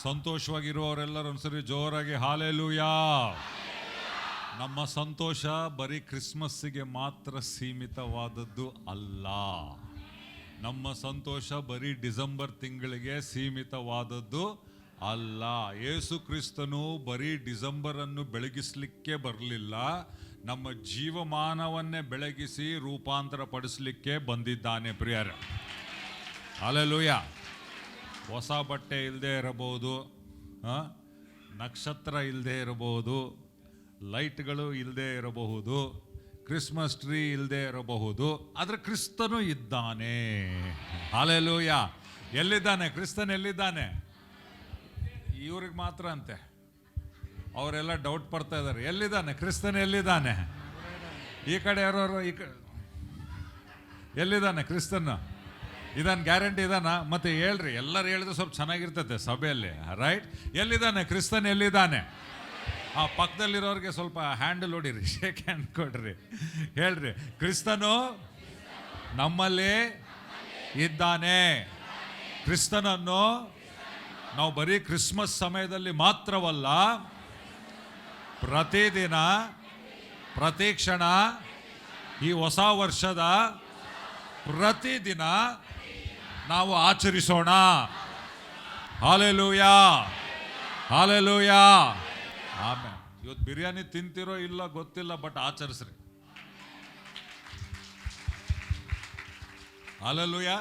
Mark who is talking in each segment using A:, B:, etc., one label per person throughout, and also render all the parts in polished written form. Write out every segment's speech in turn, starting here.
A: ಸಂತೋಷವಾಗಿರುವವರೆಲ್ಲರೂ ಒಂದ್ಸರಿ ಜೋರಾಗಿ ಹಾಲೆಲೂಯಾ. ನಮ್ಮ ಸಂತೋಷ ಬರೀ ಕ್ರಿಸ್ಮಸ್ಸಿಗೆ ಮಾತ್ರ ಸೀಮಿತವಾದದ್ದು ಅಲ್ಲ. ನಮ್ಮ ಸಂತೋಷ ಬರೀ ಡಿಸೆಂಬರ್ ತಿಂಗಳಿಗೆ ಸೀಮಿತವಾದದ್ದು ಅಲ್ಲ. ಯೇಸು ಕ್ರಿಸ್ತನು ಬರೀ ಡಿಸೆಂಬರನ್ನು ಬೆಳಗಿಸ್ಲಿಕ್ಕೆ ಬರಲಿಲ್ಲ, ನಮ್ಮ ಜೀವಮಾನವನ್ನೇ ಬೆಳಗಿಸಿ ರೂಪಾಂತರ ಪಡಿಸಲಿಕ್ಕೆ ಬಂದಿದ್ದಾನೆ ಪ್ರಿಯರೇ. ಹಾಲೆಲೂಯಾ. ಹೊಸ ಬಟ್ಟೆ ಇಲ್ಲದೆ ಇರಬಹುದು, ನಕ್ಷತ್ರ ಇಲ್ಲದೆ ಇರಬಹುದು, ಲೈಟ್ಗಳು ಇಲ್ಲದೆ ಇರಬಹುದು, ಕ್ರಿಸ್ಮಸ್ ಟ್ರೀ ಇಲ್ಲದೆ ಇರಬಹುದು, ಆದರೆ ಕ್ರಿಸ್ತನು ಇದ್ದಾನೆ. ಹಾಲೆಲೂಯಾ. ಎಲ್ಲಿದ್ದಾನೆ ಕ್ರಿಸ್ತನ್? ಎಲ್ಲಿದ್ದಾನೆ? ಇವ್ರಿಗೆ ಮಾತ್ರ ಅಂತೆ, ಅವರೆಲ್ಲ ಡೌಟ್ ಪಡ್ತಾ ಇದ್ದಾರೆ, ಎಲ್ಲಿದ್ದಾನೆ ಕ್ರಿಸ್ತನ್? ಎಲ್ಲಿದ್ದಾನೆ? ಈ ಕಡೆ ಯಾರು ಎಲ್ಲಿದ್ದಾನೆ ಕ್ರಿಸ್ತನ್? ಇದನ್ನು ಗ್ಯಾರಂಟಿ ಇದಾನ? ಮತ್ತೆ ಹೇಳ್ರಿ, ಎಲ್ಲರೂ ಹೇಳಿದ್ರೆ ಸ್ವಲ್ಪ ಚೆನ್ನಾಗಿರ್ತೈತೆ ಸಭೆಯಲ್ಲಿ, ರೈಟ್? ಎಲ್ಲಿದ್ದಾನೆ ಕ್ರಿಸ್ತನ್? ಎಲ್ಲಿದ್ದಾನೆ? ಆ ಪಕ್ಕದಲ್ಲಿರೋರಿಗೆ ಸ್ವಲ್ಪ ಹ್ಯಾಂಡಲ್ ಹೊಡಿರಿ, ಶೇಕ್ ಹ್ಯಾಂಡ್ ಕೊಡ್ರಿ, ಹೇಳ್ರಿ, ಕ್ರಿಸ್ತನು ನಮ್ಮಲ್ಲಿ ಇದ್ದಾನೆ. ಕ್ರಿಸ್ತನನ್ನು ನಾವು ಬರೀ ಕ್ರಿಸ್ಮಸ್ ಸಮಯದಲ್ಲಿ ಮಾತ್ರವಲ್ಲ, ಪ್ರತಿದಿನ ಪ್ರತಿ ಕ್ಷಣ ಈ ಹೊಸ ವರ್ಷದ ಪ್ರತಿದಿನ ನಾವು ಆಚರಿಸೋಣ. Hallelujah, hallelujah. ಆಮೇಲೆ ಇವತ್ತು ಬಿರಿಯಾನಿ ತಿಂತಿರೋ ಇಲ್ಲ ಗೊತ್ತಿಲ್ಲ, ಬಟ್ ಆಚರಿಸ್ರಿ. ಹಾಲೆಲೂಯಾ.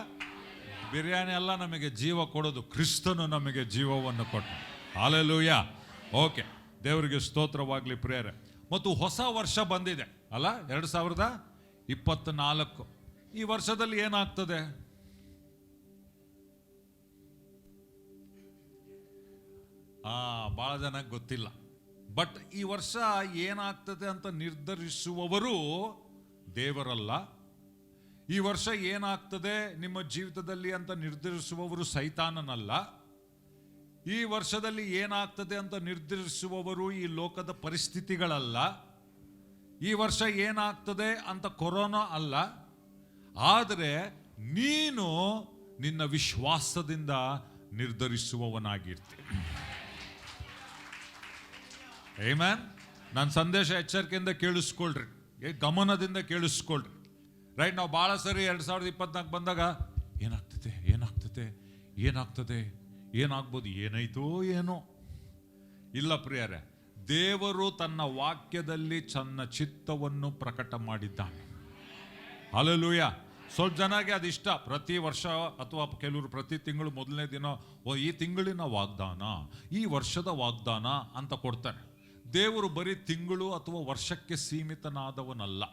A: ಬಿರಿಯಾನಿ ಎಲ್ಲ ನಮಗೆ ಜೀವ ಕೊಡೋದು, ಕ್ರಿಸ್ತನು ನಮಗೆ ಜೀವವನ್ನು ಕೊಟ್ಟು. ಹಾಲೆಲೂಯಾ. ಓಕೆ, ದೇವರಿಗೆ ಸ್ತೋತ್ರವಾಗಲಿ ಪ್ರಿಯರೇ. ಮತ್ತು ಹೊಸ ವರ್ಷ ಬಂದಿದೆ ಅಲ್ಲ, 2024. ಈ ವರ್ಷದಲ್ಲಿ ಏನಾಗ್ತದೆ? ಭಾಳ ಜನಕ್ಕೆ ಗೊತ್ತಿಲ್ಲ. ಬಟ್ ಈ ವರ್ಷ ಏನಾಗ್ತದೆ ಅಂತ ನಿರ್ಧರಿಸುವವರು ದೇವರಲ್ಲ. ಈ ವರ್ಷ ಏನಾಗ್ತದೆ ನಿಮ್ಮ ಜೀವಿತದಲ್ಲಿ ಅಂತ ನಿರ್ಧರಿಸುವವರು ಸೈತಾನನಲ್ಲ. ಈ ವರ್ಷದಲ್ಲಿ ಏನಾಗ್ತದೆ ಅಂತ ನಿರ್ಧರಿಸುವವರು ಈ ಲೋಕದ ಪರಿಸ್ಥಿತಿಗಳಲ್ಲ. ಈ ವರ್ಷ ಏನಾಗ್ತದೆ ಅಂತ ಕೊರೋನಾ ಅಲ್ಲ. ಆದರೆ ನೀನು ನಿನ್ನ ವಿಶ್ವಾಸದಿಂದ ನಿರ್ಧರಿಸುವವನಾಗಿರ್ತಿ. ಆಮೆನ್. ನನ್ನ ಸಂದೇಶ ಎಚ್ಚರಿಕೆಯಿಂದ ಕೇಳಿಸ್ಕೊಳ್ರಿ, ಗಮನದಿಂದ ಕೇಳಿಸ್ಕೊಳ್ರಿ, ರೈಟ್? ನಾವು ಭಾಳ ಸರಿ 2024 ಬಂದಾಗ ಏನಾಗ್ತದೆ ಏನಾಗ್ತದೆ ಏನಾಗ್ತದೆ ಏನಾಗ್ಬೋದು, ಏನಾಯ್ತೋ ಏನೋ. ಇಲ್ಲ ಪ್ರಿಯರೇ, ದೇವರು ತನ್ನ ವಾಕ್ಯದಲ್ಲಿ ತನ್ನ ಚಿತ್ತವನ್ನು ಪ್ರಕಟ ಮಾಡಿದ್ದಾನೆ. ಹಲ್ಲೆಲೂಯಾ. ಸ್ವಲ್ಪ ಜನಕ್ಕೆ ಅದಿಷ್ಟ, ಪ್ರತಿ ವರ್ಷ ಅಥವಾ ಕೆಲವರು ಪ್ರತಿ ತಿಂಗಳು ಮೊದಲನೇ ದಿನ ಈ ತಿಂಗಳಿನ ವಾಗ್ದಾನ, ಈ ವರ್ಷದ ವಾಗ್ದಾನ ಅಂತ ಕೊಡ್ತಾರೆ. ದೇವರು ಬರೀ ತಿಂಗಳು ಅಥವಾ ವರ್ಷಕ್ಕೆ ಸೀಮಿತನಾದವನಲ್ಲ.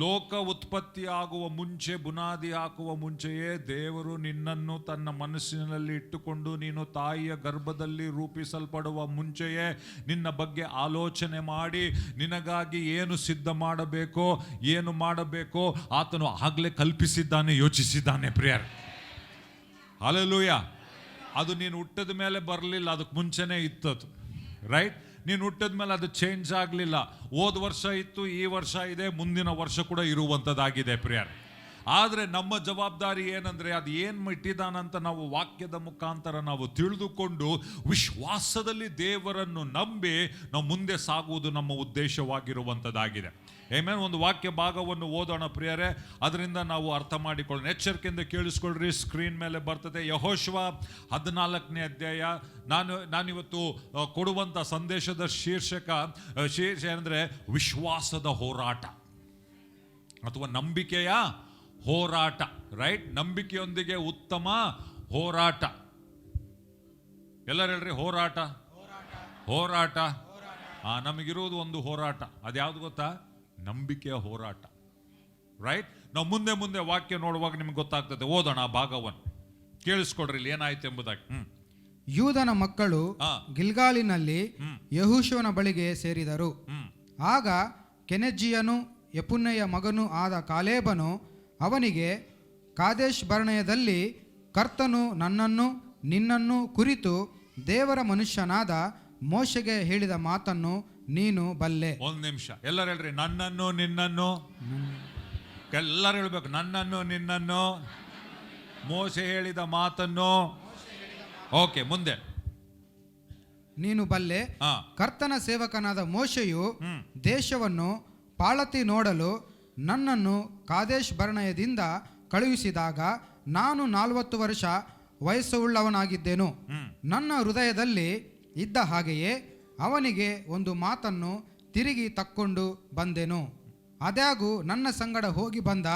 A: ಲೋಕ ಉತ್ಪತ್ತಿ ಆಗುವ ಮುಂಚೆ, ಬುನಾದಿ ಹಾಕುವ ಮುಂಚೆಯೇ ದೇವರು ನಿನ್ನನ್ನು ತನ್ನ ಮನಸ್ಸಿನಲ್ಲಿ ಇಟ್ಟುಕೊಂಡು, ನೀನು ತಾಯಿಯ ಗರ್ಭದಲ್ಲಿ ರೂಪಿಸಲ್ಪಡುವ ಮುಂಚೆಯೇ ನಿನ್ನ ಬಗ್ಗೆ ಆಲೋಚನೆ ಮಾಡಿ ನಿನಗಾಗಿ ಏನು ಸಿದ್ಧ ಮಾಡಬೇಕೋ, ಏನು ಮಾಡಬೇಕೋ ಆತನು ಆಗಲೇ ಕಲ್ಪಿಸಿದ್ದಾನೆ, ಯೋಚಿಸಿದ್ದಾನೆ ಪ್ರಿಯರ್. ಹಲ್ಲೆಲೂಯಾ. ಅದು ನೀನು ಹುಟ್ಟಿದ ಮೇಲೆ ಬರಲಿಲ್ಲ, ಅದಕ್ಕೆ ಮುಂಚೆನೇ ಇತ್ತದು, ರೈಟ್? ನೀನು ಹುಟ್ಟಿದ ಮೇಲೆ ಅದು ಚೇಂಜ್ ಆಗಲಿಲ್ಲ. ಹೋದ ವರ್ಷ ಇತ್ತು, ಈ ವರ್ಷ ಇದೆ, ಮುಂದಿನ ವರ್ಷ ಕೂಡ ಇರುವಂಥದ್ದಾಗಿದೆ ಪ್ರಿಯರ್. ಆದರೆ ನಮ್ಮ ಜವಾಬ್ದಾರಿ ಏನಂದರೆ, ಅದು ಏನು ಇಟ್ಟಿದ್ದಾನಂತ ನಾವು ವಾಕ್ಯದ ಮುಖಾಂತರ ನಾವು ತಿಳಿದುಕೊಂಡು ವಿಶ್ವಾಸದಲ್ಲಿ ದೇವರನ್ನು ನಂಬಿ ನಾವು ಮುಂದೆ ಸಾಗುವುದು ನಮ್ಮ ಉದ್ದೇಶವಾಗಿರುವಂಥದ್ದಾಗಿದೆ. ಆಮೆನ್. ಒಂದು ವಾಕ್ಯ ಭಾಗವನ್ನು ಓದೋಣ ಪ್ರಿಯರೇ, ಅದರಿಂದ ನಾವು ಅರ್ಥ ಮಾಡಿಕೊಳ್ಳೋಣ. ಎಚ್ಚರಿಕೆಯಿಂದ ಕೇಳಿಸ್ಕೊಳ್ರಿ, ಸ್ಕ್ರೀನ್ ಮೇಲೆ ಬರ್ತದೆ. ಯೆಹೋಶುವ 14ನೇ ಅಧ್ಯಾಯ. ನಾನಿವತ್ತು ಕೊಡುವಂಥ ಸಂದೇಶದ ಶೀರ್ಷ ಅಂದರೆ ವಿಶ್ವಾಸದ ಹೋರಾಟ ಅಥವಾ ನಂಬಿಕೆಯ ಹೋರಾಟ, ರೈಟ್? ನಂಬಿಕೆಯೊಂದಿಗೆ ಉತ್ತಮ ಹೋರಾಟ. ಎಲ್ಲರೂ ಹೇಳ್ರಿ, ಹೋರಾಟ, ಹೋರಾಟ. ನಮಗಿರುವುದು ಒಂದು ಹೋರಾಟ, ಅದ್ಯಾವುದು ಗೊತ್ತಾ? ನಂಬಿಕೆಯ ಹೋರಾಟ, ರೈಟ್? ನಾವು ಮುಂದೆ ಮುಂದೆ ವಾಕ್ಯ ನೋಡುವಾಗ ನಿಮ್ಗೆ ಗೊತ್ತಾಗ್ತದೆ. ಓದೋಣ ಆ ಭಾಗವನ್ನು, ಕೇಳಿಸ್ಕೊಡ್ರಿ ಇಲ್ಲಿ ಏನಾಯ್ತು ಎಂಬುದಾಗಿ.
B: ಯೂದನ ಮಕ್ಕಳು ಗಿಲ್ಗಾಲಿನಲ್ಲಿ ಯೆಹೋಶುವನ ಬಳಿಗೆ ಸೇರಿದರು. ಆಗ ಕೆನೆಜ್ಜಿಯನು ಯೆಫುನ್ನೆಯ ಮಗನೂ ಆದ ಕಾಲೇಬನು ಅವನಿಗೆ, ಕಾದೇಶ್ ಬರ್ನೇಯದಲ್ಲಿ ಕರ್ತನು ನನ್ನನ್ನು ನಿನ್ನನ್ನು ಕುರಿತು ದೇವರ ಮನುಷ್ಯನಾದ ಮೋಶೆಗೆ ಹೇಳಿದ ಮಾತನ್ನು ನೀನು ಬಲ್ಲೆ. ಒಂದು ನಿಮಿಷ, ಎಲ್ಲರೂ ಹೇಳ್ರಿ, ನನ್ನನ್ನು ನಿನ್ನನ್ನು. ಎಲ್ಲರೂ ಹೇಳ್ಬೇಕು, ನನ್ನನ್ನು ನಿನ್ನನ್ನು, ಮೋಶೆ ಹೇಳಿದ ಮಾತನ್ನು
A: ಓಕೆ, ಮುಂದೆ.
B: ನೀನು ಬಲ್ಲೆ,
A: ಹಾ,
B: ಕರ್ತನ ಸೇವಕನಾದ ಮೋಶೆಯು
A: ಹ್ಮ್,
B: ದೇಶವನ್ನು ಪಾಳತಿ ನೋಡಲು ನನ್ನನ್ನು ಕಾದೇಶ್ ಬರ್ಣಯದಿಂದ ಕಳುಹಿಸಿದಾಗ ನಾನು 40 ವರ್ಷ ವಯಸ್ಸುಳ್ಳವನಾಗಿದ್ದೆನು.
A: ಹ್ಮ್,
B: ನನ್ನ ಹೃದಯದಲ್ಲಿ ಇದ್ದ ಹಾಗೆಯೇ ಅವನಿಗೆ ಒಂದು ಮಾತನ್ನು ತಿರುಗಿ ತಕ್ಕೊಂಡು ಬಂದೆನು. ಆದಾಗ್ಯೂ ನನ್ನ ಸಂಗಡ ಹೋಗಿ ಬಂದ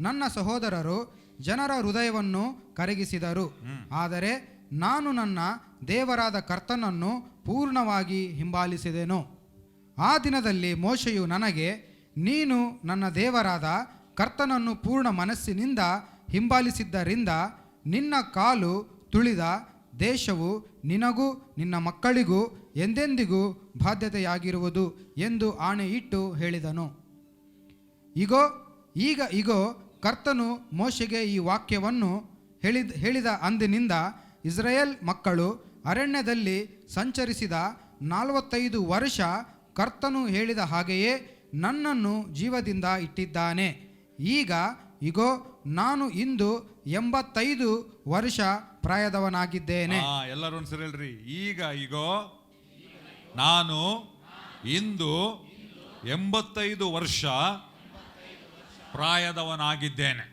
B: ನನ್ನ ಸಹೋದರರು ಜನರ ಹೃದಯವನ್ನು ಕರಗಿಸಿದರು. ಆದರೆ ನಾನು ನನ್ನ ದೇವರಾದ ಕರ್ತನನ್ನು ಪೂರ್ಣವಾಗಿ ಹಿಂಬಾಲಿಸಿದೆನು. ಆ ದಿನದಲ್ಲಿ ಮೋಶೆಯು ನನಗೆ, ನೀನು ನನ್ನ ದೇವರಾದ ಕರ್ತನನ್ನು ಪೂರ್ಣ ಮನಸ್ಸಿನಿಂದ ಹಿಂಬಾಲಿಸಿದ್ದರಿಂದ ನಿನ್ನ ಕಾಲು ತುಳಿದ ದೇಶವು ನಿನಗೂ ನಿನ್ನ ಮಕ್ಕಳಿಗೂ ಎಂದೆಂದಿಗೂ ಬಾಧ್ಯತೆಯಾಗಿರುವುದು ಎಂದು ಆಣೆಯಿಟ್ಟು ಹೇಳಿದನು. ಈಗ ಕರ್ತನು ಮೋಶೆಗೆ ಈ ವಾಕ್ಯವನ್ನು ಹೇಳಿದ ಅಂದಿನಿಂದ ಇಸ್ರಾಯೇಲ್ ಮಕ್ಕಳು ಅರಣ್ಯದಲ್ಲಿ ಸಂಚರಿಸಿದ 45 ವರ್ಷ ಕರ್ತನು ಹೇಳಿದ ಹಾಗೆಯೇ ನನ್ನನ್ನು ಜೀವದಿಂದ ಇಟ್ಟಿದ್ದಾನೆ. ಇಗೋ ನಾನು ಇಂದು 85 ವರ್ಷ ಪ್ರಾಯದವನಾಗಿದ್ದೇನೆ.
A: ಎಲ್ಲರೂ ಒಂದ್ಸರಿ ಹೇಳ್ರಿ, ಇಗೋ ನಾನು ಇಂದು 85 ವರ್ಷ ಪ್ರಾಯದವನಾಗಿದ್ದೇನೆ.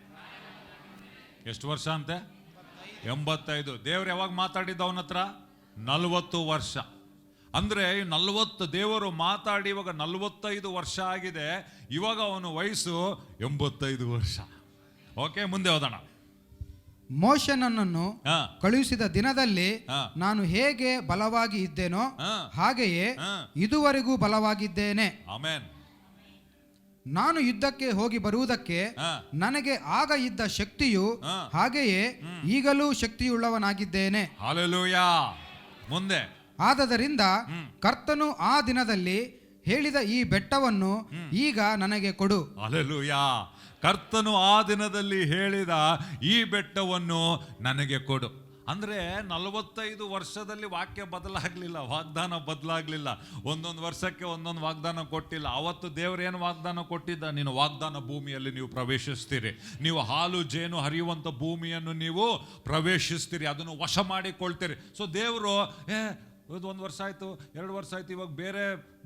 A: ಎಷ್ಟು ವರ್ಷ ಅಂತೆ? 85. ದೇವ್ರು ಯಾವಾಗ ಮಾತಾಡಿದ್ದ ಅವನ ಹತ್ರ? 40 ವರ್ಷ. ಅಂದ್ರೆ 40 ದೇವರು ಮಾತಾಡಿ ಇವಾಗ 45 ವರ್ಷ ಆಗಿದೆ. ಇವಾಗ ಅವನ ವಯಸ್ಸು 85 ವರ್ಷ. ಓಕೆ, ಮುಂದೆ ಹೋದಣ.
B: ಮೋಶೆನನ್ನು ಕಳುಹಿಸಿದ ದಿನದಲ್ಲಿ ನಾನು ಹೇಗೆ ಬಲವಾಗಿ ಇದ್ದೇನೋ ಹಾಗೆಯೇ ಇದುವರೆಗೂ ಬಲವಾಗಿದ್ದೇನೆ.
A: ಆಮೆನ್.
B: ನಾನು ಯುದ್ಧಕ್ಕೆ ಹೋಗಿ ಬರುವುದಕ್ಕೆ ನನಗೆ ಆಗ ಇದ್ದ ಶಕ್ತಿಯು ಹಾಗೆಯೇ ಈಗಲೂ ಶಕ್ತಿಯುಳ್ಳವನಾಗಿದ್ದೇನೆ.
A: ಹಲ್ಲೆಲೂಯಾ. ಮುಂದೆ.
B: ಆದದರಿಂದ ಕರ್ತನು ಆ ದಿನದಲ್ಲಿ ಹೇಳಿದ ಈ ಬೆಟ್ಟವನ್ನು ಈಗ ನನಗೆ ಕೊಡು.
A: ಹಲ್ಲೆಲೂಯಾ. ಕರ್ತನು ಆ ದಿನದಲ್ಲಿ ಹೇಳಿದ ಈ ಬೆಟ್ಟವನ್ನು ನನಗೆ ಕೊಡು. ಅಂದ್ರೆ 45 ವರ್ಷದಲ್ಲಿ ವಾಕ್ಯ ಬದಲಾಗ್ಲಿಲ್ಲ, ವಾಗ್ದಾನ ಬದಲಾಗ್ಲಿಲ್ಲ. ಒಂದೊಂದು ವರ್ಷಕ್ಕೆ ಒಂದೊಂದು ವಾಗ್ದಾನ ಕೊಟ್ಟಿಲ್ಲ. ಅವತ್ತು ದೇವರೇನು ವಾಗ್ದಾನ ಕೊಟ್ಟಿದ್ದ? ನೀನು ವಾಗ್ದಾನ ಭೂಮಿಯಲ್ಲಿ ನೀವು ಪ್ರವೇಶಿಸ್ತೀರಿ, ನೀವು ಹಾಲು ಜೇನು ಹರಿಯುವಂಥ ಭೂಮಿಯನ್ನು ನೀವು ಪ್ರವೇಶಿಸ್ತೀರಿ, ಅದನ್ನು ವಶ ಮಾಡಿಕೊಳ್ತೀರಿ. ಸೊ ದೇವರು ಇದು 1 ವರ್ಷ ಆಯ್ತು, 2 ವರ್ಷ ಆಯ್ತು, ಇವಾಗ ಬೇರೆ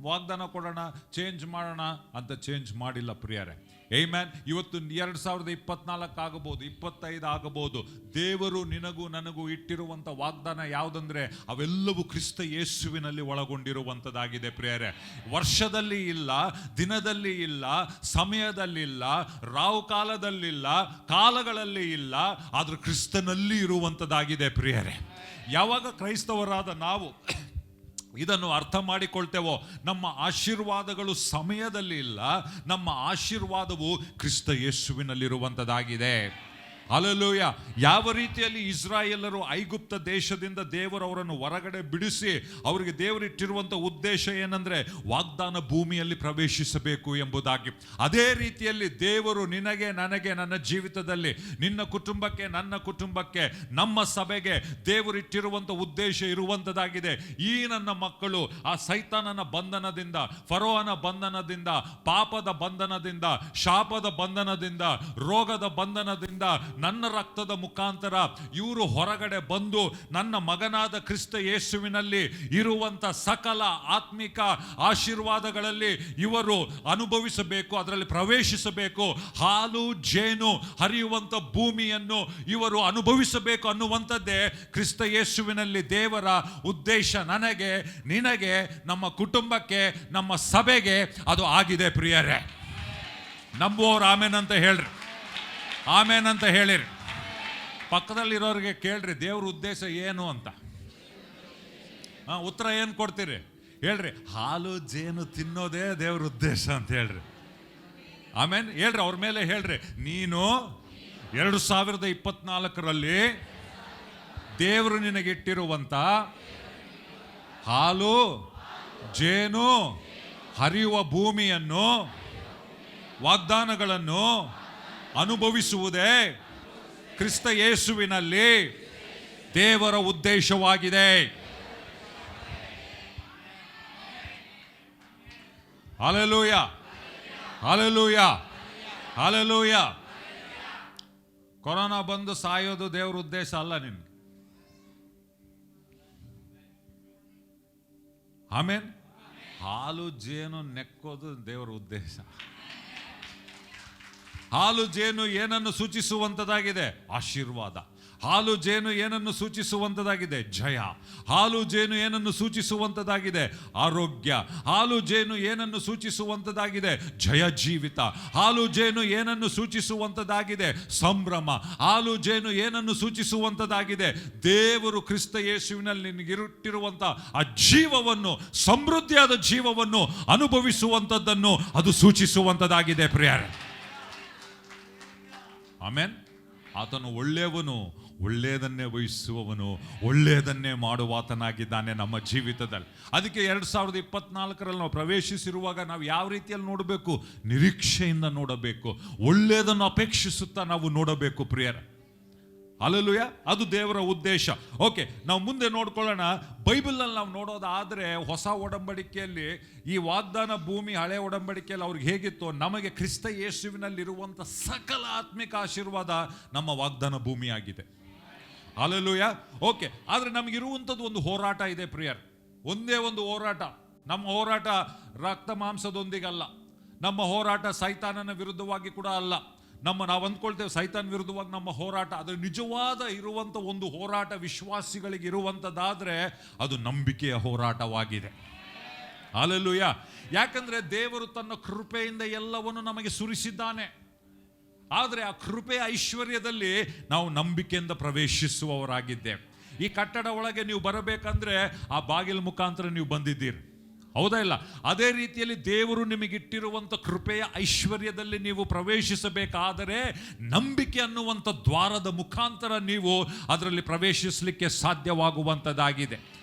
A: ವಾಗ್ದಾನ ಕೊಡೋಣ, ಚೇಂಜ್ ಮಾಡೋಣ ಅಂತ ಚೇಂಜ್ ಮಾಡಿಲ್ಲ ಪ್ರಿಯರೇ. ಆಮೆನ್. ಇವತ್ತು 2024 ಆಗಬಹುದು, 25 ಆಗಬಹುದು. ದೇವರು ನಿನಗೂ ನನಗೂ ಇಟ್ಟಿರುವಂಥ ವಾಗ್ದಾನ ಯಾವುದಂದ್ರೆ ಅವೆಲ್ಲವೂ ಕ್ರಿಸ್ತ ಯೇಸುವಿನಲ್ಲಿ ಒಳಗೊಂಡಿರುವಂಥದ್ದಾಗಿದೆ ಪ್ರಿಯರೇ. ವರ್ಷದಲ್ಲಿ ಇಲ್ಲ, ದಿನದಲ್ಲಿ ಇಲ್ಲ, ಸಮಯದಲ್ಲಿ ಇಲ್ಲ, ರಾವು ಕಾಲದಲ್ಲಿಲ್ಲ, ಕಾಲಗಳಲ್ಲಿ ಇಲ್ಲ, ಆದ್ರೆ ಕ್ರಿಸ್ತನಲ್ಲಿ ಇರುವಂಥದ್ದಾಗಿದೆ ಪ್ರಿಯರೇ. ಯಾವಾಗ ಕ್ರೈಸ್ತವರಾದ ನಾವು ಇದನ್ನು ಅರ್ಥ ಮಾಡಿಕೊಳ್ತೇವೋ, ನಮ್ಮ ಆಶೀರ್ವಾದಗಳು ಸಮಯದಲ್ಲಿ ಇಲ್ಲ, ನಮ್ಮ ಆಶೀರ್ವಾದವು ಕ್ರಿಸ್ತ ಯೇಸುವಿನಲ್ಲಿರುವಂಥದ್ದಾಗಿದೆ. ಹಲ್ಲೆಲೂಯಾ. ಯಾವ ರೀತಿಯಲ್ಲಿ ಇಸ್ರಾಯೇಲರು ಐಗುಪ್ತ ದೇಶದಿಂದ ದೇವರು ಅವರನ್ನು ಹೊರಗಡೆ ಬಿಡಿಸಿ ಅವರಿಗೆ ದೇವರಿಟ್ಟಿರುವಂಥ ಉದ್ದೇಶ ಏನಂದ್ರೆ ವಾಗ್ದಾನ ಭೂಮಿಯಲ್ಲಿ ಪ್ರವೇಶಿಸಬೇಕು ಎಂಬುದಾಗಿ, ಅದೇ ರೀತಿಯಲ್ಲಿ ದೇವರು ನಿನಗೆ ನನಗೆ ನನ್ನ ಜೀವಿತದಲ್ಲಿ, ನಿನ್ನ ಕುಟುಂಬಕ್ಕೆ ನನ್ನ ಕುಟುಂಬಕ್ಕೆ, ನಮ್ಮ ಸಭೆಗೆ ದೇವರಿಟ್ಟಿರುವಂಥ ಉದ್ದೇಶ ಇರುವಂಥದ್ದಾಗಿದೆ. ಈ ನನ್ನ ಮಕ್ಕಳು ಆ ಸೈತಾನನ ಬಂಧನದಿಂದ, ಫರೋಹನ ಬಂಧನದಿಂದ, ಪಾಪದ ಬಂಧನದಿಂದ, ಶಾಪದ ಬಂಧನದಿಂದ, ರೋಗದ ಬಂಧನದಿಂದ, ನನ್ನ ರಕ್ತದ ಮುಖಾಂತರ ಇವರು ಹೊರಗಡೆ ಬಂದು ನನ್ನ ಮಗನಾದ ಕ್ರಿಸ್ತ ಯೇಸುವಿನಲ್ಲಿ ಇರುವಂತ ಸಕಲ ಆತ್ಮಿಕ ಆಶೀರ್ವಾದಗಳಲ್ಲಿ ಇವರು ಅನುಭವಿಸಬೇಕು, ಅದರಲ್ಲಿ ಪ್ರವೇಶಿಸಬೇಕು, ಹಾಲು ಜೇನು ಹರಿಯುವಂತ ಭೂಮಿಯನ್ನು ಇವರು ಅನುಭವಿಸಬೇಕು ಅನ್ನುವಂಥದ್ದೇ ಕ್ರಿಸ್ತ ಯೇಸುವಿನಲ್ಲಿ ದೇವರ ಉದ್ದೇಶ. ನನಗೆ, ನಿನಗೆ, ನಮ್ಮ ಕುಟುಂಬಕ್ಕೆ, ನಮ್ಮ ಸಭೆಗೆ ಅದು ಆಗಿದೆ ಪ್ರಿಯರೇ. ನಂಬುವವರು ಆಮೇನ್ ಅಂತ ಹೇಳ್ರಿ, ಆಮೇನ್ ಅಂತ ಹೇಳಿರಿ. ಪಕ್ಕದಲ್ಲಿರೋರಿಗೆ ಕೇಳ್ರಿ, ದೇವ್ರ ಉದ್ದೇಶ ಏನು ಅಂತ. ಉತ್ತರ ಏನು ಕೊಡ್ತೀರಿ ಹೇಳ್ರಿ? ಹಾಲು ಜೇನು ತಿನ್ನೋದೇ ದೇವ್ರ ಉದ್ದೇಶ ಅಂತ ಹೇಳ್ರಿ. ಆಮೇನ್ ಹೇಳ್ರಿ, ಅವ್ರ ಮೇಲೆ ಹೇಳ್ರಿ, ನೀನು 2024ರಲ್ಲಿ ದೇವರು ನಿನಗಿಟ್ಟಿರುವಂತ ಹಾಲು ಜೇನು ಹರಿಯುವ ಭೂಮಿಯನ್ನು, ವಾಗ್ದಾನಗಳನ್ನು ಅನುಭವಿಸುವುದೇ ಕ್ರಿಸ್ತ ಯೇಸುವಿನಲ್ಲಿ ದೇವರ ಉದ್ದೇಶವಾಗಿದೆ. Hallelujah, hallelujah, hallelujah. ಕೊರೋನಾ ಬಂದು ಸಾಯೋದು ದೇವ್ರ ಉದ್ದೇಶ ಅಲ್ಲ ನಿನ್ಗೆ. ಆಮೇನ್. ಹಾಲು ಜೇನು ನೆಕ್ಕೋದು ದೇವರ ಉದ್ದೇಶ. ಹಾಲು ಜೇನು ಏನನ್ನು ಸೂಚಿಸುವಂಥದ್ದಾಗಿದೆ? ಆಶೀರ್ವಾದ. ಹಾಲು ಜೇನು ಏನನ್ನು ಸೂಚಿಸುವಂಥದ್ದಾಗಿದೆ? ಜಯ. ಹಾಲು ಜೇನು ಏನನ್ನು ಸೂಚಿಸುವಂಥದ್ದಾಗಿದೆ? ಆರೋಗ್ಯ. ಹಾಲು ಜೇನು ಏನನ್ನು ಸೂಚಿಸುವಂಥದ್ದಾಗಿದೆ? ಜಯ ಜೀವಿತ. ಹಾಲು ಜೇನು ಏನನ್ನು ಸೂಚಿಸುವಂಥದ್ದಾಗಿದೆ? ಸಂಭ್ರಮ. ಹಾಲು ಜೇನು ಏನನ್ನು ಸೂಚಿಸುವಂಥದ್ದಾಗಿದೆ? ದೇವರು ಕ್ರಿಸ್ತ ಯೇಸುವಿನಲ್ಲಿ ನಿನಗಿರುಟ್ಟಿರುವಂಥ ಆ ಜೀವವನ್ನು, ಸಮೃದ್ಧಿಯಾದ ಜೀವವನ್ನು ಅನುಭವಿಸುವಂಥದ್ದನ್ನು ಅದು ಸೂಚಿಸುವಂಥದ್ದಾಗಿದೆ ಪ್ರಿಯರೇ. ಆಮೇನ್. ಆತನು ಒಳ್ಳೆಯವನು, ಒಳ್ಳೆಯದನ್ನೇ ವಹಿಸುವವನು, ಒಳ್ಳೆಯದನ್ನೇ ಮಾಡುವಾತನಾಗಿದ್ದಾನೆ ನಮ್ಮ ಜೀವಿತದಲ್ಲಿ. ಅದಕ್ಕೆ 2024ರಲ್ಲಿ ನಾವು ಪ್ರವೇಶಿಸಿರುವಾಗ ನಾವು ಯಾವ ರೀತಿಯಲ್ಲಿ ನೋಡಬೇಕು? ನಿರೀಕ್ಷೆಯಿಂದ ನೋಡಬೇಕು, ಒಳ್ಳೆಯದನ್ನು ಅಪೇಕ್ಷಿಸುತ್ತಾ ನಾವು ನೋಡಬೇಕು ಪ್ರಿಯರೇ. ಹಲ್ಲೆಲೂಯಾ. ಅದು ದೇವರ ಉದ್ದೇಶ. ಓಕೆ, ನಾವು ಮುಂದೆ ನೋಡ್ಕೊಳ್ಳೋಣ. ಬೈಬಲ್ನಲ್ಲಿ ನಾವು ನೋಡೋದಾದರೆ ಹೊಸ ಒಡಂಬಡಿಕೆಯಲ್ಲಿ ಈ ವಾಗ್ದಾನ ಭೂಮಿ ಹಳೆ ಒಡಂಬಡಿಕೆಯಲ್ಲಿ ಅವ್ರಿಗೆ ಹೇಗಿತ್ತು, ನಮಗೆ ಕ್ರಿಸ್ತ ಯೇಸುವಿನಲ್ಲಿರುವಂಥ ಸಕಲ ಆತ್ಮಿಕ ಆಶೀರ್ವಾದ ನಮ್ಮ ವಾಗ್ದಾನ ಭೂಮಿ ಆಗಿದೆ. ಹಲ್ಲೆಲೂಯಾ. ಓಕೆ, ಆದರೆ ನಮಗಿರುವಂಥದ್ದು ಒಂದು ಹೋರಾಟ ಇದೆ ಪ್ರಿಯರ್. ಒಂದೇ ಒಂದು ಹೋರಾಟ. ನಮ್ಮ ಹೋರಾಟ ರಕ್ತ ಮಾಂಸದೊಂದಿಗಲ್ಲ. ನಮ್ಮ ಹೋರಾಟ ಸೈತಾನನ ವಿರುದ್ಧವಾಗಿ ಕೂಡ ಅಲ್ಲ. ನಾವು ಅಂದ್ಕೊಳ್ತೇವೆ ಸೈತಾನ್ ವಿರುದ್ಧವಾಗಿ ನಮ್ಮ ಹೋರಾಟ. ಅದು ನಿಜವಾದ ಇರುವಂಥ ಒಂದು ಹೋರಾಟ ವಿಶ್ವಾಸಿಗಳಿಗೆ ಇರುವಂಥದ್ದಾದರೆ ಅದು ನಂಬಿಕೆಯ ಹೋರಾಟವಾಗಿದೆ. ಹಲ್ಲೆಲೂಯಾ. ಯಾಕಂದ್ರೆ ದೇವರು ತನ್ನ ಕೃಪೆಯಿಂದ ಎಲ್ಲವನ್ನು ನಮಗೆ ಸುರಿಸಿದ್ದಾನೆ. ಆದರೆ ಆ ಕೃಪೆಯ ಐಶ್ವರ್ಯದಲ್ಲಿ ನಾವು ನಂಬಿಕೆಯಿಂದ ಪ್ರವೇಶಿಸುವವರಾಗಿದ್ದೇವೆ. ಈ ಕಟ್ಟಡ ಒಳಗೆ ನೀವು ಬರಬೇಕಂದ್ರೆ ಆ ಬಾಗಿಲ ಮುಖಾಂತರ ನೀವು ಬಂದಿದ್ದೀರಿ, ಹೌದಾ ಇಲ್ಲ? ಅದೇ ರೀತಿಯಲ್ಲಿ ದೇವರು ನಿಮಗಿಟ್ಟಿರುವಂಥ ಕೃಪೆಯ ಐಶ್ವರ್ಯದಲ್ಲಿ ನೀವು ಪ್ರವೇಶಿಸಬೇಕಾದರೆ ನಂಬಿಕೆ ಅನ್ನುವಂಥ ದ್ವಾರದ ಮುಖಾಂತರ ನೀವು ಅದರಲ್ಲಿ ಪ್ರವೇಶಿಸಲಿಕ್ಕೆ ಸಾಧ್ಯವಾಗುವಂಥದ್ದಾಗಿದೆ.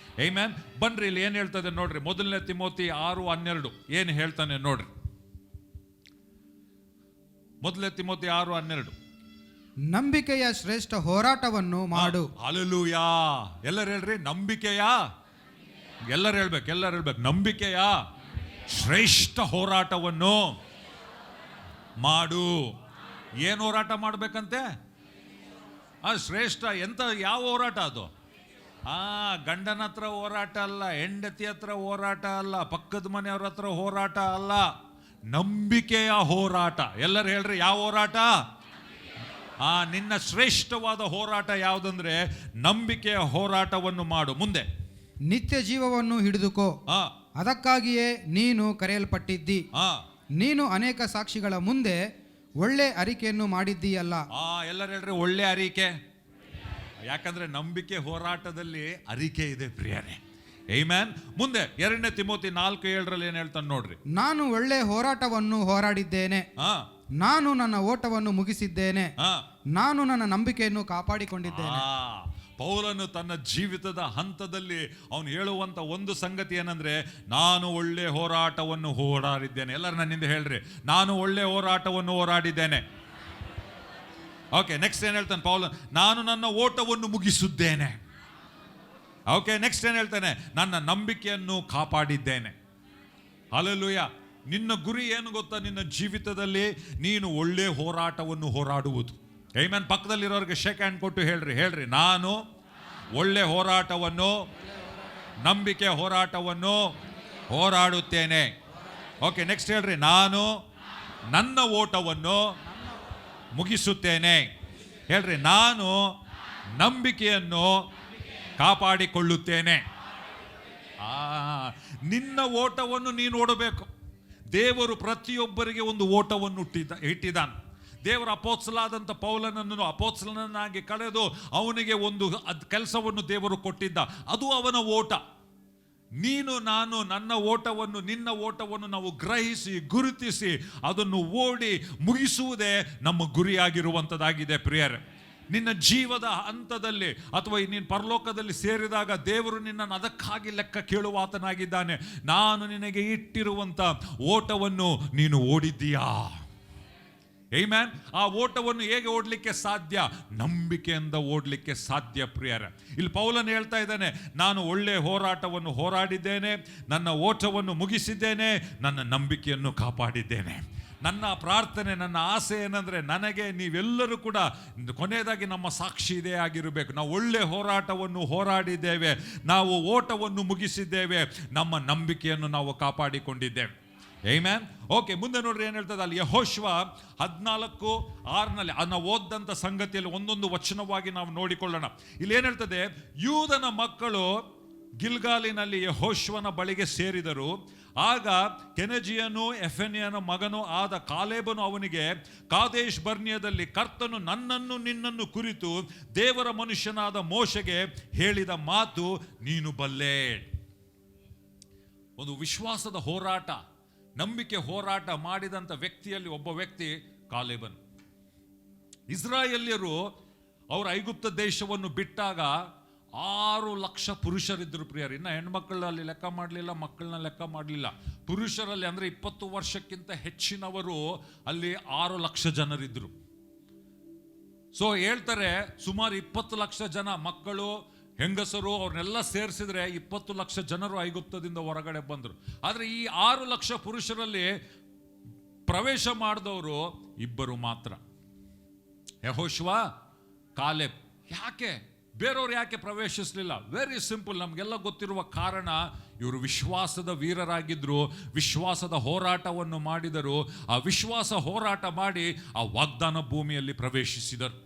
A: ಆಮೆನ್. ಬನ್ರಿ, ಇಲ್ಲಿ ಏನು ಹೇಳ್ತದೆ ನೋಡ್ರಿ. 1 ತಿಮೋಥಿ 6:12 ಏನು ಹೇಳ್ತಾನೆ ನೋಡ್ರಿ. 1 ತಿಮೋಥಿ 6:12.
B: ನಂಬಿಕೆಯ ಶ್ರೇಷ್ಠ ಹೋರಾಟವನ್ನು ಮಾಡು.
A: ಹಲ್ಲೆಲೂಯಾ. ಎಲ್ಲರೂ ಹೇಳ್ರಿ, ನಂಬಿಕೆಯ. ಎಲ್ಲರೂ ಹೇಳ್ಬೇಕು, ನಂಬಿಕೆಯ ಶ್ರೇಷ್ಠ ಹೋರಾಟವನ್ನು ಮಾಡು. ಏನು ಹೋರಾಟ ಮಾಡ್ಬೇಕಂತೆ? ಶ್ರೇಷ್ಠ ಎಂತ, ಯಾವ ಹೋರಾಟ ಅದು? ಗಂಡನ ಹತ್ರ ಹೋರಾಟ ಅಲ್ಲ, ಹೆಂಡತಿ ಹತ್ರ ಹೋರಾಟ ಅಲ್ಲ, ಪಕ್ಕದ ಮನೆಯವ್ರ ಹತ್ರ ಹೋರಾಟ ಅಲ್ಲ, ನಂಬಿಕೆಯ ಹೋರಾಟ. ಎಲ್ಲರೂ ಹೇಳ್ರಿ, ಯಾವ ಹೋರಾಟ? ನಿನ್ನ ಶ್ರೇಷ್ಠವಾದ ಹೋರಾಟ ಯಾವುದಂದ್ರೆ ನಂಬಿಕೆಯ ಹೋರಾಟವನ್ನು ಮಾಡು. ಮುಂದೆ,
B: ನಿತ್ಯ ಜೀವವನ್ನು ಹಿಡಿದುಕೋ, ಅದಕ್ಕಾಗಿಯೇ ನೀನು ಕರೆಯಲ್ಪಟ್ಟಿದ್ದಿ. ನೀನು ಅನೇಕ ಸಾಕ್ಷಿಗಳ ಮುಂದೆ ಒಳ್ಳೆ ಅರಿಕೆಯನ್ನು ಮಾಡಿದ್ದೀಯಲ್ಲ.
A: ಎಲ್ಲರೂ ಹೇಳ್ರಿ, ಒಳ್ಳೆ ಅರಿಕೆ. ಯಾಕಂದ್ರೆ ನಂಬಿಕೆ ಹೋರಾಟದಲ್ಲಿ ಅರಿಕೆ ಇದೆ ಪ್ರಿಯರೇ. ಆಮೆನ್. ಮುಂದೆ 2 ತಿಮೋಥಿ 4:7 ಏನು ಹೇಳ್ತಾನೆ ನೋಡ್ರಿ.
B: ನಾನು ಒಳ್ಳೆ ಹೋರಾಟವನ್ನು ಹೋರಾಡಿದ್ದೇನೆ, ನಾನು ನನ್ನ ಓಟವನ್ನು ಮುಗಿಸಿದ್ದೇನೆ, ನಾನು ನನ್ನ ನಂಬಿಕೆಯನ್ನು ಕಾಪಾಡಿಕೊಂಡಿದ್ದೇನೆ.
A: ಪೌಲನು ತನ್ನ ಜೀವಿತದ ಹಂತದಲ್ಲಿ ಅವನು ಹೇಳುವಂತ ಒಂದು ಸಂಗತಿ ಏನಂದ್ರೆ, ನಾನು ಒಳ್ಳೆ ಹೋರಾಟವನ್ನು ಹೋರಾಡಿದ್ದೇನೆ. ಎಲ್ಲರೂ ನನ್ನಿಂದ ಹೇಳ್ರಿ, ನಾನು ಒಳ್ಳೆ ಹೋರಾಟವನ್ನು ಹೋರಾಡಿದ್ದೇನೆ. ಓಕೆ, ನೆಕ್ಸ್ಟ್ ಏನ್ ಹೇಳ್ತಾನೆ ಪೌಲನ್? ನಾನು ನನ್ನ ಓಟವನ್ನು ಮುಗಿಸಿದ್ದೇನೆ. ಓಕೆ, ನೆಕ್ಸ್ಟ್ ಏನ್ ಹೇಳ್ತಾನೆ? ನನ್ನ ನಂಬಿಕೆಯನ್ನು ಕಾಪಾಡಿದ್ದೇನೆ. ಹಲ್ಲೆಲೂಯಾ. ನಿನ್ನ ಗುರಿ ಏನು ಗೊತ್ತಾ? ನಿನ್ನ ಜೀವಿತದಲ್ಲಿ ನೀನು ಒಳ್ಳೆ ಹೋರಾಟವನ್ನು ಹೋರಾಡುವುದು. ಆಮೆನ್. ಪಕ್ಕದಲ್ಲಿರೋರಿಗೆ ಶೇಕ್ ಹ್ಯಾಂಡ್ ಕೊಟ್ಟು ಹೇಳ್ರಿ, ನಾನು ಒಳ್ಳೆ ಹೋರಾಟವನ್ನು, ನಂಬಿಕೆ ಹೋರಾಟವನ್ನು ಹೋರಾಡುತ್ತೇನೆ. ಓಕೆ, ನೆಕ್ಸ್ಟ್ ಹೇಳ್ರಿ, ನಾನು ನನ್ನ ಓಟವನ್ನು ಮುಗಿಸುತ್ತೇನೆ. ಹೇಳ್ರಿ, ನಾನು ನಂಬಿಕೆಯನ್ನು ಕಾಪಾಡಿಕೊಳ್ಳುತ್ತೇನೆ. ನಿನ್ನ ಓಟವನ್ನು ನೀನು ಓಡಬೇಕು. ದೇವರು ಪ್ರತಿಯೊಬ್ಬರಿಗೆ ಒಂದು ಓಟವನ್ನು ಇಟ್ಟಿದ್ದಾನೆ. ದೇವರ ಅಪೊಸ್ತಲನಾದಂಥ ಪೌಲನನ್ನು ಅಪೊಸ್ತಲನನ್ನಾಗಿ ಕಳೆದು ಅವನಿಗೆ ಒಂದು ಕೆಲಸವನ್ನು ದೇವರು ಕೊಟ್ಟಿದ್ದ. ಅದು ಅವನ ಓಟ. ನೀನು ನಾನು ನನ್ನ ಓಟವನ್ನು, ನಿನ್ನ ಓಟವನ್ನು ನಾವು ಗ್ರಹಿಸಿ ಗುರುತಿಸಿ ಅದನ್ನು ಓಡಿ ಮುಗಿಸುವುದೇ ನಮ್ಮ ಗುರಿಯಾಗಿರುವಂಥದ್ದಾಗಿದೆ ಪ್ರಿಯರೇ. ನಿನ್ನ ಜೀವದ ಹಂತದಲ್ಲಿ ಅಥವಾ ನೀನು ಪರಲೋಕದಲ್ಲಿ ಸೇರಿದಾಗ ದೇವರು ನಿನ್ನನ್ನು ಅದಕ್ಕಾಗಿ ಲೆಕ್ಕ ಕೇಳುವಾತನಾಗಿದ್ದಾನೆ. ನಾನು ನಿನಗೆ ಇಟ್ಟಿರುವಂಥ ಓಟವನ್ನು ನೀನು ಓಡಿದ್ದೀಯಾ? ಆಮೆನ್. ಆ ಓಟವನ್ನು ಹೇಗೆ ಓಡಲಿಕ್ಕೆ ಸಾಧ್ಯ? ನಂಬಿಕೆಯಿಂದ ಓಡಲಿಕ್ಕೆ ಸಾಧ್ಯ ಪ್ರಿಯರೇ. ಇಲ್ಲಿ ಪೌಲನು ಹೇಳ್ತಾ ಇದ್ದಾನೆ, ನಾನು ಒಳ್ಳೆ ಹೋರಾಟವನ್ನು ಹೋರಾಡಿದ್ದೇನೆ, ನನ್ನ ಓಟವನ್ನು ಮುಗಿಸಿದ್ದೇನೆ, ನನ್ನ ನಂಬಿಕೆಯನ್ನು ಕಾಪಾಡಿದ್ದೇನೆ. ನನ್ನ ಪ್ರಾರ್ಥನೆ, ನನ್ನ ಆಸೆ ಏನಂದ್ರೆ, ನನಗೆ ನೀವೆಲ್ಲರೂ ಕೂಡ ಕೊನೆಯದಾಗಿ ನಮ್ಮ ಸಾಕ್ಷಿ ಇದೇ ಆಗಿರಬೇಕು. ನಾವು ಒಳ್ಳೆ ಹೋರಾಟವನ್ನು ಹೋರಾಡಿದ್ದೇವೆ, ನಾವು ಓಟವನ್ನು ಮುಗಿಸಿದ್ದೇವೆ, ನಮ್ಮ ನಂಬಿಕೆಯನ್ನು ನಾವು ಕಾಪಾಡಿಕೊಂಡಿದ್ದೇವೆ. ಆಮೆನ್. ಓಕೆ, ಮುಂದೆ ನೋಡ್ರಿ ಏನ್ ಹೇಳ್ತದೆ ಅಲ್ಲಿ. ಯೆಹೋಶುವ 14:6 ನಾವು ಓದಂತ ಸಂಗತಿಯಲ್ಲಿ ಒಂದೊಂದು ವಚನವಾಗಿ ನಾವು ನೋಡಿಕೊಳ್ಳೋಣ. ಇಲ್ಲಿ ಏನ್ ಹೇಳ್ತದೆ, ಯೂದನ ಮಕ್ಕಳು ಗಿಲ್ಗಾಲಿನಲ್ಲಿ ಯೆಹೋಶುವನ ಬಳಿಗೆ ಸೇರಿದರು. ಆಗ ಕೆನಜಿಯನು ಎಫೆನಿಯನ ಮಗನೂ ಆದ ಕಾಲೇಬನು ಅವನಿಗೆ, ಕಾದೇಶ್ ಬರ್ನಿಯದಲ್ಲಿ ಕರ್ತನು ನನ್ನನ್ನು ನಿನ್ನನ್ನು ಕುರಿತು ದೇವರ ಮನುಷ್ಯನಾದ ಮೋಶೆಗೆ ಹೇಳಿದ ಮಾತು ನೀನು ಬಲ್ಲೆ. ಒಂದು ವಿಶ್ವಾಸದ ಹೋರಾಟ, ನಂಬಿಕೆ ಹೋರಾಟ ಮಾಡಿದಂಥ ವ್ಯಕ್ತಿಯಲ್ಲಿ ಒಬ್ಬ ವ್ಯಕ್ತಿ ಕಾಲೇಬನು. ಇಸ್ರಾಯೇಲ್ಯರು ಅವರು ಐಗುಪ್ತ ದೇಶವನ್ನು ಬಿಟ್ಟಾಗ 6 ಲಕ್ಷ ಪುರುಷರಿದ್ದರು ಪ್ರಿಯರು. ಇನ್ನು ಹೆಣ್ಮಕ್ಕಳಲ್ಲಿ ಲೆಕ್ಕ ಮಾಡಲಿಲ್ಲ, ಮಕ್ಕಳನ್ನ ಲೆಕ್ಕ ಮಾಡಲಿಲ್ಲ. ಪುರುಷರಲ್ಲಿ ಅಂದರೆ 20 ವರ್ಷಕ್ಕಿಂತ ಹೆಚ್ಚಿನವರು ಅಲ್ಲಿ 6 ಲಕ್ಷ ಜನರಿದ್ದರು. ಸೊ ಹೇಳ್ತಾರೆ ಸುಮಾರು 20 ಲಕ್ಷ ಜನ ಮಕ್ಕಳು, ಹೆಂಗಸರು ಅವ್ರನ್ನೆಲ್ಲ ಸೇರಿಸಿದ್ರೆ 20 ಲಕ್ಷ ಜನರು ಐಗುಪ್ತದಿಂದ ಹೊರಗಡೆ ಬಂದರು. ಆದರೆ ಈ 6 ಲಕ್ಷ ಪುರುಷರಲ್ಲಿ ಪ್ರವೇಶ ಮಾಡಿದವರು 2 ಮಾತ್ರ, ಯೆಹೋಶುವ, ಕಾಲೇಬ್. ಯಾಕೆ ಬೇರೆಯವ್ರು ಯಾಕೆ ಪ್ರವೇಶಿಸಲಿಲ್ಲ? ವೆರಿ ಸಿಂಪಲ್, ನಮಗೆಲ್ಲ ಗೊತ್ತಿರುವ ಕಾರಣ. ಇವರು ವಿಶ್ವಾಸದ ವೀರರಾಗಿದ್ದರು, ವಿಶ್ವಾಸದ ಹೋರಾಟವನ್ನು ಮಾಡಿದರು. ಆ ವಿಶ್ವಾಸ ಹೋರಾಟ ಮಾಡಿ ಆ ವಾಗ್ದಾನ ಭೂಮಿಯಲ್ಲಿ ಪ್ರವೇಶಿಸಿದರು.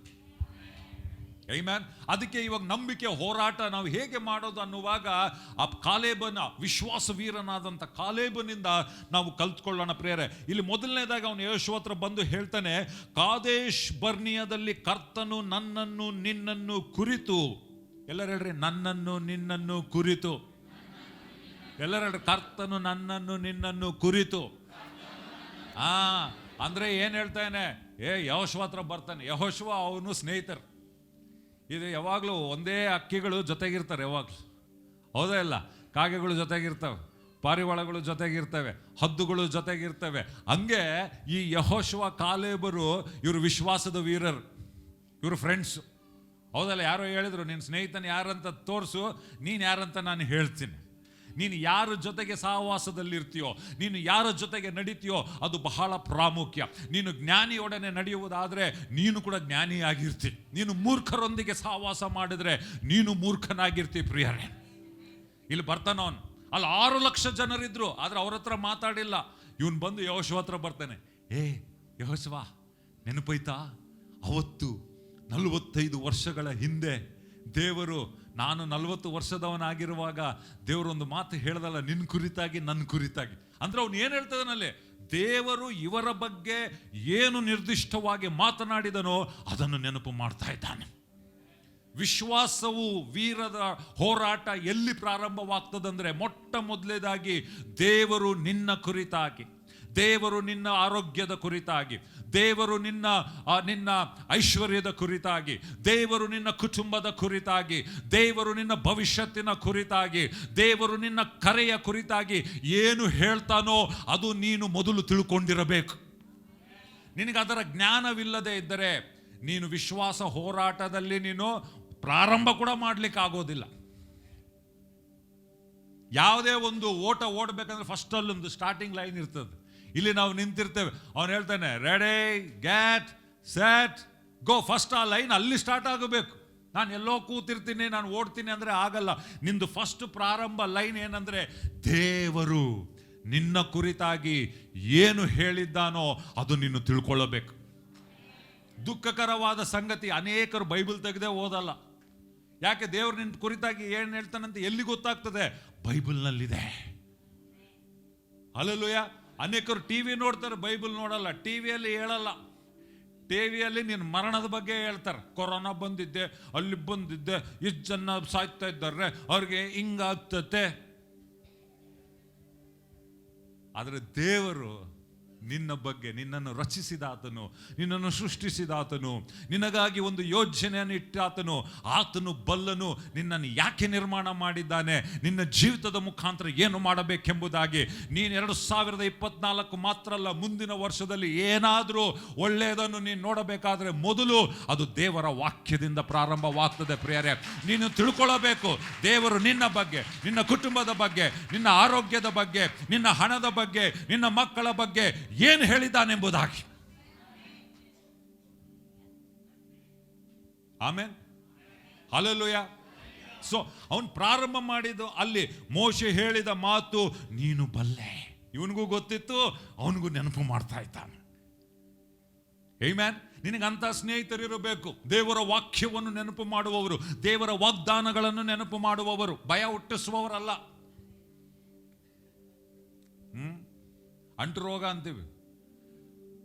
A: ಆಮೆನ್. ಅದಕ್ಕೆ ಇವಾಗ ನಂಬಿಕೆ ಹೋರಾಟ ನಾವು ಹೇಗೆ ಮಾಡೋದು ಅನ್ನುವಾಗ ಆ ಕಾಲೇಬನ, ವಿಶ್ವಾಸ ವೀರನಾದಂಥ ಕಾಲೇಬನಿಂದ ನಾವು ಕಲ್ತ್ಕೊಳ್ಳೋಣ ಪ್ರಿಯರೇ. ಇಲ್ಲಿ ಮೊದಲನೇದಾಗಿ ಅವನು ಯೆಹೋಶುವ ಹತ್ರ ಬಂದು ಹೇಳ್ತಾನೆ, ಕಾದೇಶ್ ಬರ್ನಿಯದಲ್ಲಿ ಕರ್ತನು ನನ್ನನ್ನು ನಿನ್ನನ್ನು ಕುರಿತು. ಎಲ್ಲರೂ ಹೇಳ್ರಿ, ನನ್ನನ್ನು ನಿನ್ನನ್ನು ಕುರಿತು. ಎಲ್ಲರೂ ಹೇಳ್ರಿ, ಕರ್ತನು ನನ್ನನ್ನು ನಿನ್ನನ್ನು ಕುರಿತು. ಅಂದ್ರೆ ಏನ್ ಹೇಳ್ತಾನೆ, ಯೆಹೋಶುವ ಹತ್ರ ಬರ್ತಾನೆ. ಯೆಹೋಶುವ ಅವನು ಸ್ನೇಹಿತರು. ಇದು ಯಾವಾಗಲೂ ಒಂದೇ ಹಕ್ಕಿಗಳು ಜೊತೆಗಿರ್ತಾರೆ, ಯಾವಾಗಲೂ. ಹೌದಾ ಇಲ್ಲ? ಕಾಗೆಗಳು ಜೊತೆಗಿರ್ತವೆ, ಪಾರಿವಾಳಗಳು ಜೊತೆಗಿರ್ತವೆ, ಹದ್ದುಗಳು ಜೊತೆಗಿರ್ತವೆ. ಹಂಗೆ ಈ ಯೆಹೋಶುವ, ಕಾಲೇಬರು ಇವರು ವಿಶ್ವಾಸದ ವೀರರು, ಇವರು ಫ್ರೆಂಡ್ಸ್. ಹೌದಲ್ಲ? ಯಾರೋ ಹೇಳಿದ್ರು, ನಿನ್ನ ಸ್ನೇಹಿತನ ಯಾರಂತ ತೋರಿಸು, ನೀನು ಯಾರಂತ ನಾನು ಹೇಳ್ತೀನಿ. ನೀನು ಯಾರ ಜೊತೆಗೆ ಸಹವಾಸದಲ್ಲಿರ್ತೀಯೋ, ನೀನು ಯಾರ ಜೊತೆಗೆ ನಡೀತೀಯೋ ಅದು ಬಹಳ ಪ್ರಾಮುಖ್ಯ. ನೀನು ಜ್ಞಾನಿಯೊಡನೆ ನಡೆಯುವುದಾದರೆ ನೀನು ಕೂಡ ಜ್ಞಾನಿಯಾಗಿರ್ತಿ. ನೀನು ಮೂರ್ಖರೊಂದಿಗೆ ಸಹವಾಸ ಮಾಡಿದ್ರೆ ನೀನು ಮೂರ್ಖನಾಗಿರ್ತಿ ಪ್ರಿಯರೇ. ಇಲ್ಲಿ ಬರ್ತಾನವನು. ಅಲ್ಲಿ 6 ಲಕ್ಷ ಜನರಿದ್ರು, ಆದ್ರೆ ಅವ್ರ ಹತ್ರ ಮಾತಾಡಿಲ್ಲ. ಇವನು ಬಂದು ಯೆಹೋಶುವ ಹತ್ರ ಬರ್ತಾನೆ. ಯೆಹೋಶುವ, ನೆನಪೈತಾ ಅವತ್ತು 45 ವರ್ಷಗಳ ಹಿಂದೆ ದೇವರು, ನಾನು 40 ವರ್ಷದವನಾಗಿರುವಾಗ ದೇವರೊಂದು ಮಾತು ಹೇಳ್ದಲ್ಲ, ನಿನ್ನ ಕುರಿತಾಗಿ, ನನ್ನ ಕುರಿತಾಗಿ. ಅಂದ್ರೆ ಅವನು ಏನು ಹೇಳ್ತದನಲ್ಲಿ, ದೇವರು ಇವರ ಬಗ್ಗೆ ಏನು ನಿರ್ದಿಷ್ಟವಾಗಿ ಮಾತನಾಡಿದನೋ ಅದನ್ನು ನೆನಪು ಮಾಡ್ತಾ ಇದ್ದಾನೆ. ವಿಶ್ವಾಸವು, ವೀರದ ಹೋರಾಟ ಎಲ್ಲಿ ಪ್ರಾರಂಭವಾಗ್ತದಂದ್ರೆ, ಮೊಟ್ಟ ಮೊದಲೇದಾಗಿ ದೇವರು ನಿನ್ನ ಕುರಿತಾಗಿ, ದೇವರು ನಿನ್ನ ಆರೋಗ್ಯದ ಕುರಿತಾಗಿ, ದೇವರು ನಿನ್ನ ಐಶ್ವರ್ಯದ ಕುರಿತಾಗಿ, ದೇವರು ನಿನ್ನ ಕುಟುಂಬದ ಕುರಿತಾಗಿ, ದೇವರು ನಿನ್ನ ಭವಿಷ್ಯತ್ತಿನ ಕುರಿತಾಗಿ, ದೇವರು ನಿನ್ನ ಕರೆಯ ಕುರಿತಾಗಿ ಏನು ಹೇಳ್ತಾನೋ ಅದು ನೀನು ಮೊದಲು ತಿಳ್ಕೊಂಡಿರಬೇಕು. ನಿನಗೆ ಅದರ ಜ್ಞಾನವಿಲ್ಲದೆ ಇದ್ದರೆ ನೀನು ವಿಶ್ವಾಸ ಹೋರಾಟದಲ್ಲಿ ನೀನು ಪ್ರಾರಂಭ ಕೂಡ ಮಾಡ್ಲಿಕ್ಕೆ ಆಗೋದಿಲ್ಲ. ಯಾವುದೇ ಒಂದು ಓಟ ಓಡಬೇಕಂದ್ರೆ ಫಸ್ಟ್ ಅಲ್ಲೊಂದು ಸ್ಟಾರ್ಟಿಂಗ್ ಲೈನ್ ಇರ್ತದೆ. ಇಲ್ಲಿ ನಾವು ನಿಂತಿರ್ತೇವೆ, ಅವನು ಹೇಳ್ತಾನೆ ರೆಡಿ, ಗ್ಯಾಟ್, ಸೆಟ್, ಗೋ. ಫಸ್ಟ್ ಆ ಲೈನ್ ಅಲ್ಲಿ ಸ್ಟಾರ್ಟ್ ಆಗಬೇಕು. ನಾನು ಎಲ್ಲೋ ಕೂತಿರ್ತೀನಿ, ನಾನು ಓಡ್ತೀನಿ ಅಂದರೆ ಆಗಲ್ಲ. ನಿಂದು ಫಸ್ಟ್ ಪ್ರಾರಂಭ ಲೈನ್ ಏನಂದ್ರೆ, ದೇವರು ನಿನ್ನ ಕುರಿತಾಗಿ ಏನು ಹೇಳಿದ್ದಾನೋ ಅದು ನೀನು ತಿಳ್ಕೊಳ್ಳಬೇಕು. ದುಃಖಕರವಾದ ಸಂಗತಿ, ಅನೇಕರು ಬೈಬಲ್ ತೆಗೆದೇ ಓದಲ್ಲ. ಯಾಕೆ? ದೇವರು ನಿನ್ನ ಕುರಿತಾಗಿ ಏನು ಹೇಳ್ತಾನಂತ ಎಲ್ಲಿ ಗೊತ್ತಾಗ್ತದೆ? ಬೈಬಲ್ನಲ್ಲಿದೆ. ಹಲ್ಲೆಲೂಯ. ಅನೇಕರು ಟಿವಿ ನೋಡ್ತಾರೆ, ಬೈಬಲ್ ನೋಡಲ್ಲ. ಟಿವಿಯಲ್ಲಿ ಹೇಳಲ್ಲ, ಟಿವಿಯಲ್ಲಿ ನಿನ್ನ ಮರಣದ ಬಗ್ಗೆ ಹೇಳ್ತಾರೆ. ಕೊರೋನಾ ಬಂದಿದ್ದೆ, ಅಲ್ಲಿ ಬಂದಿದ್ದೆ, ಇಷ್ಟು ಜನ ಸಾಯ್ತಾ ಇದ್ದಾರೆ, ಅವ್ರಿಗೆ ಹಿಂಗಾಗ್ತತೆ. ಆದರೆ ದೇವರು ನಿನ್ನ ಬಗ್ಗೆ, ನಿನ್ನನ್ನು ರಚಿಸಿದಾತನು, ನಿನ್ನನ್ನು ಸೃಷ್ಟಿಸಿದಾತನು, ನಿನಗಾಗಿ ಒಂದು ಯೋಜನೆಯನ್ನು ಇಟ್ಟಾತನು. ಆತನು ಬಲ್ಲನು ನಿನ್ನನ್ನು ಯಾಕೆ ನಿರ್ಮಾಣ ಮಾಡಿದ್ದಾನೆ, ನಿನ್ನ ಜೀವಿತದ ಮುಖಾಂತರ ಏನು ಮಾಡಬೇಕೆಂಬುದಾಗಿ. ನೀನು 2024 ಮಾತ್ರ ಅಲ್ಲ, ಮುಂದಿನ ವರ್ಷದಲ್ಲಿ ಏನಾದರೂ ಒಳ್ಳೆಯದನ್ನು ನೀನು ನೋಡಬೇಕಾದ್ರೆ ಮೊದಲು ಅದು ದೇವರ ವಾಕ್ಯದಿಂದ ಪ್ರಾರಂಭವಾಗ್ತದೆ ಪ್ರಿಯರೇ. ನೀನು ತಿಳ್ಕೊಳ್ಳಬೇಕು ದೇವರು ನಿನ್ನ ಬಗ್ಗೆ, ನಿನ್ನ ಕುಟುಂಬದ ಬಗ್ಗೆ, ನಿನ್ನ ಆರೋಗ್ಯದ ಬಗ್ಗೆ, ನಿನ್ನ ಹಣದ ಬಗ್ಗೆ, ನಿನ್ನ ಮಕ್ಕಳ ಬಗ್ಗೆ ಏನು ಹೇಳಿದ್ದಾನೆಂಬುದಾಗಿ. ಆಮೆನ್. ಹಲ್ಲೆಲೂಯ. ಸೊ ಅವನು ಪ್ರಾರಂಭ ಮಾಡಿದ್ದು ಅಲ್ಲಿ. ಮೋಶೆ ಹೇಳಿದ ಮಾತು ನೀನು ಬಲ್ಲೆ, ಇವನಿಗೂ ಗೊತ್ತಿತ್ತು, ಅವನಿಗೂ ನೆನಪು ಮಾಡ್ತಾ ಇದ್ದಾನೆ. ಆಮೆನ್. ನಿನಗಂತ ಸ್ನೇಹಿತರಿರಬೇಕು, ದೇವರ ವಾಕ್ಯವನ್ನು ನೆನಪು ಮಾಡುವವರು, ದೇವರ ವಾಗ್ದಾನಗಳನ್ನು ನೆನಪು ಮಾಡುವವರು, ಭಯ ಹುಟ್ಟಿಸುವವರಲ್ಲ. ಅಂಟು ರೋಗ ಅಂತೀವಿ,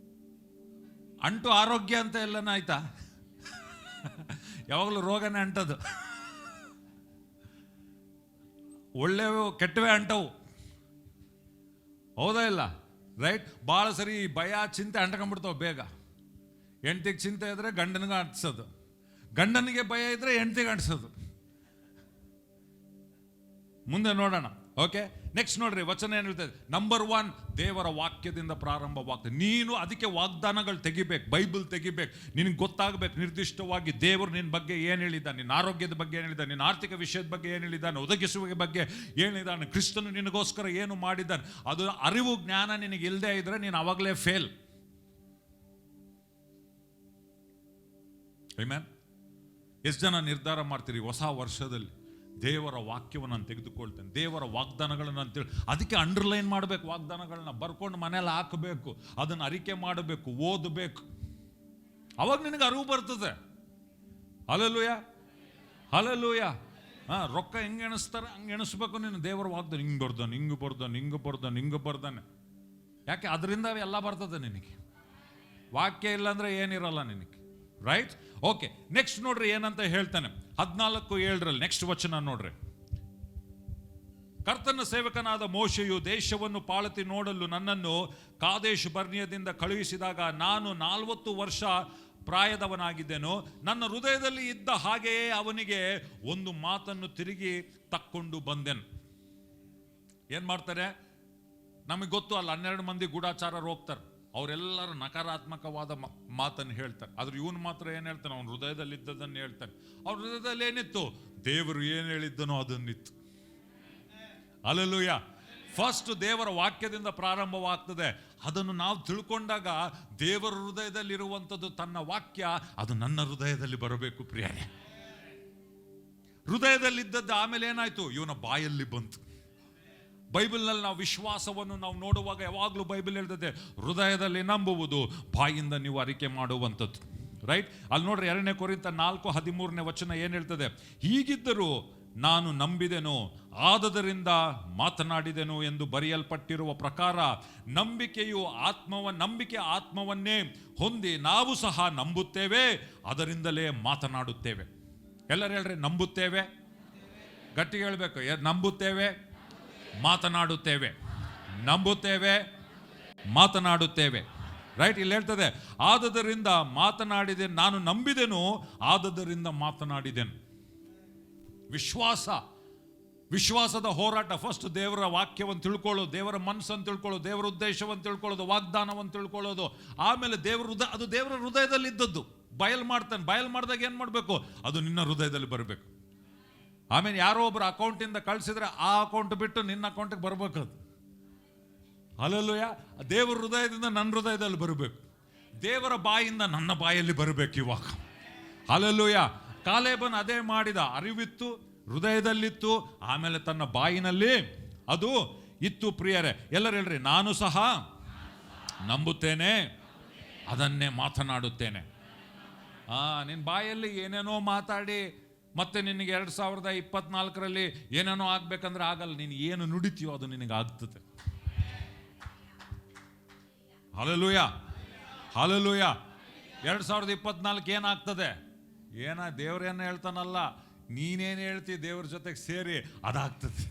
A: ಅಂಟು ಆರೋಗ್ಯ ಅಂತ ಎಲ್ಲನ ಆಯ್ತಾ? ಯಾವಾಗಲೂ ರೋಗನೇ ಅಂಟದು. ಒಳ್ಳೆವು ಕೆಟ್ಟವೇ ಅಂಟವು, ಹೌದಾ ಇಲ್ಲ? ರೈಟ್. ಭಾಳ ಸರಿ ಭಯ ಚಿಂತೆ ಅಂಟ್ಕೊಂಡ್ಬಿಡ್ತಾವೆ ಬೇಗ. ಹೆಂಡ್ತಿಗೆ ಚಿಂತೆ ಇದ್ರೆ ಗಂಡನಿಗೆ ಅಂಟಿಸೋದು, ಗಂಡನಿಗೆ ಭಯ ಇದ್ರೆ ಹೆಂಡ್ತಿಗೆ ಅಂಟಿಸೋದು. ಮುಂದೆ ನೋಡೋಣ. ಓಕೆ, ನೆಕ್ಸ್ಟ್ ನೋಡ್ರಿ, ವಚನ ಏನು ಹೇಳ್ತದೆ? ನಂಬರ್ 1, ದೇವರ ವಾಕ್ಯದಿಂದ ಪ್ರಾರಂಭವಾಗ್ತದೆ. ನೀನು ಅದಕ್ಕೆ ವಾಗ್ದಾನಗಳು ತೆಗಿಬೇಕು, ಬೈಬಲ್ ತೆಗಿಬೇಕು, ನಿನಗೆ ಗೊತ್ತಾಗಬೇಕು ನಿರ್ದಿಷ್ಟವಾಗಿ ದೇವರು ನಿನ್ನ ಬಗ್ಗೆ ಏನು ಹೇಳಿದ್ದಾನೆ, ನಿನ್ನ ಆರೋಗ್ಯದ ಬಗ್ಗೆ ಏನು ಹೇಳಿದ್ದಾನೆ, ನಿನ್ನ ಆರ್ಥಿಕ ವಿಷಯದ ಬಗ್ಗೆ ಏನು ಹೇಳಿದ್ದಾನೆ, ಒದಗಿಸುವ ಬಗ್ಗೆ ಏನು ಹೇಳಿದ್ದಾನೆ, ಕ್ರಿಸ್ತನು ನಿನಗೋಸ್ಕರ ಏನು ಮಾಡಿದ್ದಾನೆ. ಅದು ಅರಿವು ಜ್ಞಾನ ನಿನಗೆ ಇಲ್ಲದೆ ಇದ್ರೆ ನೀನು ಅವಾಗಲೇ ಫೇಲ್. ಆಮೆನ್. ಎಷ್ಟು ಜನ ನಿರ್ಧಾರ ಮಾಡ್ತೀರಿ ಹೊಸ ವರ್ಷದಲ್ಲಿ ದೇವರ ವಾಕ್ಯವನ್ನು ನಾನು ತೆಗೆದುಕೊಳ್ತೇನೆ, ದೇವರ ವಾಗ್ದಾನಗಳನ್ನು ಅಂತೇಳಿ ಅದಕ್ಕೆ ಅಂಡರ್ಲೈನ್ ಮಾಡಬೇಕು, ವಾಗ್ದಾನಗಳನ್ನ ಬರ್ಕೊಂಡು ಮನೇಲಿ ಹಾಕಬೇಕು, ಅದನ್ನು ಅರಿಕೆ ಮಾಡಬೇಕು, ಓದಬೇಕು, ಅವಾಗ ನಿನಗೆ ಅರಿವು ಬರ್ತದೆ. Hallelujah, hallelujah. ರೊಕ್ಕ ಹೆಂಗೆ ಎಣಿಸ್ತಾರೆ ಹಂಗೆ ಎಣಿಸ್ಬೇಕು ನೀನು. ದೇವರ ವಾಗ್ದಾನ ಹಿಂಗೆ ಬರ್ದಾನೆ, ಹಿಂಗೆ ಬರ್ದಾನೆ, ಹಿಂಗೆ ಬರ್ದಾನೆ, ಹಿಂಗೆ ಬರ್ದಾನೆ. ಯಾಕೆ? ಅದರಿಂದ ಎಲ್ಲ ಬರ್ತದೆ ನಿನಗೆ. ವಾಕ್ಯ ಇಲ್ಲಾಂದ್ರೆ ಏನಿರಲ್ಲ ನಿನಗೆ. ರೈಟ್. ಓಕೆ, ನೆಕ್ಸ್ಟ್ ನೋಡ್ರಿ ಏನಂತ ಹೇಳ್ತಾನೆ 14:7 ನೆಕ್ಸ್ಟ್ ವಚನ ನೋಡ್ರಿ. ಕರ್ತನ ಸೇವಕನಾದ ಮೋಶೆಯು ದೇಶವನ್ನು ಪಾಳತಿ ನೋಡಲು ನನ್ನನ್ನು ಕಾದೇಶ್ ಬರ್ನಿಯದಿಂದ ಕಳುಹಿಸಿದಾಗ ನಾನು 40 ವರ್ಷ ಪ್ರಾಯದವನಾಗಿದ್ದೆನು. ನನ್ನ ಹೃದಯದಲ್ಲಿ ಇದ್ದ ಹಾಗೆಯೇ ಅವನಿಗೆ ಒಂದು ಮಾತನ್ನು ತಿರುಗಿ ತಕ್ಕೊಂಡು ಬಂದೆನು. ಏನ್ ಮಾಡ್ತಾರೆ? ನಮಗೆ ಗೊತ್ತು, ಅಲ್ಲಿ 12 ಮಂದಿ ಗೂಢಾಚಾರರು ಹೋಗ್ತಾರೆ, ಅವರೆಲ್ಲರೂ ನಕಾರಾತ್ಮಕವಾದ ಮಾತನ್ನು ಹೇಳ್ತಾರೆ. ಆದ್ರೆ ಇವನು ಮಾತ್ರ ಏನು ಹೇಳ್ತಾನೆ? ಅವನ ಹೃದಯದಲ್ಲಿ ಇದ್ದದನ್ನು ಹೇಳ್ತಾನೆ. ಅವ್ರ ಹೃದಯದಲ್ಲಿ ಏನಿತ್ತು? ದೇವರು ಏನು ಹೇಳಿದ್ದನೋ ಅದನ್ನಿತ್ತು. ಹಲ್ಲೆಲೂಯಾ. ಫಸ್ಟ್ ದೇವರ ವಾಕ್ಯದಿಂದ ಪ್ರಾರಂಭವಾಗ್ತದೆ. ಅದನ್ನು ನಾವು ತಿಳ್ಕೊಂಡಾಗ ದೇವರ ಹೃದಯದಲ್ಲಿರುವಂಥದ್ದು ತನ್ನ ವಾಕ್ಯ, ಅದು ನನ್ನ ಹೃದಯದಲ್ಲಿ ಬರಬೇಕು ಪ್ರಿಯರೇ. ಹೃದಯದಲ್ಲಿದ್ದದ್ದು ಆಮೇಲೆ ಏನಾಯ್ತು? ಇವನ ಬಾಯಲ್ಲಿ ಬಂತು. ಬೈಬಲ್ನಲ್ಲಿ ನಾವು ವಿಶ್ವಾಸವನ್ನು ನಾವು ನೋಡುವಾಗ ಯಾವಾಗಲೂ ಬೈಬಲ್ ಹೇಳ್ತದೆ ಹೃದಯದಲ್ಲಿ ನಂಬುವುದು, ಬಾಯಿಂದ ನೀವು ಅರಿಕೆ ಮಾಡುವಂಥದ್ದು. ರೈಟ್. ಅಲ್ಲಿ ನೋಡ್ರಿ 2 ಕೊರಿಂಥ 4:13 ವಚನ ಏನು ಹೇಳ್ತದೆ? ಹೀಗಿದ್ದರೂ ನಾನು ನಂಬಿದೆನು, ಆದದರಿಂದ ಮಾತನಾಡಿದೆನು ಎಂದು ಬರೆಯಲ್ಪಟ್ಟಿರುವ ಪ್ರಕಾರ ನಂಬಿಕೆ ಆತ್ಮವನ್ನೇ ಹೊಂದಿ ನಾವು ಸಹ ನಂಬುತ್ತೇವೆ, ಅದರಿಂದಲೇ ಮಾತನಾಡುತ್ತೇವೆ. ಎಲ್ಲರೂ ಹೇಳ್ರಿ, ನಂಬುತ್ತೇವೆ. ಗಟ್ಟಿಗೆ ಹೇಳ್ಬೇಕು, ನಂಬುತ್ತೇವೆ, ಮಾತನಾಡುತ್ತೇವೆ. ನಂಬುತ್ತೇವೆ, ಮಾತನಾಡುತ್ತೇವೆ. ರೈಟ್. ಇಲ್ಲಿ ಹೇಳ್ತದೆ ಆದದರಿಂದ ಮಾತನಾಡಿದೆ, ನಾನು ನಂಬಿದೆನು, ಆದದರಿಂದ ಮಾತನಾಡಿದೆನು. ವಿಶ್ವಾಸದ ಹೋರಾಟ. ಫಸ್ಟ್ ದೇವರ ವಾಕ್ಯವನ್ನು ತಿಳ್ಕೊಳ್ಳೋದು, ದೇವರ ಮನಸ್ಸನ್ನು ತಿಳ್ಕೊಳ್ಳೋದು, ದೇವರ ಉದ್ದೇಶವನ್ನು ತಿಳ್ಕೊಳ್ಳೋದು, ವಾಗ್ದಾನವನ್ನು ತಿಳ್ಕೊಳ್ಳೋದು. ಆಮೇಲೆ ಅದು ದೇವರ ಹೃದಯದಲ್ಲಿ ಇದ್ದದ್ದು ಬಯಲ್ ಮಾಡ್ತಾನೆ. ಬಯಲ್ ಮಾಡಿದಾಗ ಏನು ಮಾಡಬೇಕು? ಅದು ನಿನ್ನ ಹೃದಯದಲ್ಲಿ ಬರಬೇಕು. ಆಮೇಲೆ ಯಾರೋ ಒಬ್ರು ಅಕೌಂಟಿಂದ ಕಳಿಸಿದ್ರೆ ಆ ಅಕೌಂಟ್ ಬಿಟ್ಟು ನಿನ್ನ ಅಕೌಂಟಿಗೆ ಬರಬೇಕು. ಅದು ಹಲ್ಲೆಲೂಯ. ದೇವರ ಹೃದಯದಿಂದ ನನ್ನ ಹೃದಯದಲ್ಲಿ ಬರಬೇಕು, ದೇವರ ಬಾಯಿಂದ ನನ್ನ ಬಾಯಲ್ಲಿ ಬರಬೇಕು ಇವಾಗ. ಹಲ್ಲೆಲೂಯ. ಕಾಲೇಬನ್ ಅದೇ ಮಾಡಿದ. ಅರಿವಿತ್ತು, ಹೃದಯದಲ್ಲಿತ್ತು, ಆಮೇಲೆ ತನ್ನ ಬಾಯಿನಲ್ಲಿ ಅದು ಇತ್ತು. ಪ್ರಿಯರೇ, ಎಲ್ಲರೂ ಹೇಳ್ರಿ, ನಾನು ಸಹ ನಂಬುತ್ತೇನೆ, ಅದನ್ನೇ ಮಾತನಾಡುತ್ತೇನೆ. ನಿನ್ನ ಬಾಯಲ್ಲಿ ಏನೇನೋ ಮಾತಾಡಿ ಮತ್ತೆ ನಿನಗೆ 2024ರಲ್ಲಿ ಏನೇನೋ ಆಗ್ಬೇಕಂದ್ರೆ ಆಗಲ್ಲ. ನೀನು ಏನು ನುಡಿತೀಯೋ ಅದು ನಿನಗೆ ಆಗ್ತದೆ. Hallelujah, hallelujah. 2024 ಏನಾಗ್ತದೆ? ದೇವ್ರೇನು ಹೇಳ್ತಾನಲ್ಲ, ನೀನೇನು ಹೇಳ್ತಿ ದೇವ್ರ ಜೊತೆಗೆ ಸೇರಿ ಅದಾಗ್ತದೆ.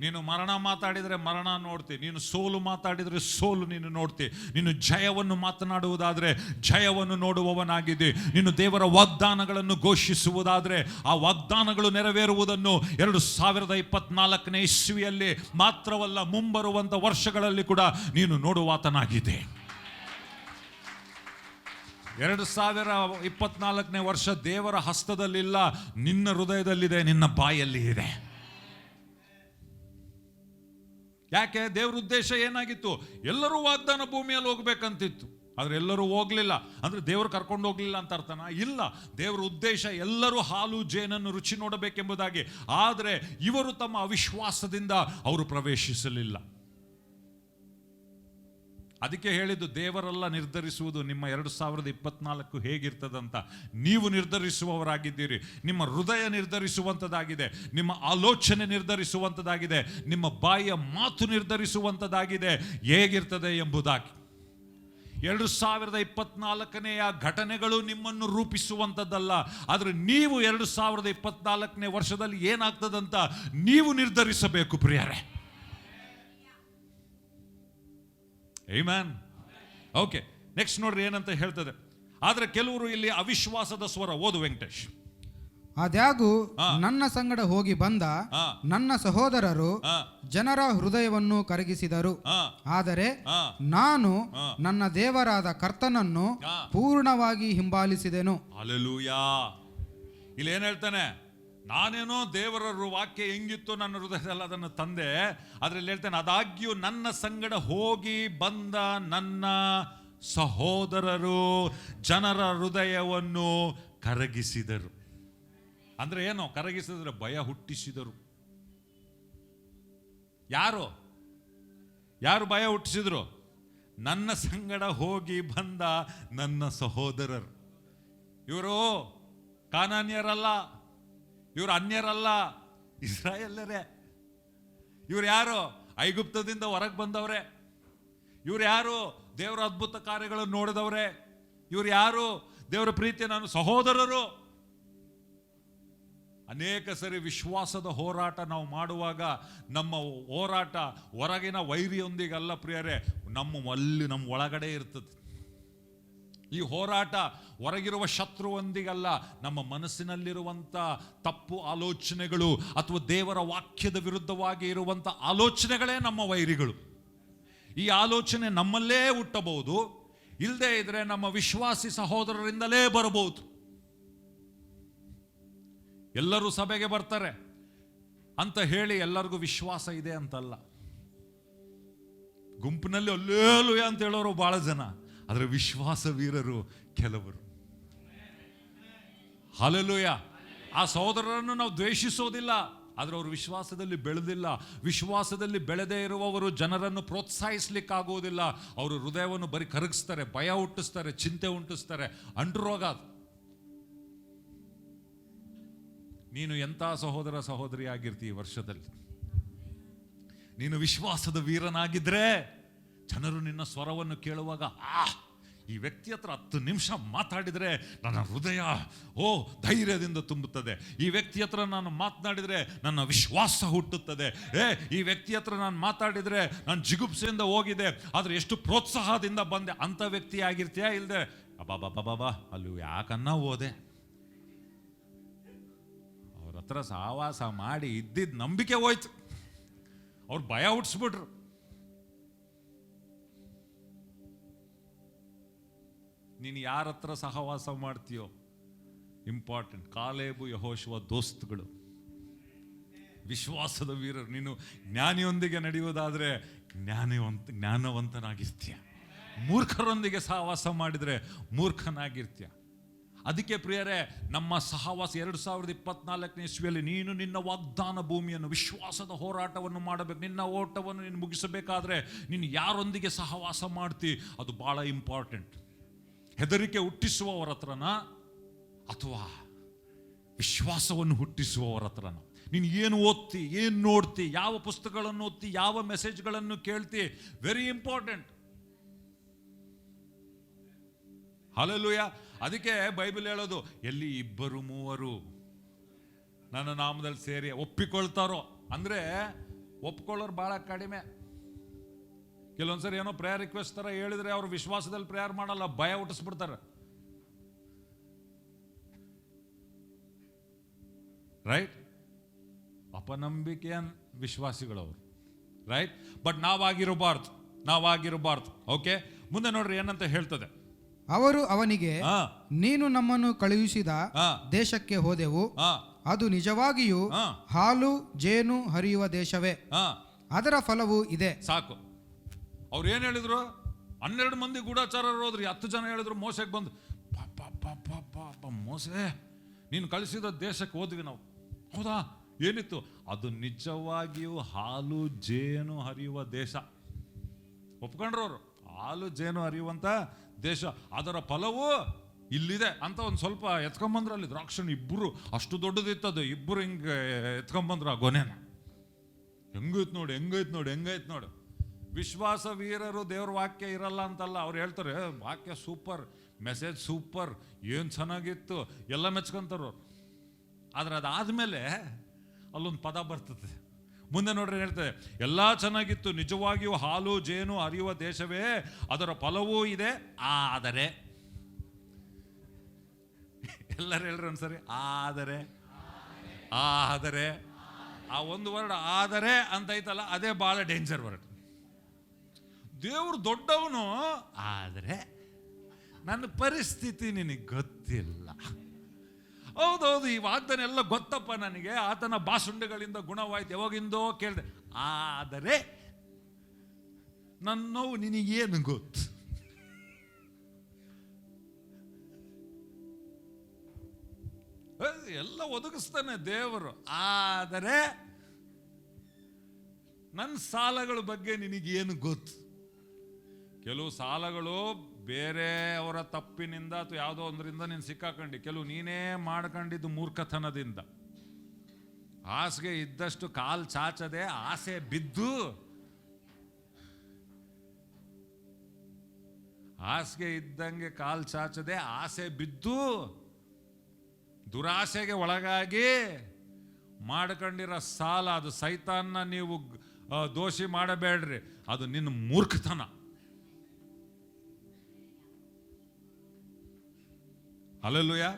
A: ನೀನು ಮರಣ ಮಾತಾಡಿದರೆ ಮರಣ ನೋಡ್ತಿ, ನೀನು ಸೋಲು ಮಾತಾಡಿದರೆ ಸೋಲು ನೀನು ನೋಡ್ತಿ. ನೀನು ಜಯವನ್ನು ಮಾತನಾಡುವುದಾದರೆ ಜಯವನ್ನು ನೋಡುವವನಾಗಿದೆ. ನೀನು ದೇವರ ವಾಗ್ದಾನಗಳನ್ನು ಘೋಷಿಸುವುದಾದರೆ ಆ ವಾಗ್ದಾನಗಳು ನೆರವೇರುವುದನ್ನು 2024ನೇ ಇಸ್ವಿಯಲ್ಲಿ ಮಾತ್ರವಲ್ಲ, ಮುಂಬರುವಂಥ ವರ್ಷಗಳಲ್ಲಿ ಕೂಡ ನೀನು ನೋಡುವಾತನಾಗಿದೆ. 2024ನೇ ವರ್ಷ ದೇವರ ಹಸ್ತದಲ್ಲಿಲ್ಲ, ನಿನ್ನ ಹೃದಯದಲ್ಲಿದೆ, ನಿನ್ನ ಬಾಯಲ್ಲಿ ಇದೆ. ಯಾಕೆ? ದೇವ್ರ ಉದ್ದೇಶ ಏನಾಗಿತ್ತು? ಎಲ್ಲರೂ ವಾಗ್ದಾನ ಭೂಮಿಯಲ್ಲಿ ಹೋಗ್ಬೇಕಂತಿತ್ತು, ಆದ್ರೆ ಎಲ್ಲರೂ ಹೋಗ್ಲಿಲ್ಲ. ಅಂದ್ರೆ ದೇವರು ಕರ್ಕೊಂಡು ಹೋಗ್ಲಿಲ್ಲ ಅಂತ ಅರ್ಥನಾ? ಇಲ್ಲ, ದೇವರ ಉದ್ದೇಶ ಎಲ್ಲರೂ ಹಾಲು ಜೇನನ್ನು ರುಚಿ ನೋಡಬೇಕೆಂಬುದಾಗಿ. ಆದರೆ ಇವರು ತಮ್ಮ ಅವಿಶ್ವಾಸದಿಂದ ಅವರು ಪ್ರವೇಶಿಸಲಿಲ್ಲ. ಅದಕ್ಕೆ ಹೇಳಿದ್ದು, ದೇವರೆಲ್ಲ ನಿರ್ಧರಿಸುವುದು ನಿಮ್ಮ 2024 ಹೇಗಿರ್ತದಂತ ನೀವು ನಿರ್ಧರಿಸುವವರಾಗಿದ್ದೀರಿ. ನಿಮ್ಮ ಹೃದಯ ನಿರ್ಧರಿಸುವಂಥದ್ದಾಗಿದೆ, ನಿಮ್ಮ ಆಲೋಚನೆ ನಿರ್ಧರಿಸುವಂಥದ್ದಾಗಿದೆ, ನಿಮ್ಮ ಬಾಯಿಯ ಮಾತು ನಿರ್ಧರಿಸುವಂಥದ್ದಾಗಿದೆ ಹೇಗಿರ್ತದೆ ಎಂಬುದಾಗಿ. 2024ನೆಯ ಘಟನೆಗಳು ನಿಮ್ಮನ್ನು ರೂಪಿಸುವಂಥದ್ದಲ್ಲ, ಆದರೆ ನೀವು 2024ನೇ ವರ್ಷದಲ್ಲಿ ಏನಾಗ್ತದಂತ ನೀವು ನಿರ್ಧರಿಸಬೇಕು ಪ್ರಿಯರೇ. ಆಮೆನ್. ಓಕೆ, ನೆಕ್ಸ್ಟ್ ನೋಡ್ರಿ ಏನಂತ ಹೇಳ್ತದೆ. ಆದ್ರೆ ಕೆಲವರು ಇಲ್ಲಿ ಅವಿಶ್ವಾಸದ ಸ್ವರ. ಓದು ವೆಂಕಟೇಶ್.
B: ಆದ್ಯಾಗೂ ನನ್ನ ಸಂಗಡ ಹೋಗಿ ಬಂದ ನನ್ನ ಸಹೋದರರು ಜನರ ಹೃದಯವನ್ನು ಕರಗಿಸಿದರು, ಆದರೆ ನಾನು ನನ್ನ ದೇವರಾದ ಕರ್ತನನ್ನು ಪೂರ್ಣವಾಗಿ ಹಿಂಬಾಲಿಸಿದೆನು.
A: ಹಲ್ಲೆಲೂಯಾ. ಇಲ್ಲಿ ಏನ್ ಹೇಳ್ತಾನೆ? ನಾನೇನೋ ದೇವರ ವಾಕ್ಯ ಹೆಂಗಿತ್ತು ನನ್ನ ಹೃದಯದಲ್ಲಿ ಅದನ್ನು ತಂದೆ. ಅದ್ರಲ್ಲಿ ಹೇಳ್ತಾನೆ, ಆದಾಗ್ಯೂ ನನ್ನ ಸಂಗಡ ಹೋಗಿ ಬಂದ ನನ್ನ ಸಹೋದರರು ಜನರ ಹೃದಯವನ್ನು ಕರಗಿಸಿದರು. ಅಂದ್ರೆ ಏನು ಕರಗಿಸಿದ್ರೆ? ಭಯ ಹುಟ್ಟಿಸಿದರು. ಯಾರು ಭಯ ಹುಟ್ಟಿಸಿದ್ರು? ನನ್ನ ಸಂಗಡ ಹೋಗಿ ಬಂದ ನನ್ನ ಸಹೋದರರು. ಇವರು ಕಾನಾನ್ಯರಲ್ಲ, ಇವರು ಅನ್ಯರಲ್ಲ, ಇಸ್ರಾಯೇಲರೇ. ಇವ್ರು ಯಾರು? ಐಗುಪ್ತದಿಂದ ಹೊರಗೆ ಬಂದವ್ರೆ. ಇವ್ರು ಯಾರು? ದೇವರ ಅದ್ಭುತ ಕಾರ್ಯಗಳನ್ನು ನೋಡಿದವ್ರೆ. ಇವ್ರು ಯಾರು? ದೇವರ ಪ್ರೀತಿಯ ನಾನು ಸಹೋದರರು. ಅನೇಕ ಸರಿ ವಿಶ್ವಾಸದ ಹೋರಾಟ ನಾವು ಮಾಡುವಾಗ ನಮ್ಮ ಹೋರಾಟ ಹೊರಗಿನ ವೈರಿಯೊಂದಿಗಲ್ಲ ಪ್ರಿಯರೇ, ನಮ್ಮ ಒಳಗಡೆ ಇರ್ತದೆ. ಈ ಹೋರಾಟ ಹೊರಗಿರುವ ಶತ್ರುವೊಂದಿಗಲ್ಲ, ನಮ್ಮ ಮನಸ್ಸಿನಲ್ಲಿರುವಂಥ ತಪ್ಪು ಆಲೋಚನೆಗಳು ಅಥವಾ ದೇವರ ವಾಕ್ಯದ ವಿರುದ್ಧವಾಗಿ ಇರುವಂಥ ಆಲೋಚನೆಗಳೇ ನಮ್ಮ ವೈರಿಗಳು. ಈ ಆಲೋಚನೆ ನಮ್ಮಲ್ಲೇ ಹುಟ್ಟಬಹುದು, ಇಲ್ಲದೆ ಇದ್ರೆ ನಮ್ಮ ವಿಶ್ವಾಸಿ ಸಹೋದರರಿಂದಲೇ ಬರಬಹುದು. ಎಲ್ಲರೂ ಸಭೆಗೆ ಬರ್ತಾರೆ ಅಂತ ಹೇಳಿ ಎಲ್ಲರಿಗೂ ವಿಶ್ವಾಸ ಇದೆ ಅಂತಲ್ಲ. ಗುಂಪಿನಲ್ಲಿ ಅಲ್ಲೇಲುಯ ಅಂತ ಹೇಳೋರು ಬಹಳ ಜನ, ಆದರೆ ವಿಶ್ವಾಸ ವೀರರು ಕೆಲವರು. ಹಲ್ಲೆಲೂಯ. ಆ ಸಹೋದರರನ್ನು ನಾವು ದ್ವೇಷಿಸೋದಿಲ್ಲ, ಆದರೆ ಅವರು ವಿಶ್ವಾಸದಲ್ಲಿ ಬೆಳೆದಿಲ್ಲ. ವಿಶ್ವಾಸದಲ್ಲಿ ಬೆಳೆದೇ ಇರುವವರು ಜನರನ್ನು ಪ್ರೋತ್ಸಾಹಿಸ್ಲಿಕ್ಕಾಗೋದಿಲ್ಲ. ಅವರು ಹೃದಯವನ್ನು ಬರೀ ಕರಗಿಸ್ತಾರೆ, ಭಯ ಹುಟ್ಟಿಸ್ತಾರೆ, ಚಿಂತೆ ಹುಟ್ಟಿಸ್ತಾರೆ, ಅಂಟುರೋಗ. ನೀನು ಎಂಥ ಸಹೋದರ ಸಹೋದರಿ ಆಗಿರ್ತೀಯ ವರ್ಷದಲ್ಲಿ? ನೀನು ವಿಶ್ವಾಸದ ವೀರನಾಗಿದ್ರೆ ಜನರು ನಿನ್ನ ಸ್ವರವನ್ನು ಕೇಳುವಾಗ, ಈ ವ್ಯಕ್ತಿ ಹತ್ರ 10 ನಿಮಿಷ ಮಾತಾಡಿದರೆ ನನ್ನ ಹೃದಯ ಧೈರ್ಯದಿಂದ ತುಂಬುತ್ತದೆ. ಈ ವ್ಯಕ್ತಿ ಹತ್ರ ನಾನು ಮಾತನಾಡಿದರೆ ನನ್ನ ವಿಶ್ವಾಸ ಹುಟ್ಟುತ್ತದೆ. ಈ ವ್ಯಕ್ತಿ ಹತ್ರ ನಾನು ಮಾತಾಡಿದರೆ ನಾನು ಜಿಗುಪ್ಸೆಯಿಂದ ಹೋಗಿದೆ, ಆದರೆ ಎಷ್ಟು ಪ್ರೋತ್ಸಾಹದಿಂದ ಬಂದೆ ಅಂತ ವ್ಯಕ್ತಿ ಆಗಿರ್ತೀಯಾ? ಇಲ್ಲದೆ ಅಬ್ಬಾ ಅಲ್ಲಿ ಯಾಕನ್ನ ಹೋದೆ, ಅವ್ರ ಹತ್ರ ಸಹವಾಸ ಮಾಡಿ ಇದ್ದಿದ್ದ ನಂಬಿಕೆ ಹೋಯ್ತು, ಅವ್ರು ಭಯ ಹುಟ್ಟಿಸ್ಬಿಟ್ರು. ನೀನು ಯಾರ ಹತ್ರ ಸಹವಾಸ ಮಾಡ್ತೀಯೋ ಇಂಪಾರ್ಟೆಂಟ್. ಕಾಲೇಬು ಯೆಹೋಶುವ ದೋಸ್ತುಗಳು, ವಿಶ್ವಾಸದ ವೀರರು. ನೀನು ಜ್ಞಾನಿಯೊಂದಿಗೆ ನಡೆಯುವುದಾದ್ರೆ ಜ್ಞಾನವಂತನಾಗಿರ್ತೀಯ. ಮೂರ್ಖರೊಂದಿಗೆ ಸಹವಾಸ ಮಾಡಿದರೆ ಮೂರ್ಖನಾಗಿರ್ತೀಯ. ಅದಕ್ಕೆ ಪ್ರಿಯರೇ, ನಮ್ಮ ಸಹವಾಸ 2024ನೇ ಇಸ್ವಿಯಲ್ಲಿ ನೀನು ನಿನ್ನ ವಾಗ್ದಾನ ಭೂಮಿಯನ್ನು ವಿಶ್ವಾಸದ ಹೋರಾಟವನ್ನು ಮಾಡಬೇಕು. ನಿನ್ನ ಓಟವನ್ನು ನೀನು ಮುಗಿಸಬೇಕಾದ್ರೆ ನೀನು ಯಾರೊಂದಿಗೆ ಸಹವಾಸ ಮಾಡ್ತಿ ಅದು ಬಹಳ ಇಂಪಾರ್ಟೆಂಟ್. ಹೆದರಿಕೆ ಹುಟ್ಟಿಸುವವರ ಹತ್ರನ ಅಥವಾ ವಿಶ್ವಾಸವನ್ನು ಹುಟ್ಟಿಸುವವರ ಹತ್ರನ? ನೀನು ಏನು ಓದ್ತಿ, ಏನು ನೋಡ್ತಿ, ಯಾವ ಪುಸ್ತಕಗಳನ್ನು ಓದ್ತಿ, ಯಾವ ಮೆಸೇಜ್ಗಳನ್ನು ಕೇಳ್ತಿ, ವೆರಿ ಇಂಪಾರ್ಟೆಂಟ್. ಹಲ್ಲೆಲೂಯ. ಅದಕ್ಕೆ ಬೈಬಲ್ ಹೇಳೋದು, ಎಲ್ಲಿ 2-3 ನನ್ನ ನಾಮದಲ್ಲಿ ಸೇರಿ ಒಪ್ಪಿಕೊಳ್ತಾರೋ. ಅಂದ್ರೆ ಒಪ್ಕೊಳ್ಳೋರು ಬಹಳ ಕಡಿಮೆ. ಕೆಲವೊಂದ್ಸರಿ ಏನೋ ಪ್ರೇಯರ್ ರಿಕ್ವೆಸ್ಟ್ ತರ ಹೇಳಿದ್ರೆ ಅವ್ರು ವಿಶ್ವಾಸದಲ್ಲಿ ಪ್ರೇಯರ್ ಮಾಡಲ್ಲ, ಭಯ ಹುಟ್ಟಿಸ್ಬಿಡ್ತಾರೆ. ರೈಟ್? ಅಪನಂಬಿಕೆಯ ವಿಶ್ವಾಸಿಗಳವರು. ರೈಟ್? ಬಟ್ ನಾವಾಗಿರಬಾರ್ದು. ಓಕೆ, ಮುಂದೆ ನೋಡ್ರಿ ಏನಂತ ಹೇಳ್ತದೆ.
B: ಅವರು ಅವನಿಗೆ, ನೀನು ನಮ್ಮನ್ನು ಕಳುಹಿಸಿದ ದೇಶಕ್ಕೆ ಹೋದೆವು, ಅದು ನಿಜವಾಗಿಯೂ ಹಾಲು ಜೇನು ಹರಿಯುವ ದೇಶವೇ. ಅದರ ಫಲವೂ ಇದೆ.
A: ಸಾಕು. ಅವ್ರು ಏನು ಹೇಳಿದ್ರು? 12 ಮಂದಿ ಗೂಢಚಾರರು ಹೋದ್ರಿ, 10 ಜನ ಹೇಳಿದ್ರು ಮೋಸೆಗೆ ಬಂದು, ಪಾಪ ಮೋಸೆ, ನೀನು ಕಳಿಸಿದ ದೇಶಕ್ಕೆ ಹೋದ್ವಿ ನಾವು. ಹೌದಾ? ಏನಿತ್ತು? ಅದು ನಿಜವಾಗಿಯೂ ಹಾಲು ಜೇನು ಹರಿಯುವ ದೇಶ. ಒಪ್ಕೊಂಡ್ರು ಅವರು, ಹಾಲು ಜೇನು ಹರಿಯುವಂತ ದೇಶ, ಅದರ ಫಲವು ಇಲ್ಲಿದೆ ಅಂತ. ಒಂದು ಸ್ವಲ್ಪ ಎತ್ಕೊಂಬಂದ್ರ ಅಲ್ಲಿ ದ್ರಾಕ್ಷಣ, ಇಬ್ಬರು ಅಷ್ಟು ದೊಡ್ಡದಿತ್ತದು, ಇಬ್ಬರು ಹಿಂಗೆ ಎತ್ಕೊಂಬಂದ್ರ ಆ ಗೊನೆನ. ಹೆಂಗೈತ್ ನೋಡು. ವಿಶ್ವಾಸ ವೀರರು ದೇವ್ರ ವಾಕ್ಯ ಇರಲ್ಲ ಅಂತಲ್ಲ, ಅವ್ರು ಹೇಳ್ತಾರೆ ವಾಕ್ಯ ಸೂಪರ್, ಮೆಸೇಜ್ ಸೂಪರ್, ಏನು ಚೆನ್ನಾಗಿತ್ತು, ಎಲ್ಲ ಮೆಚ್ಕೊಂತಾರ ಅವ್ರು. ಆದ್ರೆ ಅದಾದ್ಮೇಲೆ ಅಲ್ಲೊಂದು ಪದ ಬರ್ತದೆ ಮುಂದೆ ನೋಡ್ರಿ, ಹೇಳ್ತದೆ ಎಲ್ಲ ಚೆನ್ನಾಗಿತ್ತು, ನಿಜವಾಗಿಯೂ ಹಾಲು ಜೇನು ಹರಿಯುವ ದೇಶವೇ, ಅದರ ಫಲವೂ ಇದೆ, ಆದರೆ ಎಲ್ಲರೂ ಹೇಳ್ರಿ ಒಂದ್ಸರಿ, ಆದರೆ ಆ ಒಂದು ವರ್ಡ್ ಆದರೆ ಅಂತ ಐತಲ್ಲ, ಅದೇ ಬಹಳ ಡೇಂಜರ್ ವರ್ಡ್. ದೇವ್ರು ದೊಡ್ಡವನು, ಆದರೆ ನನ್ನ ಪರಿಸ್ಥಿತಿ ನಿನಗೆ ಗೊತ್ತಿಲ್ಲ. ಹೌದೌದು, ಈ ವಾಗ್ದಾನ ಎಲ್ಲ ಗೊತ್ತಪ್ಪ ನನಗೆ, ಆತನ ಬಾಸುಂಡೆಗಳಿಂದ ಗುಣವಾಯ್ತು, ಯಾವಾಗಿಂದೋ ಕೇಳಿದೆ, ಆದರೆ ನನ್ನ ನೋವು ನಿನಗೇನು ಗೊತ್ತು? ಎಲ್ಲ ಒದಗಿಸ್ತಾನೆ ದೇವರು, ಆದರೆ ನನ್ನ ಸಾಲಗಳ ಬಗ್ಗೆ ನಿನಗೇನು ಗೊತ್ತು? ಕೆಲವು ಸಾಲಗಳು ಬೇರೆ ಅವರ ತಪ್ಪಿನಿಂದ ಅಥವಾ ಯಾವುದೋ ಒಂದರಿಂದ ನೀನು ಸಿಕ್ಕಾಕೊಂಡಿ, ಕೆಲವು ನೀನೇ ಮಾಡ್ಕೊಂಡಿದ್ದು ಮೂರ್ಖತನದಿಂದ. ಹಾಸಿಗೆ ಇದ್ದಷ್ಟು ಕಾಲು ಚಾಚದೆ ಆಸೆ ಬಿದ್ದು, ಹಾಸಿಗೆ ಇದ್ದಂಗೆ ಕಾಲು ಚಾಚದೆ ಆಸೆ ಬಿದ್ದು ದುರಾಸೆಗೆ ಒಳಗಾಗಿ ಮಾಡ್ಕೊಂಡಿರೋ ಸಾಲ, ಅದು ಸೈತಾನ್ನ ನೀವು ದೋಷಿ ಮಾಡಬೇಡ್ರಿ, ಅದು ನಿನ್ನ ಮೂರ್ಖತನ. ಹಲ್ಲೆಲೂಯಾ.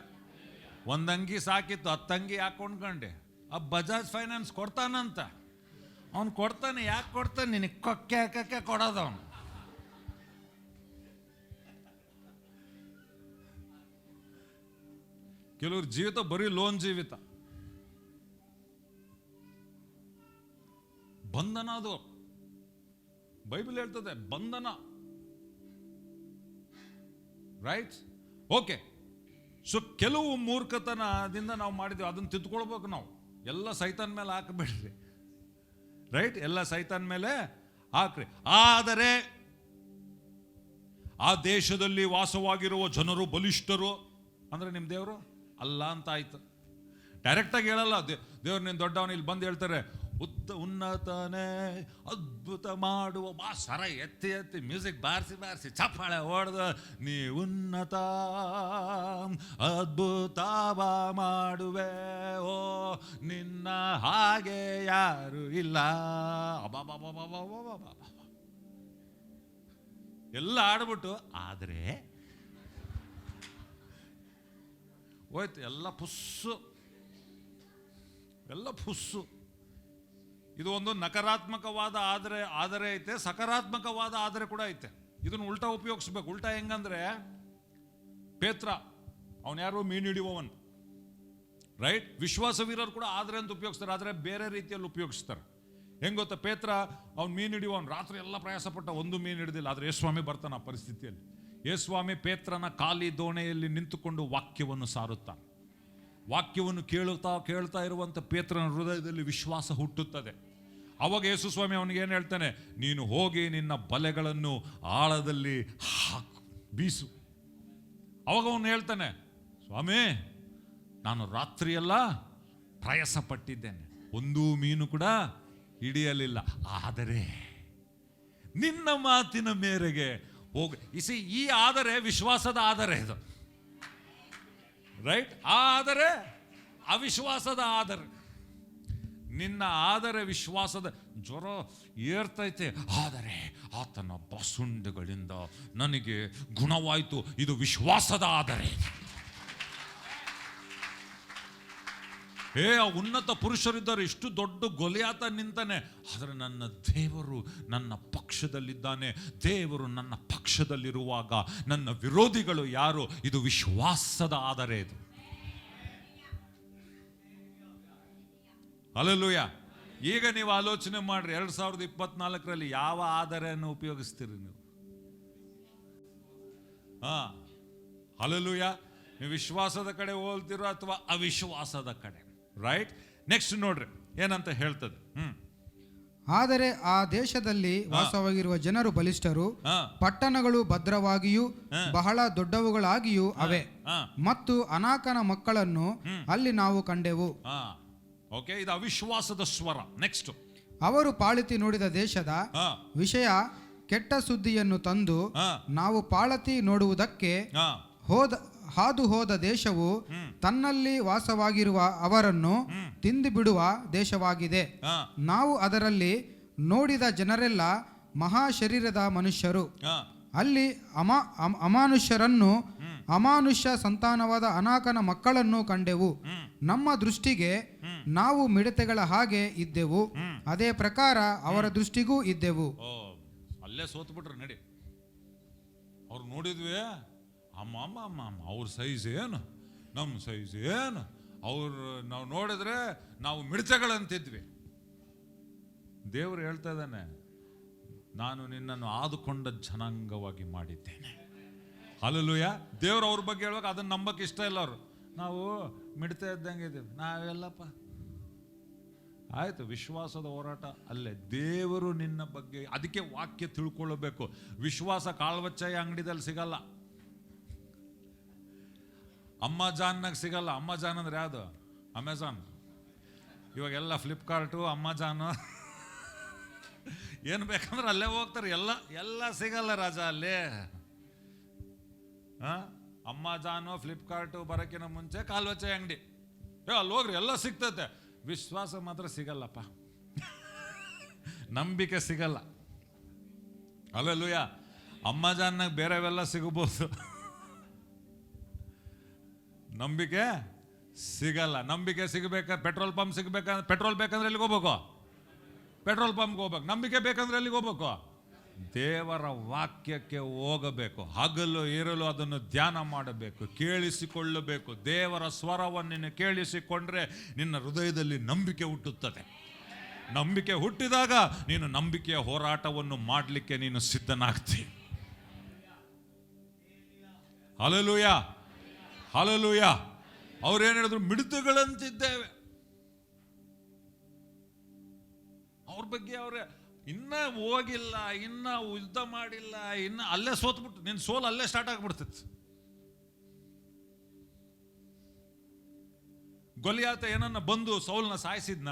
A: ಒಂದಂಗಿ ಸಾಕಿತ್ತು, 10 ಅಂಗಿ ಯಾಕೆ ಕೊಂಡ್ಕೊಂಡೆ? ಆ ಬಜಾಜ್ ಫೈನಾನ್ಸ್ ಕೊಡ್ತಾನಂತ, ಅವನು ಕೊಡ್ತಾನೆ. ಯಾಕೆ ಕೊಡ್ತಾನೆ? ನಿನಗೆ ಕೊಕ್ಕೆ ಹಾಕಕ್ಕೆ ಕೊಡೋದು ಅವನು. ಕೆಲವ್ರ ಜೀವಿತ ಬರೀ ಲೋನ್ ಜೀವಿತ, ಬಂಧನ. ಅದು ಬೈಬಲ್ ಹೇಳ್ತದೆ ಬಂಧನ, ರೈಟ್? ಓಕೆ. ಸೊ ಕೆಲವು ಮೂರ್ಖತನದಿಂದ ನಾವು ಮಾಡಿದ್ವಿ, ಅದನ್ನು ತಿದ್ಕೊಳ್ಬೇಕು ನಾವು. ಎಲ್ಲ ಸೈತಾನ್ ಮೇಲೆ ಹಾಕಬೇಡ್ರಿ, ರೈಟ್? ಎಲ್ಲ ಸೈತಾನ್ ಮೇಲೆ ಹಾಕ್ರಿ. ಆದರೆ ಆ ದೇಶದಲ್ಲಿ ವಾಸವಾಗಿರುವ ಜನರು ಬಲಿಷ್ಠರು ಅಂದ್ರೆ ನಿಮ್ಮ ದೇವರು ಅಲ್ಲ ಅಂತ ಆಯ್ತು. ಡೈರೆಕ್ಟಾಗಿ ಹೇಳಲ್ಲ ದೇವ್ರು ನೀನು ದೊಡ್ಡವನು. ಇಲ್ಲಿ ಬಂದು ಹೇಳ್ತಾರೆ ಉನ್ನತನೇ ಅದ್ಭುತ ಮಾಡುವ, ಸರ ಎತ್ತಿ ಮ್ಯೂಸಿಕ್ ಬಾರಿಸಿ ಚಪ್ಪಾಳೆ ಹೊಡೆದು, ನೀ ಉನ್ನತ ಅದ್ಭುತವ ಮಾಡುವೆ, ಓ ನಿನ್ನ ಹಾಗೆ ಯಾರು ಇಲ್ಲ, ಎಲ್ಲ ಆಡ್ಬಿಟ್ಟು, ಆದರೆ ಹೋಯ್ತು ಎಲ್ಲ ಪುಸ್ಸು. ಇದು ಒಂದು ನಕಾರಾತ್ಮಕವಾದ ಆದರೆ ಐತೆ, ಸಕಾರಾತ್ಮಕವಾದ ಆದರೆ ಕೂಡ ಐತೆ. ಇದನ್ನು ಉಲ್ಟಾ ಉಪಯೋಗಿಸ್ಬೇಕು. ಉಲ್ಟಾ ಹೆಂಗಂದ್ರೆ, ಪೇತ್ರ ಅವನು ಯಾರು? ಮೀನು ಹಿಡಿಯುವವನ್, ರೈಟ್? ವಿಶ್ವಾಸವೀರರು ಕೂಡ ಆದರೆ ಅಂತ ಉಪಯೋಗಿಸ್ತಾರೆ, ಆದರೆ ಬೇರೆ ರೀತಿಯಲ್ಲಿ ಉಪಯೋಗಿಸ್ತಾರೆ. ಹೆಂಗ್ ಗೊತ್ತಾ? ಪೇತ್ರ ಅವ್ನು ಮೀನು ಹಿಡಿಯುವವನ್, ರಾತ್ರಿ ಎಲ್ಲ ಪ್ರಯಾಸ ಪಟ್ಟ, ಒಂದು ಮೀನು ಹಿಡಿದಿಲ್ಲ. ಆದರೆ ಯೇಸುಸ್ವಾಮಿ ಬರ್ತಾನೆ ಆ ಪರಿಸ್ಥಿತಿಯಲ್ಲಿ. ಯೇಸುಸ್ವಾಮಿ ಪೇತ್ರನ ಖಾಲಿ ದೋಣೆಯಲ್ಲಿ ನಿಂತುಕೊಂಡು ವಾಕ್ಯವನ್ನು ಸಾರುತ್ತಾನೆ. ವಾಕ್ಯವನ್ನು ಕೇಳ್ತಾ ಇರುವಂತ ಪೇತ್ರನ ಹೃದಯದಲ್ಲಿ ವಿಶ್ವಾಸ ಹುಟ್ಟುತ್ತದೆ. ಅವಾಗ ಯೇಸುಸ್ವಾಮಿ ಅವನಿಗೆ ಏನು ಹೇಳ್ತಾನೆ? ನೀನು ಹೋಗಿ ನಿನ್ನ ಬಲೆಗಳನ್ನು ಆಳದಲ್ಲಿ ಬೀಸು. ಅವಾಗ ಅವನು ಹೇಳ್ತಾನೆ, ಸ್ವಾಮಿ ನಾನು ರಾತ್ರಿಯೆಲ್ಲ ಪ್ರಯಾಸ ಪಟ್ಟಿದ್ದೇನೆ, ಒಂದೂ ಮೀನು ಕೂಡ ಹಿಡಿಯಲಿಲ್ಲ, ಆದರೆ ನಿನ್ನ ಮಾತಿನ ಮೇರೆಗೆ ಹೋಗಿ. ಈ ಆದರೆ ವಿಶ್ವಾಸದ ಆದರೆ ಇದು, ರೈಟ್? ಆದರೆ ಅವಿಶ್ವಾಸದ ಆದರೆ. ನಿನ್ನ ಆದರೆ ವಿಶ್ವಾಸದ ಜ್ವರ ಏರ್ತೈತೆ, ಆದರೆ ಆತನ ಬಾಸುಂಡೆಗಳಿಂದ ನನಗೆ ಗುಣವಾಯಿತು, ಇದು ವಿಶ್ವಾಸದ ಆದರೆ. ಆ ಉನ್ನತ ಪುರುಷರಿದ್ದಾರೆ, ಇಷ್ಟು ದೊಡ್ಡ ಗೊಲಿಯಾತ ನಿಂತಾನೆ, ಆದರೆ ನನ್ನ ದೇವರು ನನ್ನ ಪಕ್ಷದಲ್ಲಿದ್ದಾನೆ. ದೇವರು ನನ್ನ ಪಕ್ಷದಲ್ಲಿರುವಾಗ ನನ್ನ ವಿರೋಧಿಗಳು ಯಾರು? ಇದು ವಿಶ್ವಾಸದ ಆದರೆ. ಇದು ಹಲ್ಲೆಲೂಯಾ. ಈಗ ನೀವು ಆಲೋಚನೆ ಮಾಡ್ರಿ, 2024ರಲ್ಲಿ ಯಾವ ಆಧಾರವನ್ನು ಉಪಯೋಗಿಸ್ತೀರಿ ನೀವು? ಹಲ್ಲೆಲೂಯಾ. ನೀವು ವಿಶ್ವಾಸದ ಕಡೆ ಹೋಗ್ತಿರೋ ಅಥವಾ ಅವಿಶ್ವಾಸದ ಕಡೆ? ರೈಟ್. ನೆಕ್ಸ್ಟ್ ನೋಡ್ರಿ ಏನಂತ ಹೇಳ್ತದೆ.
B: ಆದರೆ ಆ ದೇಶದಲ್ಲಿ ವಾಸವಾಗಿರುವ ಜನರು ಬಲಿಷ್ಠರು, ಪಟ್ಟಣಗಳು ಭದ್ರವಾಗಿಯೂ ಬಹಳ ದೊಡ್ಡವುಗಳಾಗಿಯೂ ಅವೆ, ಮತ್ತು ಅನಾಕನ ಮಕ್ಕಳನ್ನು ಅಲ್ಲಿ ನಾವು ಕಂಡೆವು.
A: ಓಕೆ, ಇದು ಅವಿಶ್ವಾಸದ ಸ್ವರ. ನೆಕ್ಸ್ಟ್,
B: ಅವರು ಪಾಳಿತಿ ನೋಡಿದ ದೇಶದ ವಿಷಯ ಕೆಟ್ಟ ಸುದ್ದಿಯನ್ನು ತಂದು, ನಾವು ಪಾಳತಿ ನೋಡುವುದಕ್ಕೆ ಹಾದು ಹೋದ ದೇಶವು ತನ್ನಲ್ಲಿ ವಾಸವಾಗಿರುವ ಅವರನ್ನು ತಿಂದು ಬಿಡುವ ದೇಶವಾಗಿದೆ. ನಾವು ಅದರಲ್ಲಿ ನೋಡಿದ ಜನರೆಲ್ಲ ಮಹಾಶರೀರದ ಮನುಷ್ಯರು. ಅಲ್ಲಿ ಅಮಾನುಷ್ಯರನ್ನು, ಅಮಾನುಷ್ಯ ಸಂತಾನವಾದ ಅನಾಕನ ಮಕ್ಕಳನ್ನು ಕಂಡೆವು. ನಮ್ಮ ದೃಷ್ಟಿಗೆ ನಾವು ಮಿಡತೆಗಳ ಹಾಗೆ ಇದ್ದೆವು, ಅದೇ ಪ್ರಕಾರ ಅವರ ದೃಷ್ಟಿಗೂ ಇದ್ದೆವು.
A: ಅಲ್ಲೇ ಸೋತ್ ಬಿಟ್ರು ನಡಿ. ಅವ್ರು ನೋಡಿದ್ವಿ, ಅಮ್ಮ ಅವ್ರ ಸೈಜ್ ಏನು, ನಮ್ಮ ಸೈಜ್ ಏನು, ಅವ್ರು ನಾವು ನೋಡಿದ್ರೆ ನಾವು ಮಿಡತೆಗಳಂತಿದ್ವಿ. ದೇವರು ಹೇಳ್ತಾ ಇದ್ದಾನೆ, ನಾನು ನಿನ್ನನ್ನು ಆದುಕೊಂಡ ಜನಾಂಗವಾಗಿ ಮಾಡಿದ್ದೇನೆ. ಹಲ್ಲೆಲೂಯಾ. ದೇವ್ರು ಅವ್ರ ಬಗ್ಗೆ ಹೇಳುವಾಗ ಅದನ್ನ ನಂಬಕ್ಕೆ ಇಷ್ಟ ಇಲ್ಲ ಅವರು. ನಾವು ಮಿಡತೆ ಇದ್ದಂಗೆ ಇದ್ದೀವಿ ನಾವೆಲ್ಲಪ್ಪ. ಆಯ್ತು, ವಿಶ್ವಾಸದ ಹೋರಾಟ ಅಲ್ಲೇ. ದೇವರು ನಿನ್ನ ಬಗ್ಗೆ, ಅದಕ್ಕೆ ವಾಕ್ಯ ತಿಳ್ಕೊಳ್ಳಬೇಕು. ವಿಶ್ವಾಸ ಕಾಳ್ವಚ್ಚಾಯ ಅಂಗಡಿದಲ್ಲಿ ಸಿಗಲ್ಲ, ಅಮ್ಮಾಜಾನ್ನಾಗ ಸಿಗಲ್ಲ. ಅಮ್ಮಾಜಾನ್ ಅಂದ್ರೆ ಯಾವುದು? ಅಮೆಝಾನ್. ಇವಾಗೆಲ್ಲ ಫ್ಲಿಪ್ಕಾರ್ಟು, ಅಮ್ಮಾಜಾನು, ಏನು ಬೇಕಂದ್ರೆ ಅಲ್ಲೇ ಹೋಗ್ತಾರೆ. ಎಲ್ಲ ಸಿಗಲ್ಲ ರಾಜ ಅಲ್ಲೇ. ಅಮ್ಮಾಜಾನು, ಫ್ಲಿಪ್ಕಾರ್ಟು ಬರೋಕ್ಕಿಂತ ಮುಂಚೆ ಕಾಲ್ವಚ್ಚೆ ಅಂಗಡಿ. ಅಲ್ಲಿ ಹೋಗ್ರಿ, ಎಲ್ಲ ಸಿಗ್ತೈತೆ. ವಿಶ್ವಾಸ ಮಾತ್ರ ಸಿಗಲ್ಲಪ್ಪ, ನಂಬಿಕೆ ಸಿಗಲ್ಲ. ಹಲ್ಲೆಲೂಯಾ. ಅಮ್ಮಾಜಾನ್ನಾಗ ಬೇರೆವೆಲ್ಲ ಸಿಗಬಹುದು, ನಂಬಿಕೆ ಸಿಗಲ್ಲ. ನಂಬಿಕೆ ಸಿಗಬೇಕಾದ್ರೆ ಪೆಟ್ರೋಲ್ ಪಂಪ್ ಸಿಗಬೇಕಂದ್ರೆ, ಪೆಟ್ರೋಲ್ ಬೇಕಂದ್ರೆ ಎಲ್ಲಿಗೆ ಹೋಗ್ಬೇಕು? ಪೆಟ್ರೋಲ್ ಪಂಪ್ಗೆ ಹೋಗ್ಬೇಕು. ನಂಬಿಕೆ ಬೇಕಂದ್ರೆ ಎಲ್ಲಿಗೆ ಹೋಗ್ಬೇಕು? ದೇವರ ವಾಕ್ಯಕ್ಕೆ ಹೋಗಬೇಕು. ಹಗಲು ಇರಲು ಅದನ್ನು ಧ್ಯಾನ ಮಾಡಬೇಕು, ಕೇಳಿಸಿಕೊಳ್ಳಬೇಕು. ದೇವರ ಸ್ವರವನ್ನು ಕೇಳಿಸಿಕೊಂಡ್ರೆ ನಿನ್ನ ಹೃದಯದಲ್ಲಿ ನಂಬಿಕೆ ಹುಟ್ಟುತ್ತದೆ. ನಂಬಿಕೆ ಹುಟ್ಟಿದಾಗ ನೀನು ನಂಬಿಕೆಯ ಹೋರಾಟವನ್ನು ಮಾಡಲಿಕ್ಕೆ ನೀನು ಸಿದ್ಧನಾಗ್ತಿ. Hallelujah, hallelujah. ಅವ್ರೇನು ಹೇಳಿದ್ರು? ಮಿಡತೆಗಳಂತಿದ್ದೇವೆ. ಅವ್ರ ಬಗ್ಗೆ ಅವ್ರೆ ಇನ್ನ ಹೋಗಿಲ್ಲ, ಇನ್ನ ಯುದ್ಧ ಮಾಡಿಲ್ಲ, ಇನ್ನ ಅಲ್ಲೇ ಸೋತ್ಬಿಟ್ಟು ನಿನ್ನ ಸೋಲ್ ಅಲ್ಲೇ ಸ್ಟಾರ್ಟ್ ಆಗ್ಬಿಡ್ತೈತಿ. ಗೊಲಿಯಾತ ಏನನ್ನ ಬಂದು ಸೌಲ್ನ ಸಾಯಿಸಿದ್ನ,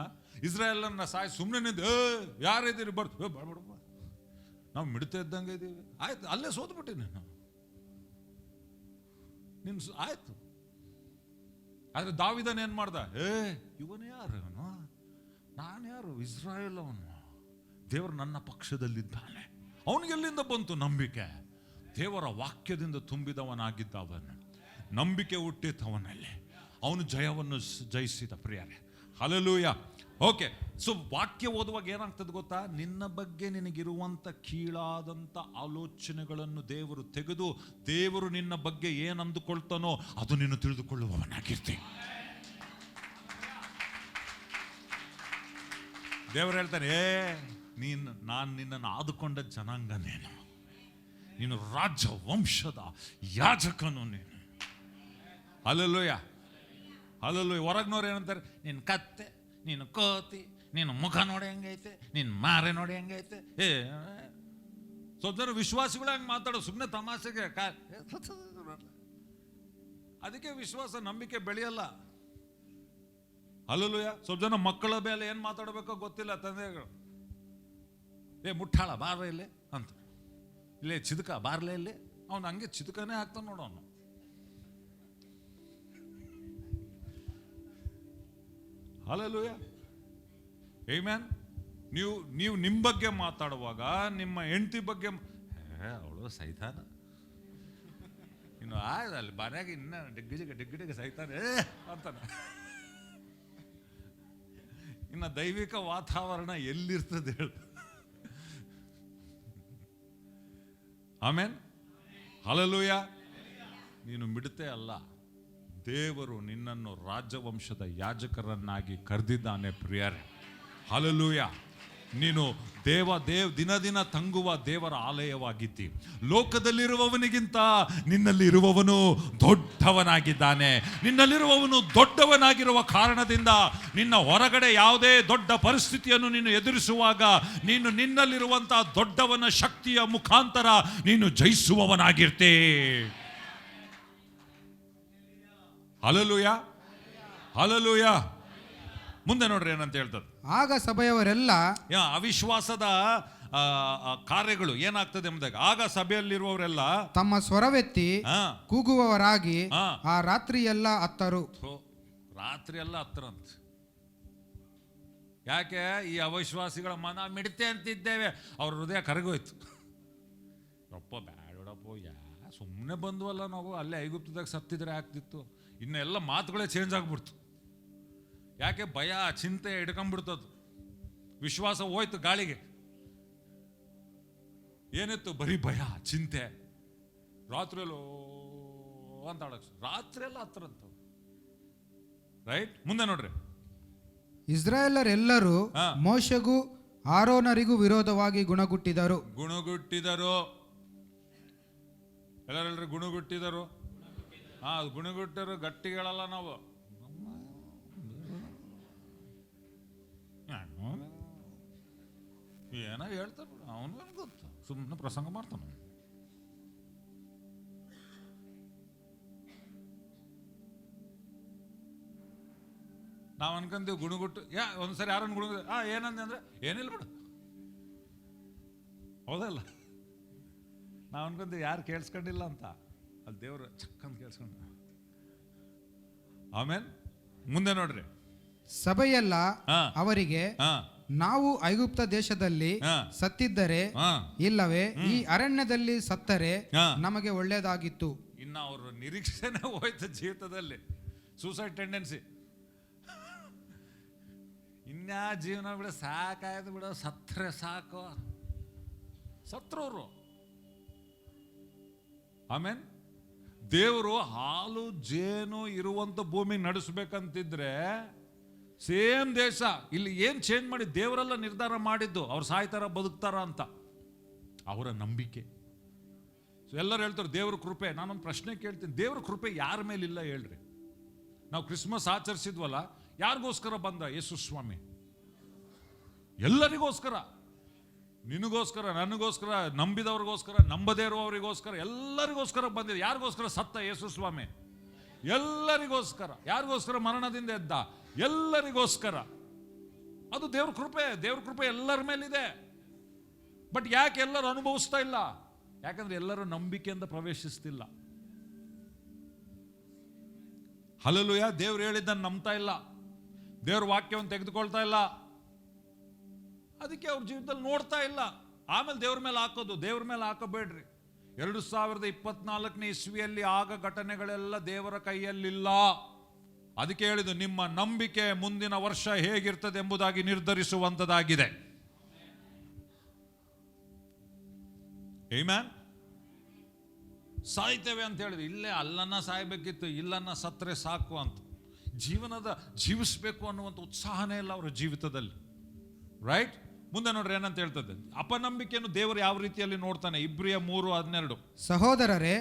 A: ಇಸ್ರಾಯೇಲನ್ನ ಸಾಯಿಸಿ ಸುಮ್ಮನೆ ನಿಂತು ಯಾರಿದ್ದೀರಿ ಬರ್ಬೇಡಪ್ಪ, ನಾವು ಮಿಡತೆ ಇದ್ದಂಗೆ ಇದ್ದೀವಿ. ಆಯ್ತು, ಅಲ್ಲೇ ಸೋತ್ಬಿಟ್ಟಿ ನೀನು ಆಯ್ತು. ಆದ್ರೆ ದಾವಿದನ್ ಏನ್ ಮಾಡ್ದ? ಇವನು ಯಾರು? ಇವನು ನಾನು ಯಾರು? ಇಸ್ರಾಯೇಲ್ ಅವನು. ದೇವರು ನನ್ನ ಪಕ್ಷದಲ್ಲಿದ್ದಾನೆ. ಅವನಿಗೆಲ್ಲಿಂದ ಬಂತು ನಂಬಿಕೆ? ದೇವರ ವಾಕ್ಯದಿಂದ ತುಂಬಿದವನಾಗಿದ್ದ ಅವನು. ನಂಬಿಕೆ ಹುಟ್ಟಿತವನಲ್ಲಿ. ಅವನು ಜಯವನ್ನು ಜಯಿಸಿದ ಪ್ರಿಯರೇ. ಹಲ್ಲೆಲೂಯಾ. ಓಕೆ, ಸೊ ವಾಕ್ಯ ಓದುವಾಗ ಏನಾಗ್ತದೆ ಗೊತ್ತಾ? ನಿನ್ನ ಬಗ್ಗೆ ನಿನಗಿರುವಂಥ ಕೀಳಾದಂಥ ಆಲೋಚನೆಗಳನ್ನು ದೇವರು ತೆಗೆದು, ದೇವರು ನಿನ್ನ ಬಗ್ಗೆ ಏನು ಅಂದುಕೊಳ್ತಾನೋ ಅದು ನೀನು ತಿಳಿದುಕೊಳ್ಳುವವನಾಗಿರ್ತಿ. ದೇವರು ಹೇಳ್ತಾನೆ, ನಾನು ನಿನ್ನನ್ನು ಆದುಕೊಂಡ ಜನಾಂಗ ನೀನು ರಾಜ ವಂಶದ ಯಾಜಕನು ನೀನು. Hallelujah, hallelujah. ಹೊರಗ್ನವ್ರು ಏನಂತಾರೆ? ನೀನು ಕತ್ತೆ, ನೀನು ಕೋತಿ, ನೀನು ಮುಖ ನೋಡಿ ಹೆಂಗೈತೆ, ನೀನು ಮಾರೆ ನೋಡಿ ಹೆಂಗೈತೆ. ಸ್ವಲ್ಪ ಜನ ವಿಶ್ವಾಸಿಗಳು ಹಂಗೆ ಮಾತಾಡೋ ಸುಮ್ಮನೆ ತಮಾಷೆಗೆ. ಅದಕ್ಕೆ ವಿಶ್ವಾಸ ನಂಬಿಕೆ ಬೆಳೆಯಲ್ಲ. ಹಲ್ಲೆಲೂಯಾ. ಸ್ವಲ್ಪ ಜನ ಮಕ್ಕಳ ಮೇಲೆ ಏನು ಮಾತಾಡಬೇಕೋ ಗೊತ್ತಿಲ್ಲ ತಂದೆಗಳು. ಮುಟ್ಟಾಳ ಬಾರ ಇಲ್ಲಿ ಅಂತ, ಇಲ್ಲೇ ಚಿದಕ ಬಾರ್ಲೆ ಇಲ್ಲಿ. ಅವನು ಹಂಗೆ ಚಿದಕನೇ ಆಗ್ತಾನೆ ನೋಡು ಅವನು. Hallelujah, amen. ನೀವು ನಿಮ್ಮ ಬಗ್ಗೆ ಮಾತಾಡುವಾಗ ನಿಮ್ಮ ಹೆಂಡತಿ ಬಗ್ಗೆ ಅವಳು ಸೈತಾನ, ಇನ್ನು ಅಲ್ಲಿ ಮನ್ಯಾಗ ಇನ್ನ ಡಿಗ್ಗಿಡಿಗೆ ಸೈತಾನೆ ಅಂತಾನೆ. ಇನ್ನು ದೈವಿಕ ವಾತಾವರಣ ಎಲ್ಲಿರ್ತದೆ ಹೇಳು? Amen, hallelujah. ನೀನು ಮಿಡತೆ ಅಲ್ಲ, ದೇವರು ನಿನ್ನನ್ನು ರಾಜವಂಶದ ಯಾಜಕರನ್ನಾಗಿ ಕರೆದಿದ್ದಾನೆ ಪ್ರಿಯರೇ. ಹಲ್ಲೆಲೂಯ. ನೀನು ದಿನ ದಿನ ತಂಗುವ ದೇವರ ಆಲಯವಾಗಿದ್ದಿ. ಲೋಕದಲ್ಲಿರುವವನಿಗಿಂತ ನಿನ್ನಲ್ಲಿರುವವನು ದೊಡ್ಡವನಾಗಿದ್ದಾನೆ. ನಿನ್ನಲ್ಲಿರುವವನು ದೊಡ್ಡವನಾಗಿರುವ ಕಾರಣದಿಂದ ನಿನ್ನ ಹೊರಗಡೆ ಯಾವುದೇ ದೊಡ್ಡ ಪರಿಸ್ಥಿತಿಯನ್ನು ನೀನು ಎದುರಿಸುವಾಗ ನೀನು ನಿನ್ನಲ್ಲಿರುವಂತಹ ದೊಡ್ಡವನ ಶಕ್ತಿಯ ಮುಖಾಂತರ ನೀನು ಜಯಿಸುವವನಾಗಿರ್ತೀ. Hallelujah, hallelujah. ಮುಂದೆ ನೋಡ್ರಿ ಏನಂತ ಹೇಳ್ತದೆ.
B: ಆಗ ಸಭೆಯವರೆಲ್ಲ
A: ಅವಿಶ್ವಾಸದ ಕಾರ್ಯಗಳು ಏನಾಗ್ತದೆ ಎಂಬುದಾಗ, ಆಗ ಸಭೆಯಲ್ಲಿರುವವರೆಲ್ಲ
B: ತಮ್ಮ ಸ್ವರವೆತ್ತಿ ಕೂಗುವವರಾಗಿ ಆ ರಾತ್ರಿಯೆಲ್ಲ ಅತ್ತರು.
A: ರಾತ್ರಿ ಎಲ್ಲ ಅತ್ತರಂತ. ಯಾಕೆ? ಈ ಅವಿಶ್ವಾಸಿಗಳ ಮನ ಮಿಡತೆ ಅಂತಿದ್ದೇವೆ, ಅವ್ರ ಹೃದಯ ಕರಗೋಯ್ತು. ಅಪ್ಪ ಬ್ಯಾಡಪ್ಪ, ಸುಮ್ಮನೆ ಬಂದ್ವಲ್ಲ ನಾವು, ಅಲ್ಲೇ ಐಗುಪ್ತದಾಗ ಸತ್ತಿದ್ರೆ ಆಗ್ತಿತ್ತು. ಇನ್ನೆಲ್ಲ ಮಾತುಗಳೇ ಚೇಂಜ್ ಆಗ್ಬಿಡ್ತು. ಯಾಕೆ? ಭಯ ಚಿಂತೆ ಹಿಡ್ಕೊಂಡ್ಬಿಡ್ತದ್ದು. ವಿಶ್ವಾಸ ಹೋಯ್ತು ಗಾಳಿಗೆ. ಏನಿತ್ತು? ಬರೀ ಭಯ ಚಿಂತೆ. ರಾತ್ರಿಯಲ್ಲೋ ಅಂತ ರಾತ್ರಿ ಎಲ್ಲ ಹತ್ರಂತ. ರೈಟ್, ಮುಂದೆ ನೋಡ್ರಿ.
B: ಇಸ್ರಾಯೇಲರೆಲ್ಲರೂ ಮೋಶೆಗೂ ಆರೋನರಿಗೂ ವಿರೋಧವಾಗಿ ಗುಣಗುಟ್ಟಿದರು.
A: ಎಲ್ಲರೆಲ್ಲರೂ ಗುಣಗುಟ್ಟಿದರು. ಗುಣಗುಟ್ಟರು ಗಟ್ಟಿಗಳಲ್ಲ ನಾವು. ಏನೋ ಹೇಳ್ತಾರ, ಅವನಿಗೆ ಗೊತ್ತು, ಸುಮ್ಮನೆ ಪ್ರಸಂಗ ಮಾಡ್ತಾನ. ನಾವು ಅನ್ಕೊಂತೀವಿ ಗುಣಗುಟ್ಟು. ಒಂದ್ಸರಿ ಯಾರನ್ನು ಗುಣಗ ಏನಂದೆ ಅಂದ್ರೆ ಏನಿಲ್ಲ ಬಿಡು, ಹೌದಲ್ಲ? ನಾವು ಅನ್ಕೊಂತೀವಿ ಯಾರು ಕೇಳಿಸ್ಕೊಂಡಿಲ್ಲ ಅಂತ. ಅಲ್ಲಿ ದೇವ್ರು ಚಕ್ಕಂತ ಕೇಳಿಸ್ಕೊಂಡ. ಆಮೇಲೆ ಮುಂದೆ ನೋಡ್ರಿ.
B: ಸಭೆಯೆಲ್ಲ ಅವರಿಗೆ, ನಾವು ಐಗುಪ್ತ ದೇಶದಲ್ಲಿ ಸತ್ತಿದ್ದರೆ ಇಲ್ಲವೇ ಈ ಅರಣ್ಯದಲ್ಲಿ ಸತ್ತರೆ ನಮಗೆ ಒಳ್ಳೇದಾಗಿತ್ತು.
A: ಇನ್ನು ಅವ್ರ ನಿರೀಕ್ಷೆನೇ ಹೋಯ್ತು ಜೀವಿತದಲ್ಲಿ. Suicide tendency. ಇನ್ಯಾ ಜೀವನ ಬಿಡ, ಸಾಕಾಯ್ತು ಬಿಡ, ಸತ್ರೆ ಸಾಕು. ಸತ್ರವ್ರು. ಆಮೇನ್. ದೇವರು ಹಾಲು ಜೇನು ಇರುವಂತ ಭೂಮಿ ನಡೆಸ್ಬೇಕಂತಿದ್ರೆ ಸೇಮ್ ದೇಶ ಇಲ್ಲಿ ಏನ್ ಚೇಂಜ್ ಮಾಡಿ ದೇವರೆಲ್ಲ ನಿರ್ಧಾರ ಮಾಡಿದ್ದು ಅವ್ರು ಸಾಯ್ತಾರ ಬದುಕ್ತಾರ ಅಂತ ಅವರ ನಂಬಿಕೆ. ಎಲ್ಲರೂ ಹೇಳ್ತಾರೆ ದೇವ್ರ ಕೃಪೆ. ನಾನೊಂದು ಪ್ರಶ್ನೆ ಕೇಳ್ತೀನಿ, ದೇವ್ರ ಕೃಪೆ ಯಾರ ಮೇಲಿಲ್ಲ ಹೇಳ್ರಿ? ನಾವು ಕ್ರಿಸ್ಮಸ್ ಆಚರಿಸಿದ್ವಲ್ಲ, ಯಾರಿಗೋಸ್ಕರ ಬಂದ ಯೇಸು ಸ್ವಾಮಿ? ಎಲ್ಲರಿಗೋಸ್ಕರ. ನಿನಗೋಸ್ಕರ, ನನಗೋಸ್ಕರ, ನಂಬಿದವ್ರಿಗೋಸ್ಕರ, ನಂಬದೇ ಇರುವವರಿಗೋಸ್ಕರ, ಎಲ್ಲರಿಗೋಸ್ಕರ ಬಂದಿದೆ. ಯಾರಿಗೋಸ್ಕರ ಸತ್ತ ಯೇಸು ಸ್ವಾಮಿ? ಎಲ್ಲರಿಗೋಸ್ಕರ. ಯಾರಿಗೋಸ್ಕರ ಮರಣದಿಂದ ಎದ್ದ? ಎಲ್ಲರಿಗೋಸ್ಕರ. ಅದು ದೇವ್ರ ಕೃಪೆ. ದೇವ್ರ ಕೃಪೆ ಎಲ್ಲರ ಮೇಲಿದೆ. ಬಟ್ ಯಾಕೆ ಎಲ್ಲರೂ ಅನುಭವಿಸ್ತಾ ಇಲ್ಲ? ಯಾಕಂದ್ರೆ ಎಲ್ಲರೂ ನಂಬಿಕೆಯಿಂದ ಪ್ರವೇಶಿಸ್ತಿಲ್ಲ. ಹಲ್ಲೆಲೂಯಾ. ದೇವ್ರು ಹೇಳಿದ್ದನ್ನು ನಂಬ್ತಾ ಇಲ್ಲ, ದೇವ್ರ ವಾಕ್ಯವನ್ನು ತೆಗೆದುಕೊಳ್ತಾ ಇಲ್ಲ. ಅದಕ್ಕೆ ಅವ್ರ ಜೀವಿತದಲ್ಲಿ ನೋಡ್ತಾ ಇಲ್ಲ. ಆಮೇಲೆ ದೇವ್ರ ಮೇಲೆ ಹಾಕೋದು. ದೇವ್ರ ಮೇಲೆ ಹಾಕಬೇಡ್ರಿ. 2024ನೇ ಇಸ್ವಿಯಲ್ಲಿ ಆಗ ಘಟನೆಗಳೆಲ್ಲ ದೇವರ ಕೈಯಲ್ಲಿಲ್ಲ. ಅದಕ್ಕೆ ಹೇಳಿದ್ದು, ನಿಮ್ಮ ನಂಬಿಕೆ ಮುಂದಿನ ವರ್ಷ ಹೇಗಿರ್ತದೆ ಎಂಬುದಾಗಿ ನಿರ್ಧರಿಸುವಂತದಾಗಿದೆ. ಆಮೆನ್. ಸಾಯ್ತೇವೆ ಅಂತ ಹೇಳಿದ್ವಿ, ಇಲ್ಲೇ ಅಲ್ಲನ್ನ ಸಾಯ್ಬೇಕಿತ್ತು, ಇಲ್ಲನ್ನ ಸತ್ರೆ ಸಾಕು ಅಂತ. ಜೀವಿಸಬೇಕು ಅನ್ನುವಂಥ ಉತ್ಸಾಹನೇ ಇಲ್ಲ ಅವರ ಜೀವಿತದಲ್ಲಿ. ರೈಟ್. ಮುಂದೆ ನೋಡ್ರಿ ಏನಂತ ಹೇಳ್ತದೆ. ಅಪನಂಬಿಕೆಯನ್ನು ದೇವರು ಯಾವ ರೀತಿಯಲ್ಲಿ ನೋಡ್ತಾನೆ? ಇಬ್ರಿಯ 3:12.
B: ಸಹೋದರರೇ,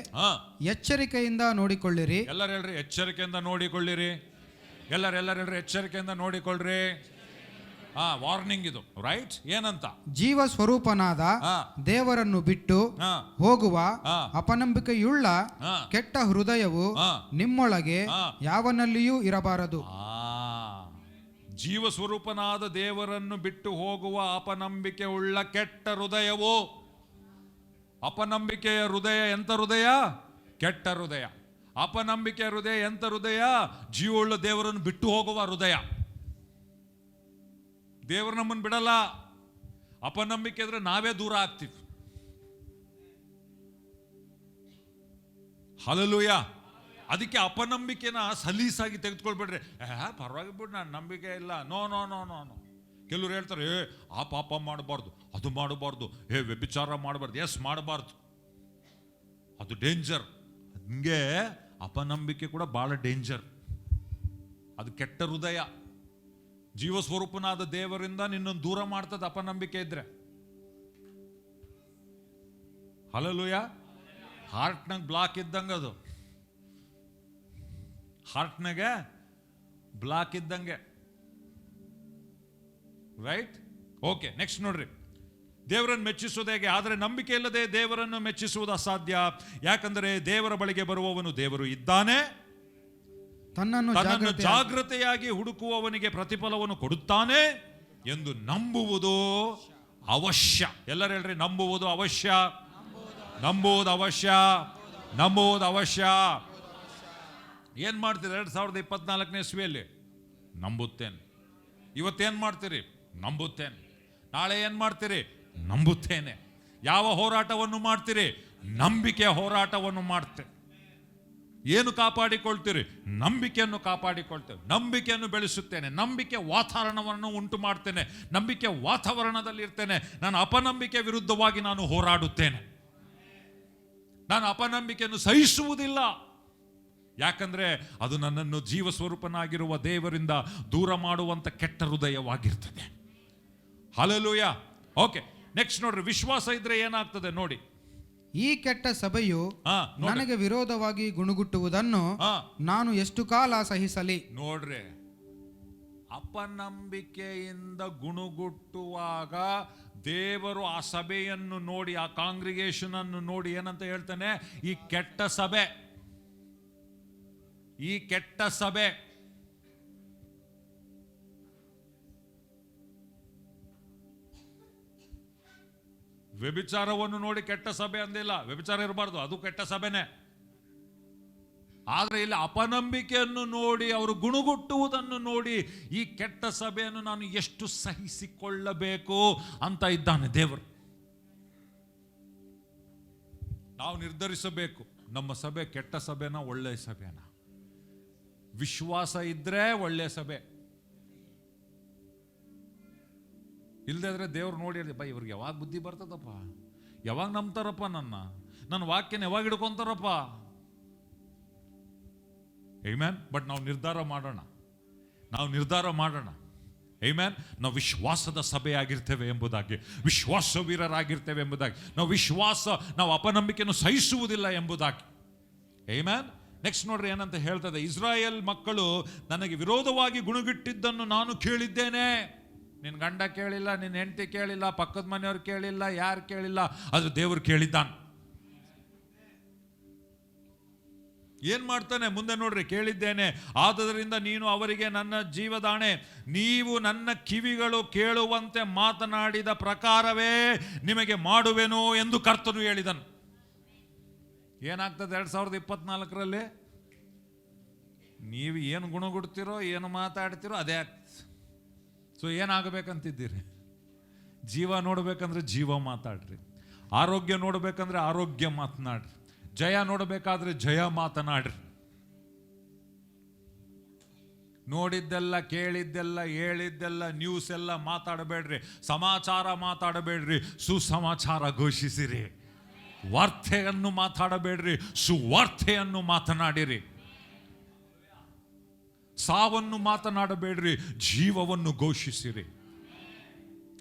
B: ಎಚ್ಚರಿಕೆಯಿಂದ ನೋಡಿಕೊಳ್ಳಿರಿ.
A: ಎಲ್ಲರೂ ಹೇಳ್ರಿ, ಎಚ್ಚರಿಕೆಯಿಂದ ನೋಡಿಕೊಳ್ಳಿರಿ. ಎಲ್ಲರೂ ಹೇಳ್ರಿ, ಎಚ್ಚರಿಕೆಯಿಂದ ನೋಡಿಕೊಳ್ಳ್ರಿ. ವಾರ್ನಿಂಗ್ ಇದು. ರೈಟ್. ಏನಂತ?
B: ಜೀವ ಸ್ವರೂಪನಾದ ದೇವರನ್ನು ಬಿಟ್ಟು ಹೋಗುವ ಅಪನಂಬಿಕೆಯುಳ್ಳ ಕೆಟ್ಟ ಹೃದಯವು ನಿಮ್ಮೊಳಗೆ ಯಾವನಲ್ಲಿಯೂ ಇರಬಾರದು.
A: ಜೀವ ಸ್ವರೂಪನಾದ ದೇವರನ್ನು ಬಿಟ್ಟು ಹೋಗುವ ಅಪನಂಬಿಕೆ ಉಳ್ಳ ಕೆಟ್ಟ ಹೃದಯವು. ಅಪನಂಬಿಕೆಯ ಹೃದಯ ಎಂತ ಹೃದಯ? ಕೆಟ್ಟ ಹೃದಯ. ಅಪನಂಬಿಕೆಯ ಹೃದಯ ಎಂತ ಹೃದಯ? ಜೀವವುಳ್ಳ ದೇವರನ್ನು ಬಿಟ್ಟು ಹೋಗುವ ಹೃದಯ. ದೇವರು ನಮ್ಮನ್ನು ಬಿಡಲ್ಲ. ಅಪನಂಬಿಕೆ ಇದ್ರೆ ನಾವೇ ದೂರ ಆಗ್ತೀವಿ. ಹಲ್ಲೆಲೂಯಾ. ಅದಕ್ಕೆ ಅಪನಂಬಿಕೆನ ಸಲೀಸಾಗಿ ತೆಗೆದುಕೊಳ್ಬೇಡ್ರಿ. ಪರವಾಗಿ ಬಿಡು, ನಾನು ನಂಬಿಕೆ ಇಲ್ಲ. No no no no no. ಕೆಲವ್ರು ಹೇಳ್ತಾರೆ, ಆ ಪಾಪ ಮಾಡಬಾರ್ದು, ಅದು ಮಾಡಬಾರ್ದು, ವ್ಯಭಿಚಾರ ಮಾಡಬಾರ್ದು. ಎಸ್, ಮಾಡಬಾರ್ದು, ಅದು ಡೇಂಜರ್. ಹಂಗೆ ಅಪನಂಬಿಕೆ ಕೂಡ ಬಹಳ ಡೇಂಜರ್. ಅದು ಕೆಟ್ಟ ಹೃದಯ. ಜೀವಸ್ವರೂಪನಾದ ದೇವರಿಂದ ನಿನ್ನನ್ನು ದೂರ ಮಾಡ್ತದೆ ಅಪನಂಬಿಕೆ ಇದ್ರೆ. ಹಲ್ಲೆಲೂಯಾ. ಹಾರ್ಟ್ನಾಗ ಬ್ಲಾಕ್ ಇದ್ದಂಗೆ, ಅದು ಹಾರ್ಟ್ನಾಗೆ ಬ್ಲಾಕ್ ಇದ್ದಂಗೆ. ರೈಟ್? ಓಕೆ, ನೆಕ್ಸ್ಟ್ ನೋಡ್ರಿ. ದೇವರನ್ನು ಮೆಚ್ಚಿಸುವುದು ಹೇಗೆ? ಆದರೆ ನಂಬಿಕೆ ಇಲ್ಲದೆ ದೇವರನ್ನು ಮೆಚ್ಚಿಸುವುದು ಅಸಾಧ್ಯ. ಯಾಕಂದರೆ ದೇವರ ಬಳಿಗೆ ಬರುವವನು ದೇವರು ಇದ್ದಾನೆ, ತನ್ನನ್ನು ಜಾಗೃತೆಯಾಗಿ ಹುಡುಕುವವನಿಗೆ ಪ್ರತಿಫಲವನ್ನು ಕೊಡುತ್ತಾನೆ ಎಂದು ನಂಬುವುದು ಅವಶ್ಯ. ಎಲ್ಲರೂ ಹೇಳ್ರಿ, ನಂಬುವುದು ಅವಶ್ಯ, ನಂಬುವುದು ಅವಶ್ಯ, ನಂಬುವುದು ಅವಶ್ಯ. ಏನ್ ಮಾಡ್ತೀರಿ 2024ನೇ ಇಸ್ವಿಯಲ್ಲಿ? ನಂಬುತ್ತೇನೆ. ಇವತ್ತೇನ್ ಮಾಡ್ತೀರಿ? ನಂಬುತ್ತೇನೆ. ನಾಳೆ ಏನ್ ಮಾಡ್ತೀರಿ? ನಂಬುತ್ತೇನೆ. ಯಾವ ಹೋರಾಟವನ್ನು ಮಾಡ್ತೀರಿ? ನಂಬಿಕೆ ಹೋರಾಟವನ್ನು ಮಾಡ್ತೇವೆ. ಏನು ಕಾಪಾಡಿಕೊಳ್ತೀರಿ? ನಂಬಿಕೆಯನ್ನು ಕಾಪಾಡಿಕೊಳ್ತೇವೆ. ನಂಬಿಕೆಯನ್ನು ಬೆಳೆಸುತ್ತೇನೆ. ನಂಬಿಕೆ ವಾತಾವರಣವನ್ನು ಉಂಟು ಮಾಡ್ತೇನೆ. ನಂಬಿಕೆ ವಾತಾವರಣದಲ್ಲಿ ಇರ್ತೇನೆ. ನಾನು ಅಪನಂಬಿಕೆ ವಿರುದ್ಧವಾಗಿ ನಾನು ಹೋರಾಡುತ್ತೇನೆ. ನಾನು ಅಪನಂಬಿಕೆಯನ್ನು ಸಹಿಸುವುದಿಲ್ಲ. ಯಾಕಂದ್ರೆ ಅದು ನನ್ನನ್ನು ಜೀವ ಸ್ವರೂಪನಾಗಿರುವ ದೇವರಿಂದ ದೂರ ಮಾಡುವಂತ ಕೆಟ್ಟ ಹೃದಯವಾಗಿರ್ತದೆ. ಹಲ್ಲೆಲೂಯಾ. ಓಕೆ, ನೆಕ್ಸ್ಟ್ ನೋಡ್ರಿ. ವಿಶ್ವಾಸ ಇದ್ರೆ ಏನಾಗ್ತದೆ ನೋಡಿ.
B: ಈ ಕೆಟ್ಟ ಸಭೆಯು ನನಗೆ ವಿರೋಧವಾಗಿ ಗುಣಗುಟ್ಟುವುದನ್ನು ನಾನು ಎಷ್ಟು ಕಾಲ ಸಹಿಸಲಿ?
A: ನೋಡ್ರಿ, ಅಪನಂಬಿಕೆಯಿಂದ ಗುಣಗುಟ್ಟುವಾಗ ದೇವರು ಆ ಸಭೆಯನ್ನು ನೋಡಿ, ಆ ಕಾಂಗ್ರಿಗೇಷನ್ ಅನ್ನು ನೋಡಿ ಏನಂತ ಹೇಳ್ತಾನೆ? ಈ ಕೆಟ್ಟ ಸಭೆ, ಈ ಕೆಟ್ಟ ಸಭೆ. ವ್ಯಭಿಚಾರವನ್ನು ನೋಡಿ ಕೆಟ್ಟ ಸಭೆ ಅಂದಿಲ್ಲ. ವ್ಯಭಿಚಾರ ಇರಬಾರ್ದು, ಅದು ಕೆಟ್ಟ ಸಭೆನೇ. ಆದ್ರೆ ಇಲ್ಲಿ ಅಪನಂಬಿಕೆಯನ್ನು ನೋಡಿ, ಅವರು ಗುಣಗುಟ್ಟುವುದನ್ನು ನೋಡಿ, ಈ ಕೆಟ್ಟ ಸಭೆಯನ್ನು ನಾನು ಎಷ್ಟು ಸಹಿಸಿಕೊಳ್ಳಬೇಕು ಅಂತ ಇದ್ದಾನೆ ದೇವರು. ನಾವು ನಿರ್ಧರಿಸಬೇಕು, ನಮ್ಮ ಸಭೆ ಕೆಟ್ಟ ಸಭೆನಾ ಒಳ್ಳೆಯ ಸಭೆನಾ? ವಿಶ್ವಾಸ ಇದ್ರೆ ಒಳ್ಳೆಯ ಸಭೆ, ಇಲ್ಲದೆ ಇದ್ರೆ ದೇವ್ರು ನೋಡಿ ಬೈ ಇವ್ರಿಗೆ ಯಾವಾಗ ಬುದ್ಧಿ ಬರ್ತದಪ್ಪ, ಯಾವಾಗ ನಂಬ್ತಾರಪ್ಪ, ನನ್ನ ವಾಕ್ಯನ ಯಾವಾಗ ಹಿಡ್ಕೊಂತಾರಪ್ಪ. ಆಮೆನ್. ಬಟ್ ನಾವು ನಿರ್ಧಾರ ಮಾಡೋಣ, ಆಮೆನ್. ನಾವು ವಿಶ್ವಾಸದ ಸಭೆ ಆಗಿರ್ತೇವೆ ಎಂಬುದಾಗಿ, ವಿಶ್ವಾಸ ವೀರರಾಗಿರ್ತೇವೆ ಎಂಬುದಾಗಿ, ನಾವು ಅಪನಂಬಿಕೆಯನ್ನು ಸಹಿಸುವುದಿಲ್ಲ ಎಂಬುದಾಗಿ. ಆಮೆನ್. ನೆಕ್ಸ್ಟ್ ನೋಡ್ರಿ ಏನಂತ ಹೇಳ್ತದೆ. ಇಸ್ರಾಯೇಲ್ ಮಕ್ಕಳು ನನಗೆ ವಿರೋಧವಾಗಿ ಗುಣಗಿಟ್ಟಿದ್ದನ್ನು ನಾನು ಕೇಳಿದ್ದೇನೆ. ನಿನ್ನ ಗಂಡ ಕೇಳಿಲ್ಲ, ನಿನ್ನ ಹೆಂಡತಿ ಕೇಳಿಲ್ಲ, ಪಕ್ಕದ ಮನೆಯವ್ರು ಕೇಳಿಲ್ಲ, ಯಾರು ಕೇಳಿಲ್ಲ, ಅದು ದೇವರು ಕೇಳಿದ್ದಾನೆ. ಏನ್ ಮಾಡ್ತಾನೆ ಮುಂದೆ ನೋಡ್ರಿ. ಕೇಳಿದ್ದೇನೆ, ಆದುದರಿಂದ ನೀನು ಅವರಿಗೆ ನನ್ನ ಜೀವದಾಣೆ, ನೀವು ನನ್ನ ಕಿವಿಗಳು ಕೇಳುವಂತೆ ಮಾತನಾಡಿದ ಪ್ರಕಾರವೇ ನಿಮಗೆ ಮಾಡುವೆನು ಎಂದು ಕರ್ತನು ಹೇಳಿದನು. ಏನಾಗ್ತದೆ 2024ರಲ್ಲಿ? ನೀವು ಏನು ಗುಣಗುಡ್ತೀರೋ, ಏನು ಮಾತಾಡ್ತಿರೋ ಅದೇ ಆಗ್ತದೆ. ಸೊ ಏನಾಗಬೇಕಂತಿದ್ದೀರಿ? ಜೀವ ನೋಡ್ಬೇಕಂದ್ರೆ ಜೀವ ಮಾತಾಡ್ರಿ, ಆರೋಗ್ಯ ನೋಡ್ಬೇಕಂದ್ರೆ ಆರೋಗ್ಯ ಮಾತನಾಡ್ರಿ, ಜಯ ನೋಡಬೇಕಾದ್ರೆ ಜಯ ಮಾತನಾಡ್ರಿ. ನೋಡಿದ್ದೆಲ್ಲ, ಕೇಳಿದ್ದೆಲ್ಲ, ಹೇಳಿದ್ದೆಲ್ಲ, ನ್ಯೂಸ್ ಎಲ್ಲ ಮಾತಾಡಬೇಡ್ರಿ, ಸಮಾಚಾರ ಮಾತಾಡಬೇಡ್ರಿ, ಸುಸಮಾಚಾರ ಘೋಷಿಸಿರಿ. ವಾರ್ತೆಯನ್ನು ಮಾತಾಡಬೇಡ್ರಿ, ಸುವಾರ್ತೆಯನ್ನು ಮಾತನಾಡಿರಿ. ಸಾವನ್ನು ಮಾತನಾಡಬೇಡ್ರಿ, ಜೀವವನ್ನು ಘೋಷಿಸಿರಿ.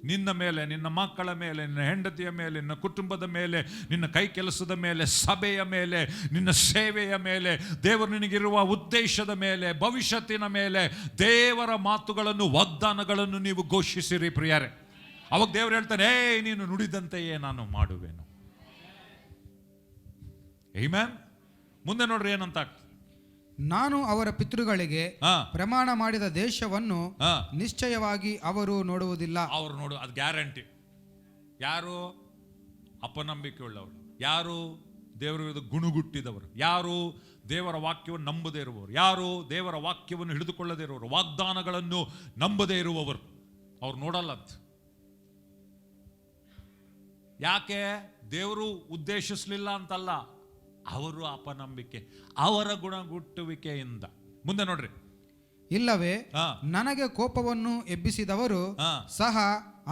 A: ನಿನ್ನ ಮೇಲೆ, ನಿನ್ನ ಮಕ್ಕಳ ಮೇಲೆ, ನಿನ್ನ ಹೆಂಡತಿಯ ಮೇಲೆ, ನಿನ್ನ ಕುಟುಂಬದ ಮೇಲೆ, ನಿನ್ನ ಕೈ ಕೆಲಸದ ಮೇಲೆ, ಸಭೆಯ ಮೇಲೆ, ನಿನ್ನ ಸೇವೆಯ ಮೇಲೆ, ದೇವರು ನಿನಗಿರುವ ಉದ್ದೇಶದ ಮೇಲೆ, ಭವಿಷ್ಯತ್ತಿನ ಮೇಲೆ ದೇವರ ಮಾತುಗಳನ್ನು, ವಾಗ್ದಾನಗಳನ್ನು ನೀವು ಘೋಷಿಸಿರಿ ಪ್ರಿಯರೇ. ಅವಾಗ ದೇವರು ಹೇಳ್ತಾನೆ, ನೀನು ನುಡಿದಂತೆಯೇ ನಾನು ಮಾಡುವೆನು. ಆಮೆನ್. ಮುಂದೆ ನೋಡ್ರಿ ಏನಂತ.
B: ನಾನು ಅವರ ಪಿತೃಗಳಿಗೆ ಪ್ರಮಾಣ ಮಾಡಿದ ದೇಶವನ್ನು ನಿಶ್ಚಯವಾಗಿ ಅವರು ನೋಡುವುದಿಲ್ಲ.
A: ಅವರು ನೋಡು, ಅದು ಗ್ಯಾರಂಟಿ. ಯಾರು? ಅಪನಂಬಿಕೆ ಉಳ್ಳವರು. ಯಾರು? ದೇವರ ವಿರುದ್ಧ ಗುಣಗುಟ್ಟಿದವರು. ಯಾರು? ದೇವರ ವಾಕ್ಯವನ್ನು ನಂಬದೇ ಇರುವವರು. ಯಾರು? ದೇವರ ವಾಕ್ಯವನ್ನು ಹಿಡಿದುಕೊಳ್ಳದೇ ಇರುವವರು, ವಾಗ್ದಾನಗಳನ್ನು ನಂಬದೇ ಇರುವವರು. ಅವ್ರು ನೋಡಲ್ಲ. ಯಾಕೆ? ದೇವರು ಉದ್ದೇಶಿಸಲಿಲ್ಲ ಅಂತಲ್ಲ, ಅವರು ಅಪನಂಬಿಕೆ, ಅವರ ಗುಣಗುಟ್ಟುವಿಕೆಯಿಂದ. ಮುಂದೆ ನೋಡ್ರಿ.
B: ಇಲ್ಲವೇ ನನಗೆ ಕೋಪವನ್ನು ಎಬ್ಬಿಸಿದವರು ಸಹ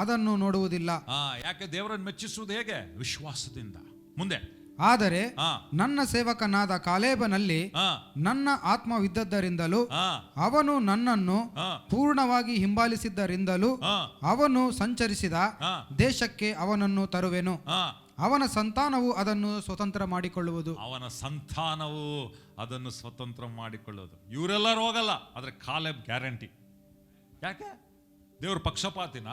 B: ಅದನ್ನು ನೋಡುವುದಿಲ್ಲ.
A: ಯಾಕೆ? ದೇವರನ್ನು ಮೆಚ್ಚಿಸುವುದು ಹೇಗೆ? ವಿಶ್ವಾಸದಿಂದ. ಮುಂದೆ
B: ಆದರೆ
A: ಹಾ
B: ನನ್ನ ಸೇವಕನಾದ ಕಾಲೇಬನಲ್ಲಿ
A: ಹಾ
B: ನನ್ನ ಆತ್ಮವಿದ್ದದ್ದರಿಂದಲೂ
A: ಹಾ
B: ಅವನು ನನ್ನನ್ನು
A: ಹಾ
B: ಪೂರ್ಣವಾಗಿ ಹಿಂಬಾಲಿಸಿದ್ದರಿಂದಲೂ
A: ಹಾ
B: ಅವನು ಸಂಚರಿಸಿದ
A: ಹಾ
B: ದೇಶಕ್ಕೆ ಅವನನ್ನು ತರುವೆನು.
A: ಹಾ
B: ಅವನ ಸಂತಾನವು ಅದನ್ನು ಸ್ವತಂತ್ರ ಮಾಡಿಕೊಳ್ಳುವುದು.
A: ಅವನ ಸಂತಾನವು ಅದನ್ನು ಸ್ವತಂತ್ರ ಮಾಡಿಕೊಳ್ಳೋದು. ಇವರೆಲ್ಲರೂ ಹೋಗಲ್ಲ, ಆದ್ರೆ ಕಾಲೇಬ್ ಗ್ಯಾರಂಟಿ. ಯಾಕೆ? ದೇವ್ರ ಪಕ್ಷಪಾತಿನ?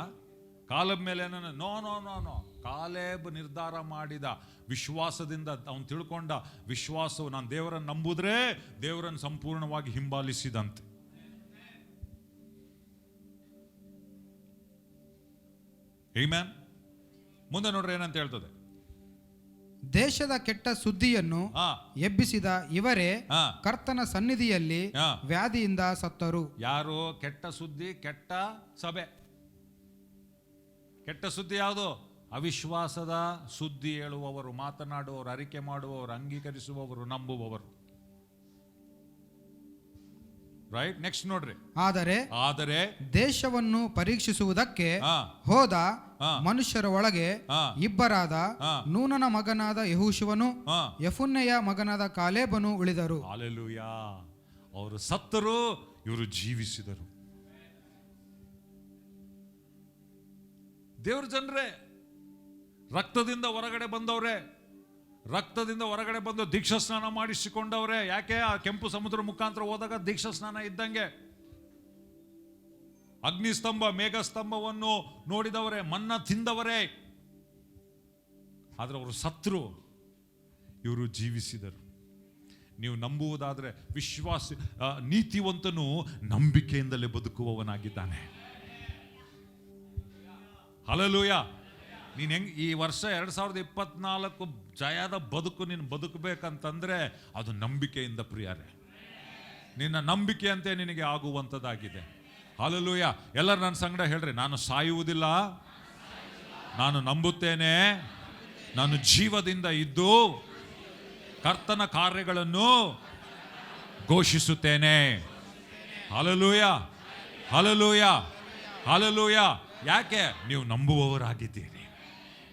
A: ಕಾಲೇಬ್ ಮೇಲೆ no no no no Caleb ನಿರ್ಧಾರ ಮಾಡಿದ ವಿಶ್ವಾಸದಿಂದ ಅವನು ತಿಳ್ಕೊಂಡ ವಿಶ್ವಾಸವು ನಾನು ದೇವರನ್ನು ನಂಬುದ್ರೆ ದೇವರನ್ನು ಸಂಪೂರ್ಣವಾಗಿ ಹಿಂಬಾಲಿಸಿದಂತೆ. ಆಮೆನ್. ಮುಂದೆ ನೋಡ್ರಿ ಏನಂತ ಹೇಳ್ತದೆ.
B: ದೇಶದ ಕೆಟ್ಟ ಸುದ್ದಿಯನ್ನು ಎಬ್ಬಿಸಿದ ಇವರೇ ಕರ್ತನ ಸನ್ನಿಧಿಯಲ್ಲಿ ವ್ಯಾಧಿಯಿಂದ ಸತ್ತರು.
A: ಯಾರು? ಕೆಟ್ಟ ಸುದ್ದಿ, ಕೆಟ್ಟ ಸಭೆ. ಕೆಟ್ಟ ಸುದ್ದಿ ಯಾವುದು? ಅವಿಶ್ವಾಸದ ಸುದ್ದಿ ಹೇಳುವವರು, ಮಾತನಾಡುವವರು, ಅರಿಕೆ ಮಾಡುವವರು, ಅಂಗೀಕರಿಸುವವರು, ನಂಬುವವರು. ರೈಟ್. ನೆಕ್ಸ್ಟ್ ನೋಡ್ರಿ.
B: ಆದರೆ ದೇಶವನ್ನು ಪರೀಕ್ಷಿಸುವುದಕ್ಕೆ ಹೋದ ಮನುಷ್ಯರ ಒಳಗೆ ಇಬ್ಬರಾದ ನೂನನ ಮಗನಾದ ಯೆಹೋಶುವನು ಯೆಫುನ್ನೆಯ ಮಗನಾದ ಕಾಲೇಬನು ಉಳಿದರು.
A: ಹಲ್ಲೆಲೂಯಾ. ಅವರು ಸತ್ತರು, ಇವರು ಜೀವಿಸಿದರು. ದೇವ್ರ ಜನರೇ, ರಕ್ತದಿಂದ ಹೊರಗಡೆ ಬಂದವ್ರೆ, ರಕ್ತದಿಂದ ಹೊರಗಡೆ ಬಂದು ದೀಕ್ಷಾ ಸ್ನಾನ ಮಾಡಿಸಿಕೊಂಡವ್ರೆ. ಯಾಕೆ? ಆ ಕೆಂಪು ಸಮುದ್ರ ಮುಖಾಂತರ ಹೋದಾಗ ದೀಕ್ಷಾ ಸ್ನಾನ ಇದ್ದಂಗೆ. ಅಗ್ನಿಸ್ತಂಭ, ಮೇಘಸ್ತಂಭವನ್ನು ನೋಡಿದವರೇ, ಮನ್ನ ತಿಂದವರೇ. ಆದ್ರೆ ಅವರು ಸತ್ರು, ಇವರು ಜೀವಿಸಿದರು. ನೀವು ನಂಬುವುದಾದ್ರೆ ನೀತಿವಂತನು ನಂಬಿಕೆಯಿಂದಲೇ ಬದುಕುವವನಾಗಿದ್ದಾನೆ. ಹಲ್ಲೆಲೂಯಾ. ನೀನು ಹೆಂಗ್ ಈ ವರ್ಷ 2024 ಜಯದ ಬದುಕು ನೀನು ಬದುಕಬೇಕಂತಂದ್ರೆ ಅದು ನಂಬಿಕೆಯಿಂದ ಪ್ರಿಯರೇ. ನಿನ್ನ ನಂಬಿಕೆಯಂತೆ ನಿನಗೆ ಆಗುವಂಥದ್ದಾಗಿದೆ. ಹಲ್ಲೆಲೂಯಾ. ಎಲ್ಲರೂ ನನ್ನ ಸಂಗಡ ಹೇಳ್ರಿ, ನಾನು ಸಾಯುವುದಿಲ್ಲ, ನಾನು ನಂಬುತ್ತೇನೆ, ನಾನು ಜೀವದಿಂದ ಇದ್ದು ಕರ್ತನ ಕಾರ್ಯಗಳನ್ನು ಘೋಷಿಸುತ್ತೇನೆ. Hallelujah, hallelujah, hallelujah. ಯಾಕೆ? ನೀವು ನಂಬುವವರಾಗಿದ್ದೀರಿ.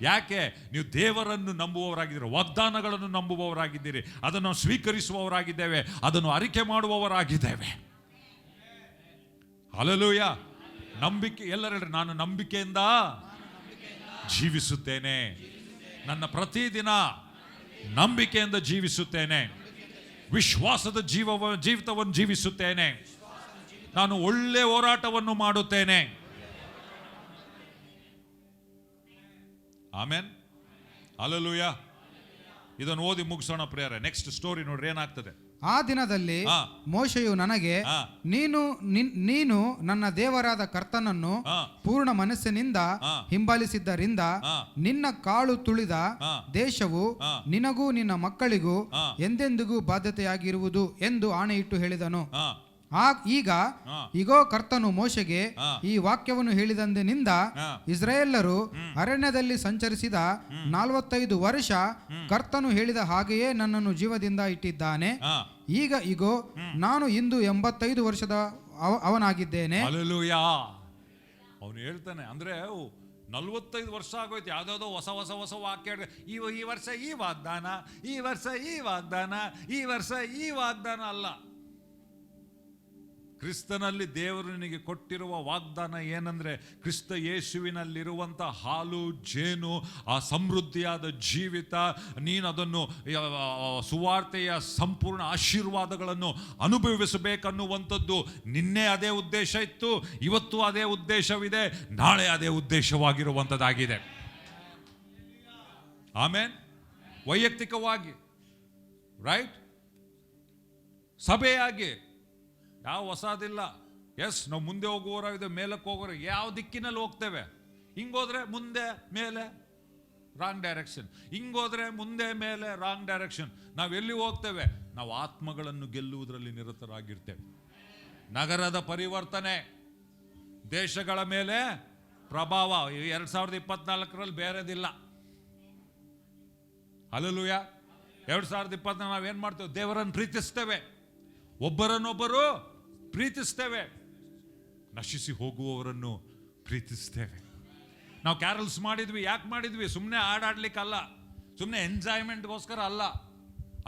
A: ಯಾಕೆ? ನೀವು ದೇವರನ್ನು ನಂಬುವವರಾಗಿದ್ದೀರಿ, ವಾಗ್ದಾನಗಳನ್ನು ನಂಬುವವರಾಗಿದ್ದೀರಿ, ಅದನ್ನು ಸ್ವೀಕರಿಸುವವರಾಗಿದ್ದೇವೆ, ಅದನ್ನು ಅರಿಕೆ ಮಾಡುವವರಾಗಿದ್ದೇವೆ. ಹಲ್ಲೆಲೂಯಾ. ನಂಬಿಕೆ. ಎಲ್ಲರೂ ಹೇಳ್ರಿ, ನಾನು ನಂಬಿಕೆಯಿಂದ ಜೀವಿಸುತ್ತೇನೆ, ನನ್ನ ಪ್ರತಿದಿನ ನಂಬಿಕೆಯಿಂದ ಜೀವಿಸುತ್ತೇನೆ, ವಿಶ್ವಾಸದ ಜೀವಿತವನ್ನು ಜೀವಿಸುತ್ತೇನೆ, ನಾನು ಒಳ್ಳೆ ಹೋರಾಟವನ್ನು ಮಾಡುತ್ತೇನೆ. ಆಮೆನ್. ಹಲ್ಲೆಲೂಯಾ. ಇದನ್ನು ಓದಿ ಮುಗಿಸೋಣ ಪ್ರಿಯರೇ. ನೆಕ್ಸ್ಟ್ ಸ್ಟೋರಿ ನೋಡ್ರಿ ಏನಾಗ್ತದೆ.
B: ಆ ದಿನದಲ್ಲಿ ಮೋಶೆಯು ನನಗೆ, ನೀನು ನನ್ನ ದೇವರಾದ ಕರ್ತನನ್ನು ಪೂರ್ಣ ಮನಸ್ಸಿನಿಂದ ಹಿಂಬಾಲಿಸಿದ್ದರಿಂದ ನಿನ್ನ ಕಾಳು ತುಳಿದ ದೇಶವು ನಿನಗೂ ನಿನ್ನ ಮಕ್ಕಳಿಗೂ ಎಂದೆಂದಿಗೂ ಬಾಧ್ಯತೆಯಾಗಿರುವುದು ಎಂದು ಆಣೆಯಿಟ್ಟು ಹೇಳಿದನು. ಈಗೋ ಕರ್ತನು ಮೋಶೆಗೆ ಈ ವಾಕ್ಯವನ್ನು ಹೇಳಿದಂದಿನಿಂದ ಇಸ್ರಾಯೇಲರು ಅರಣ್ಯದಲ್ಲಿ ಸಂಚರಿಸಿದ 45 ವರ್ಷ ಕರ್ತನು ಹೇಳಿದ ಹಾಗೆಯೇ ನನ್ನನ್ನು ಜೀವದಿಂದ ಇಟ್ಟಿದ್ದಾನೆ. ಈಗ ಇಗೋ ನಾನು ಇಂದು 85 ವರ್ಷದ ಅವನಾಗಿದ್ದೇನೆ.
A: ಹಲ್ಲೆಲೂಯಾ. ಅವನು ಹೇಳ್ತಾನೆ, ಅಂದ್ರೆ 45 ವರ್ಷ ಆಗೋಯ್ತು, ಯಾವ್ದಾವ್ದೋ ಹೊಸ ಹೊಸ ಹೊಸ ವಾಕ್ಯ. ಈ ವರ್ಷ ಈ ವಾಗ್ದಾನ, ಈ ವರ್ಷ ಈ ವಾಗ್ದಾನ, ಈ ವರ್ಷ ಈ ವಾಗ್ದಾನ ಅಲ್ಲ. ಕ್ರಿಸ್ತನಲ್ಲಿ ದೇವರು ನಿನಗೆ ಕೊಟ್ಟಿರುವ ವಾಗ್ದಾನ ಏನಂದ್ರೆ, ಕ್ರಿಸ್ತ ಯೇಸುವಿನಲ್ಲಿರುವಂಥ ಹಾಲು ಜೇನು, ಆ ಸಮೃದ್ಧಿಯಾದ ಜೀವಿತ. ನೀನು ಅದನ್ನು ಸುವಾರ್ತೆಯ ಸಂಪೂರ್ಣ ಆಶೀರ್ವಾದಗಳನ್ನು ಅನುಭವಿಸಬೇಕನ್ನುವಂಥದ್ದು ನಿನ್ನೆ ಅದೇ ಉದ್ದೇಶ ಇತ್ತು, ಇವತ್ತು ಅದೇ ಉದ್ದೇಶವಿದೆ, ನಾಳೆ ಅದೇ ಉದ್ದೇಶವಾಗಿರುವಂಥದ್ದಾಗಿದೆ. ಆಮೇನ್. ವೈಯಕ್ತಿಕವಾಗಿ, ರೈಟ್, ಸಭೆಯಾಗಿ ಯಾವ ಹೊಸದಿಲ್ಲ. ಎಸ್, ನಾವು ಮುಂದೆ ಹೋಗುವವರಾಗಿದೆ, ಮೇಲಕ್ಕೆ ಹೋಗೋರು. ಯಾವ ದಿಕ್ಕಿನಲ್ಲಿ ಹೋಗ್ತೇವೆ? ಹಿಂಗೋದ್ರೆ ಮುಂದೆ ಮೇಲೆ ರಾಂಗ್ ಡೈರೆಕ್ಷನ್, ಹಿಂಗೋದ್ರೆ ಮುಂದೆ ಮೇಲೆ ರಾಂಗ್ ಡೈರೆಕ್ಷನ್. ನಾವು ಎಲ್ಲಿ ಹೋಗ್ತೇವೆ? ನಾವು ಆತ್ಮಗಳನ್ನು ಗೆಲ್ಲುವುದರಲ್ಲಿ ನಿರತರಾಗಿರ್ತೇವೆ. ನಗರದ ಪರಿವರ್ತನೆ, ದೇಶಗಳ ಮೇಲೆ ಪ್ರಭಾವ 2024ರಲ್ಲಿ ಬೇರೆದಿಲ್ಲ. ಹಲ್ಲೆಲೂಯಾ. 2024 ನಾವೇನ್ ಮಾಡ್ತೇವೆ? ದೇವರನ್ನು ಪ್ರೀತಿಸ್ತೇವೆ, ಒಬ್ಬರನ್ನೊಬ್ಬರು ಪ್ರೀತಿಸ್ತೇವೆ, ನಶಿಸಿ ಹೋಗುವವರನ್ನು ಪ್ರೀತಿಸ್ತೇವೆ. ನಾವು ಕ್ಯಾರಲ್ಸ್ ಮಾಡಿದ್ವಿ. ಯಾಕೆ ಮಾಡಿದ್ವಿ? ಸುಮ್ಮನೆ ಹಾಡಾಡ್ಲಿಕ್ಕಲ್ಲ, ಸುಮ್ಮನೆ ಎಂಜಾಯ್ಮೆಂಟ್ಗೋಸ್ಕರ ಅಲ್ಲ.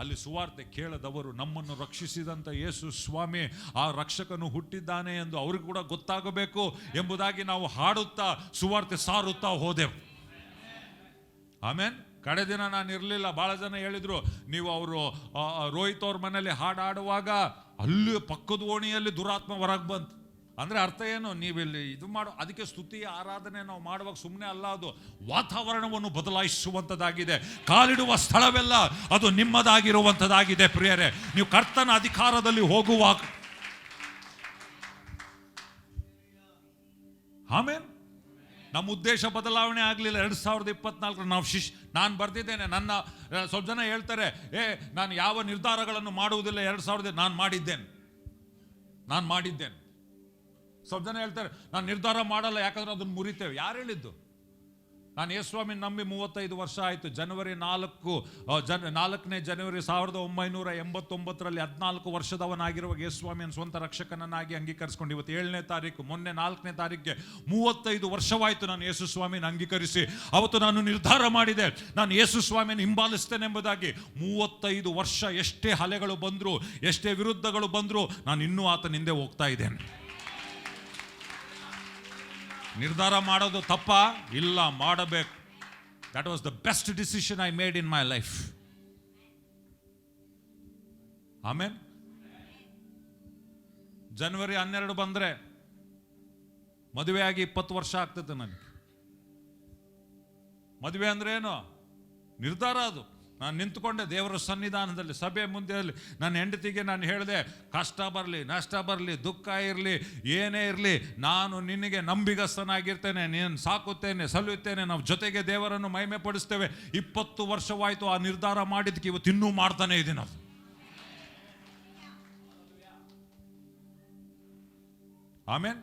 A: ಅಲ್ಲಿ ಸುವಾರ್ತೆ ಕೇಳದವರು, ನಮ್ಮನ್ನು ರಕ್ಷಿಸಿದಂಥ ಯೇಸು ಸ್ವಾಮಿ ಆ ರಕ್ಷಕನು ಹುಟ್ಟಿದ್ದಾನೆ ಎಂದು ಅವ್ರಿಗೆ ಕೂಡ ಗೊತ್ತಾಗಬೇಕು ಎಂಬುದಾಗಿ ನಾವು ಹಾಡುತ್ತಾ ಸುವಾರ್ತೆ ಸಾರುತ್ತಾ ಹೋದೆವು. ಆಮೇನ್. ಕಡೆ ದಿನ ನಾನು ಇರಲಿಲ್ಲ, ಭಾಳ ಜನ ಹೇಳಿದ್ರು, ನೀವು ಅವರು ರೋಹಿತ್ ಅವ್ರ ಮನೇಲಿ ಹಾಡುವಾಗ ಅಲ್ಲಿ ಪಕ್ಕದ ಓಣಿಯಲ್ಲಿ ದುರಾತ್ಮ ಹೊರಗೆ ಬಂತು. ಅಂದರೆ ಅರ್ಥ ಏನು? ನೀವಿಲ್ಲಿ ಇದು ಮಾಡೋ, ಅದಕ್ಕೆ ಸ್ತುತಿ ಆರಾಧನೆ ನಾವು ಮಾಡುವಾಗ ಸುಮ್ಮನೆ ಅಲ್ಲ, ಅದು ವಾತಾವರಣವನ್ನು ಬದಲಾಯಿಸುವಂಥದ್ದಾಗಿದೆ. ಕಾಲಿಡುವ ಸ್ಥಳವೆಲ್ಲ ಅದು ನಿಮ್ಮದಾಗಿರುವಂಥದ್ದಾಗಿದೆ ಪ್ರಿಯರೇ. ನೀವು ಕರ್ತನ ಅಧಿಕಾರದಲ್ಲಿ ಹೋಗುವಾಗ. ಆಮೇನ್. ನಮ್ಮ ಉದ್ದೇಶ ಬದಲಾವಣೆ ಆಗಲಿಲ್ಲ. 2024 ನಾವು ನಾನು ಬರ್ದಿದ್ದೇನೆ. ನನ್ನ ಸ್ವಲ್ಪ ಜನ ಹೇಳ್ತಾರೆ, ನಾನು ಯಾವ ನಿರ್ಧಾರಗಳನ್ನು ಮಾಡುವುದಿಲ್ಲ 2000 ನಾನು ಮಾಡಿದ್ದೇನೆ. ಸ್ವಲ್ಪ ಜನ ಹೇಳ್ತಾರೆ, ನಾನು ನಿರ್ಧಾರ ಮಾಡಲ್ಲ ಯಾಕಂದ್ರೆ ಅದನ್ನು ಮುರಿತೇವೆ. ಯಾರು ಹೇಳಿದ್ದು? ನಾನು ಯೇಸುಸ್ವಾಮಿ ನಂಬಿ 35 ವರ್ಷ ಆಯಿತು. ಜನವರಿ 4ನೇ ಜನವರಿ 1989ರಲ್ಲಿ 14 ವರ್ಷದವನಾಗಿರುವ ಯೇಸುಸ್ವಾಮಿಯನ್ನು ಸ್ವಂತ ರಕ್ಷಕನನ್ನಾಗಿ ಅಂಗೀಕರಿಸ್ಕೊಂಡು ಇವತ್ತು 7ನೇ ತಾರೀಕು, ಮೊನ್ನೆ 4ನೇ ತಾರೀಕಿಗೆ 35 ವರ್ಷವಾಯಿತು ನಾನು ಯೇಸುಸ್ವಾಮಿನ ಅಂಗೀಕರಿಸಿ. ಅವತ್ತು ನಾನು ನಿರ್ಧಾರ ಮಾಡಿದೆ, ನಾನು ಯೇಸುಸ್ವಾಮಿಯನ್ನು ಹಿಂಬಾಲಿಸ್ತೇನೆ ಎಂಬುದಾಗಿ. 35 ವರ್ಷ ಎಷ್ಟೇ ಅಲೆಗಳು ಬಂದರು, ಎಷ್ಟೇ ವಿರುದ್ಧಗಳು ಬಂದರು, ನಾನು ಇನ್ನೂ ಆತನ ಹಿಂದೆ ಹೋಗ್ತಾ ಇದ್ದೇನೆ. ನಿರ್ಧಾರ ಮಾಡೋದು ತಪ್ಪ ಇಲ್ಲ, ಮಾಡಬೇಕು. That was the best decision I made in my life. Amen. ಜನವರಿ 12 ಬಂದ್ರೆ ಮದುವೆಯಾಗಿ 20 ವರ್ಷ ಆಗ್ತದೆ ನನಗೆ. ಮದುವೆ ಅಂದ್ರೆ ಏನು? ನಿರ್ಧಾರ. ಅದು ನಾನು ನಿಂತ್ಕೊಂಡೆ ದೇವರ ಸನ್ನಿಧಾನದಲ್ಲಿ, ಸಭೆ ಮುಂದೆ. ನನ್ನ ಹೆಂಡತಿಗೆ ನಾನು ಹೇಳಿದೆ, ಕಷ್ಟ ಬರಲಿ, ನಷ್ಟ ಬರಲಿ, ದುಃಖ ಇರಲಿ, ಏನೇ ಇರಲಿ, ನಾನು ನಿನಗೆ ನಂಬಿಗಸ್ತನಾಗಿರ್ತೇನೆ, ನೀನು ಸಾಕುತ್ತೇನೆ, ಸಲ್ಲುತ್ತೇನೆ, ನಾವು ಜೊತೆಗೆ ದೇವರನ್ನು ಮಹಿಮೆ ಪಡಿಸ್ತೇವೆ. 20 ವರ್ಷವಾಯಿತು ಆ ನಿರ್ಧಾರ ಮಾಡಿದ್ದಕ್ಕೆ. ಇವತ್ತು ಇನ್ನೂ ಮಾಡ್ತಾನೆ ಇದ್ದೀನಿ. ಅದು ಆಮೇನ್.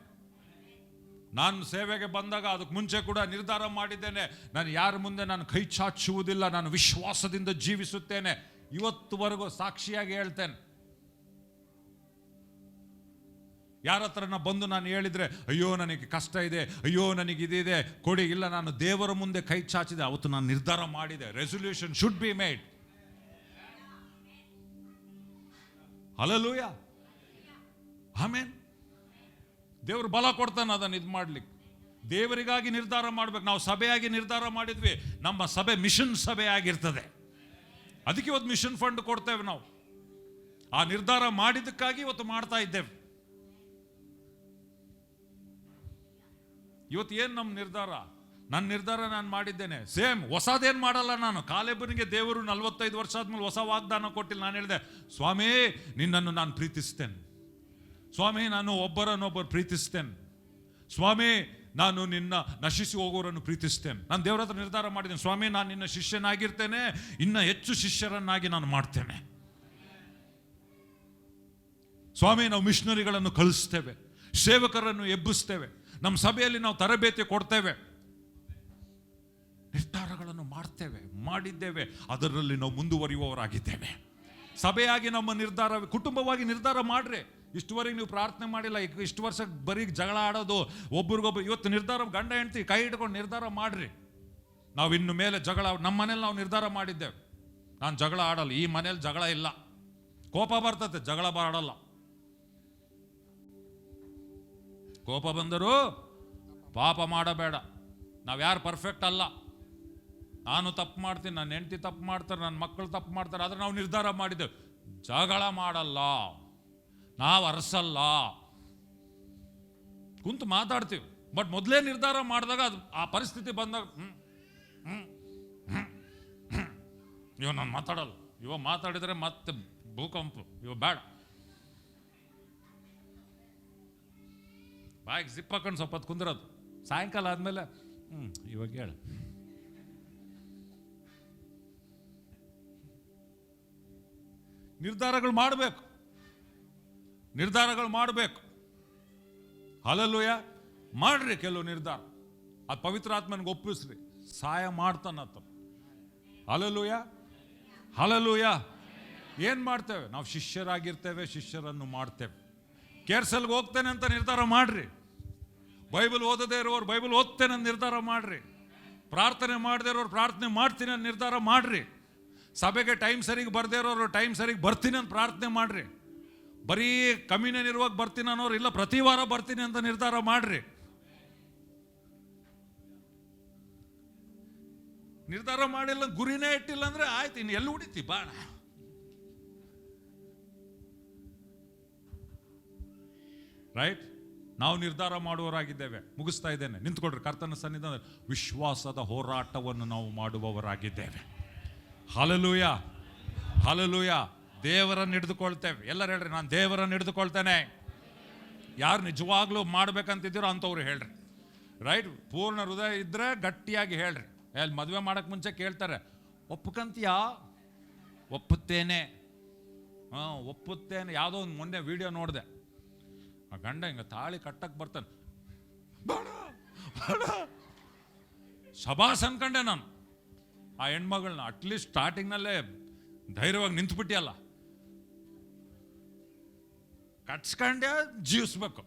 A: ನಾನು ಸೇವೆಗೆ ಬಂದಾಗ ಅದಕ್ಕೆ ಮುಂಚೆ ಕೂಡ ನಿರ್ಧಾರ ಮಾಡಿದ್ದೇನೆ, ನಾನು ಯಾರ ಮುಂದೆ ನಾನು ಕೈ ಚಾಚುವುದಿಲ್ಲ, ನಾನು ವಿಶ್ವಾಸದಿಂದ ಜೀವಿಸುತ್ತೇನೆ. ಇವತ್ತುವರೆಗೂ ಸಾಕ್ಷಿಯಾಗಿ ಹೇಳ್ತೇನೆ. ಯಾರ ಹತ್ರನ ಬಂದು ನಾನು ಹೇಳಿದ್ರೆ, ಅಯ್ಯೋ ನನಗೆ ಕಷ್ಟ ಇದೆ, ಅಯ್ಯೋ ನನಗೆ ಇದಿದೆ ಕೊಡಿ, ಇಲ್ಲ, ನಾನು ದೇವರ ಮುಂದೆ ಕೈ ಚಾಚಿದೆ. ಅವತ್ತು ನಾನು ನಿರ್ಧಾರ ಮಾಡಿದೆ, resolution should be made. Hallelujah. Amen. ದೇವರು ಬಲ ಕೊಡ್ತಾನೆ ಅದನ್ನು ಇದು ಮಾಡ್ಲಿಕ್ಕೆ. ದೇವರಿಗಾಗಿ ನಿರ್ಧಾರ ಮಾಡ್ಬೇಕು. ನಾವು ಸಭೆಯಾಗಿ ನಿರ್ಧಾರ ಮಾಡಿದ್ವಿ, ನಮ್ಮ ಸಭೆ ಮಿಷನ್ ಸಭೆ ಆಗಿರ್ತದೆ. ಅದಕ್ಕೆ ಇವತ್ತು ಮಿಷನ್ ಫಂಡ್ ಕೊಡ್ತೇವೆ ನಾವು. ಆ ನಿರ್ಧಾರ ಮಾಡಿದ್ದಕ್ಕಾಗಿ ಇವತ್ತು ಮಾಡ್ತಾ ಇದ್ದೇವೆ. ಇವತ್ತು ಏನು ನಮ್ಮ ನಿರ್ಧಾರ? ನನ್ನ ನಿರ್ಧಾರ ನಾನು ಮಾಡಿದ್ದೇನೆ. ಸೇಮ್ ಹೊಸದೇನು ಮಾಡಲ್ಲ ನಾನು. ಕಾಲೇಬನಿಗೆ ದೇವರು 45 ವರ್ಷ ಆದ್ಮೇಲೆ ಹೊಸ ವಾಗ್ದಾನ ಕೊಟ್ಟಿಲ್ಲ. ನಾನು ಹೇಳಿದೆ, ಸ್ವಾಮಿ ನಿನ್ನನ್ನು ನಾನು ಪ್ರೀತಿಸ್ತೇನೆ, ಸ್ವಾಮಿ ನಾನು ಒಬ್ಬರನ್ನೊಬ್ಬರು ಪ್ರೀತಿಸ್ತೇನೆ, ಸ್ವಾಮಿ ನಾನು ನಿನ್ನ ನಶಿಸಿ ಹೋಗೋರನ್ನು ಪ್ರೀತಿಸ್ತೇನೆ. ನಾನು ದೇವರ ಹತ್ರ ನಿರ್ಧಾರ ಮಾಡಿದ್ದೇನೆ, ಸ್ವಾಮಿ ನಾನು ನಿನ್ನ ಶಿಷ್ಯನಾಗಿರ್ತೇನೆ, ಇನ್ನು ಹೆಚ್ಚು ಶಿಷ್ಯರನ್ನಾಗಿ ನಾನು ಮಾಡ್ತೇನೆ. ಸ್ವಾಮಿ ನಾವು ಮಿಷನರಿಗಳನ್ನು ಕಳಿಸ್ತೇವೆ, ಸೇವಕರನ್ನು ಎಬ್ಬಿಸ್ತೇವೆ, ನಮ್ಮ ಸಭೆಯಲ್ಲಿ ನಾವು ತರಬೇತಿ ಕೊಡ್ತೇವೆ, ನಿರ್ಧಾರಗಳನ್ನು ಮಾಡ್ತೇವೆ, ಮಾಡಿದ್ದೇವೆ, ಅದರಲ್ಲಿ ನಾವು ಮುಂದುವರಿಯುವವರಾಗಿದ್ದೇವೆ. ಸಭೆಯಾಗಿ ನಮ್ಮ ನಿರ್ಧಾರ, ಕುಟುಂಬವಾಗಿ ನಿರ್ಧಾರ ಮಾಡ್ರಿ. ಇಷ್ಟುವರೆಗೆ ನೀವು ಪ್ರಾರ್ಥನೆ ಮಾಡಿಲ್ಲ, ಇಷ್ಟು ವರ್ಷ ಬರೀ ಜಗಳ ಆಡೋದು ಒಬ್ರಿಗೊಬ್ರು. ಇವತ್ತು ನಿರ್ಧಾರ, ಗಂಡ ಹೆಂಡ್ತಿ ಕೈ ಹಿಡ್ಕೊಂಡು ನಿರ್ಧಾರ ಮಾಡ್ರಿ. ನಾವು ಇನ್ನು ಮೇಲೆ ಜಗಳ, ನಮ್ಮ ಮನೇಲಿ ನಾವು ನಿರ್ಧಾರ ಮಾಡಿದ್ದೇವೆ, ನಾನು ಜಗಳ ಆಡಲ್ಲ, ಈ ಮನೇಲಿ ಜಗಳ ಇಲ್ಲ. ಕೋಪ ಬರ್ತದೆ, ಜಗಳ ಆಡಲ್ಲ. ಕೋಪ ಬಂದರೂ ಪಾಪ ಮಾಡಬೇಡ. ನಾವು ಯಾರು ಪರ್ಫೆಕ್ಟ್ ಅಲ್ಲ. ನಾನು ತಪ್ಪು ಮಾಡ್ತೀನಿ, ನನ್ನ ಹೆಂಡತಿ ತಪ್ಪು ಮಾಡ್ತಾರೆ, ನನ್ನ ಮಕ್ಕಳು ತಪ್ಪು ಮಾಡ್ತಾರೆ, ಆದರೆ ನಾವು ನಿರ್ಧಾರ ಮಾಡಿದ್ದೇವೆ, ಜಗಳ ಮಾಡಲ್ಲ, ನಾವು ಅರಸಲ್ಲ. ಕುಂತು ಮಾತಾಡ್ತೀವಿ, ಬಟ್ ಮೊದಲೇ ನಿರ್ಧಾರ ಮಾಡಿದಾಗ ಅದು ಆ ಪರಿಸ್ಥಿತಿ ಬಂದಾಗ ಇವ ನಾನು ಮಾತಾಡಲ್ಲ, ಇವ ಮಾತಾಡಿದರೆ ಮತ್ತೆ ಭೂಕಂಪ, ಇವ ಬೇಡ, ಬಾಯಿಗೆ ಜಿಪ್ ಹಾಕೊಂಡು ಸ್ವಲ್ಪ ಹೊತ್ತು ಕುಂದಿರೋದು. ಸಾಯಂಕಾಲ ಆದಮೇಲೆ ಇವಾಗ ಹೇಳು. ನಿರ್ಧಾರಗಳು ಮಾಡಬೇಕು, ನಿರ್ಧಾರಗಳು ಮಾಡಬೇಕು. ಹಲ್ಲೆಲೂಯಾ. ಮಾಡ್ರಿ ಕೆಲವು ನಿರ್ಧಾರ, ಅದು ಪವಿತ್ರ ಆತ್ಮನಿಗೆ ಒಪ್ಪಿಸ್ರಿ, ಸಹಾಯ ಮಾಡ್ತಾನತ್ತ. Hallelujah, hallelujah. ಏನು ಮಾಡ್ತೇವೆ ನಾವು? ಶಿಷ್ಯರಾಗಿರ್ತೇವೆ, ಶಿಷ್ಯರನ್ನು ಮಾಡ್ತೇವೆ. ಕೇರ್ಸಲ್ಗೆ ಹೋಗ್ತೇನೆ ಅಂತ ನಿರ್ಧಾರ ಮಾಡ್ರಿ. ಬೈಬಲ್ ಓದದೇ ಇರೋರು ಬೈಬಲ್ ಓದ್ತೇನೆ ಅಂತ ನಿರ್ಧಾರ ಮಾಡ್ರಿ. ಪ್ರಾರ್ಥನೆ ಮಾಡದೇ ಇರೋರು ಪ್ರಾರ್ಥನೆ ಮಾಡ್ತೀನಿ ಅಂತ ನಿರ್ಧಾರ ಮಾಡ್ರಿ. ಸಭೆಗೆ ಟೈಮ್ ಸರಿಗೆ ಬರ್ದೇ ಇರೋರು ಟೈಮ್ ಸರಿಗೆ ಬರ್ತೀನಿ ಅಂತ ಪ್ರಾರ್ಥನೆ ಮಾಡ್ರಿ. ಬರೀ ಕಮ್ಯುನಿಯನ್ ಇರುವಾಗ ಬರ್ತೀನಿ ಅನ್ನೋರು ಇಲ್ಲ ಪ್ರತಿ ವಾರ ಬರ್ತೀನಿ ಅಂತ ನಿರ್ಧಾರ ಮಾಡ್ರಿ. ನಿರ್ಧಾರ ಮಾಡಿಲ್ಲ, ಗುರಿನೇ ಇಟ್ಟಿಲ್ಲ ಅಂದ್ರೆ ಆಯ್ತು, ಇನ್ನು ಎಲ್ಲಿ ಹೊಡಿತಿ ಬಾಣ. ರೈಟ್? ನಾವು ನಿರ್ಧಾರ ಮಾಡುವವರಾಗಿದ್ದೇವೆ. ಮುಗಿಸ್ತಾ ಇದ್ದೇನೆ, ನಿಂತ್ಕೊಡ್ರಿ. ಕರ್ತನ ಸನ್ನಿಧಾನ ವಿಶ್ವಾಸದ ಹೋರಾಟವನ್ನು ನಾವು ಮಾಡುವವರಾಗಿದ್ದೇವೆ. Hallelujah, hallelujah. ದೇವರನ್ನು ಹಿಡಿದುಕೊಳ್ತೇವೆ. ಎಲ್ಲರೂ ಹೇಳ್ರಿ, ನಾನು ದೇವರನ್ನು ಹಿಡಿದುಕೊಳ್ತೇನೆ. ಯಾರು ನಿಜವಾಗ್ಲೂ ಮಾಡ್ಬೇಕಂತಿದ್ದೀರೋ ಅಂಥವ್ರು ಹೇಳ್ರಿ. ರೈಟ್? ಪೂರ್ಣ ಹೃದಯ ಇದ್ರೆ ಗಟ್ಟಿಯಾಗಿ ಹೇಳ್ರಿ. ಅಲ್ಲಿ ಮದುವೆ ಮಾಡಕ್ಕೆ ಮುಂಚೆ ಕೇಳ್ತಾರೆ, ಒಪ್ಪುಕಂತೀಯಾ? ಒಪ್ಪುತ್ತೇನೆ. ಒಪ್ಪುತ್ತೇನೆ. ಯಾವುದೋ ಒಂದು ಮೊನ್ನೆ ವಿಡಿಯೋ ನೋಡಿದೆ. ಆ ಗಂಡ ಹಿಂಗೆ ತಾಳಿ ಕಟ್ಟಕ್ಕೆ ಬರ್ತಾನೆ, ಶಬಾಸ್ ಅನ್ಕಂಡೆ ನಾನು. ಆ ಹೆಣ್ಮಗಳನ್ನ ಅಟ್ಲೀಸ್ಟ್ ಸ್ಟಾರ್ಟಿಂಗ್ನಲ್ಲೇ ಧೈರ್ಯವಾಗಿ ನಿಂತ್ಬಿಟ್ಟಿಯಲ್ಲ, ಕಟ್ಸ್ಕೊಂಡ್ಯ ಜೀವಿಸ್ಬೇಕು,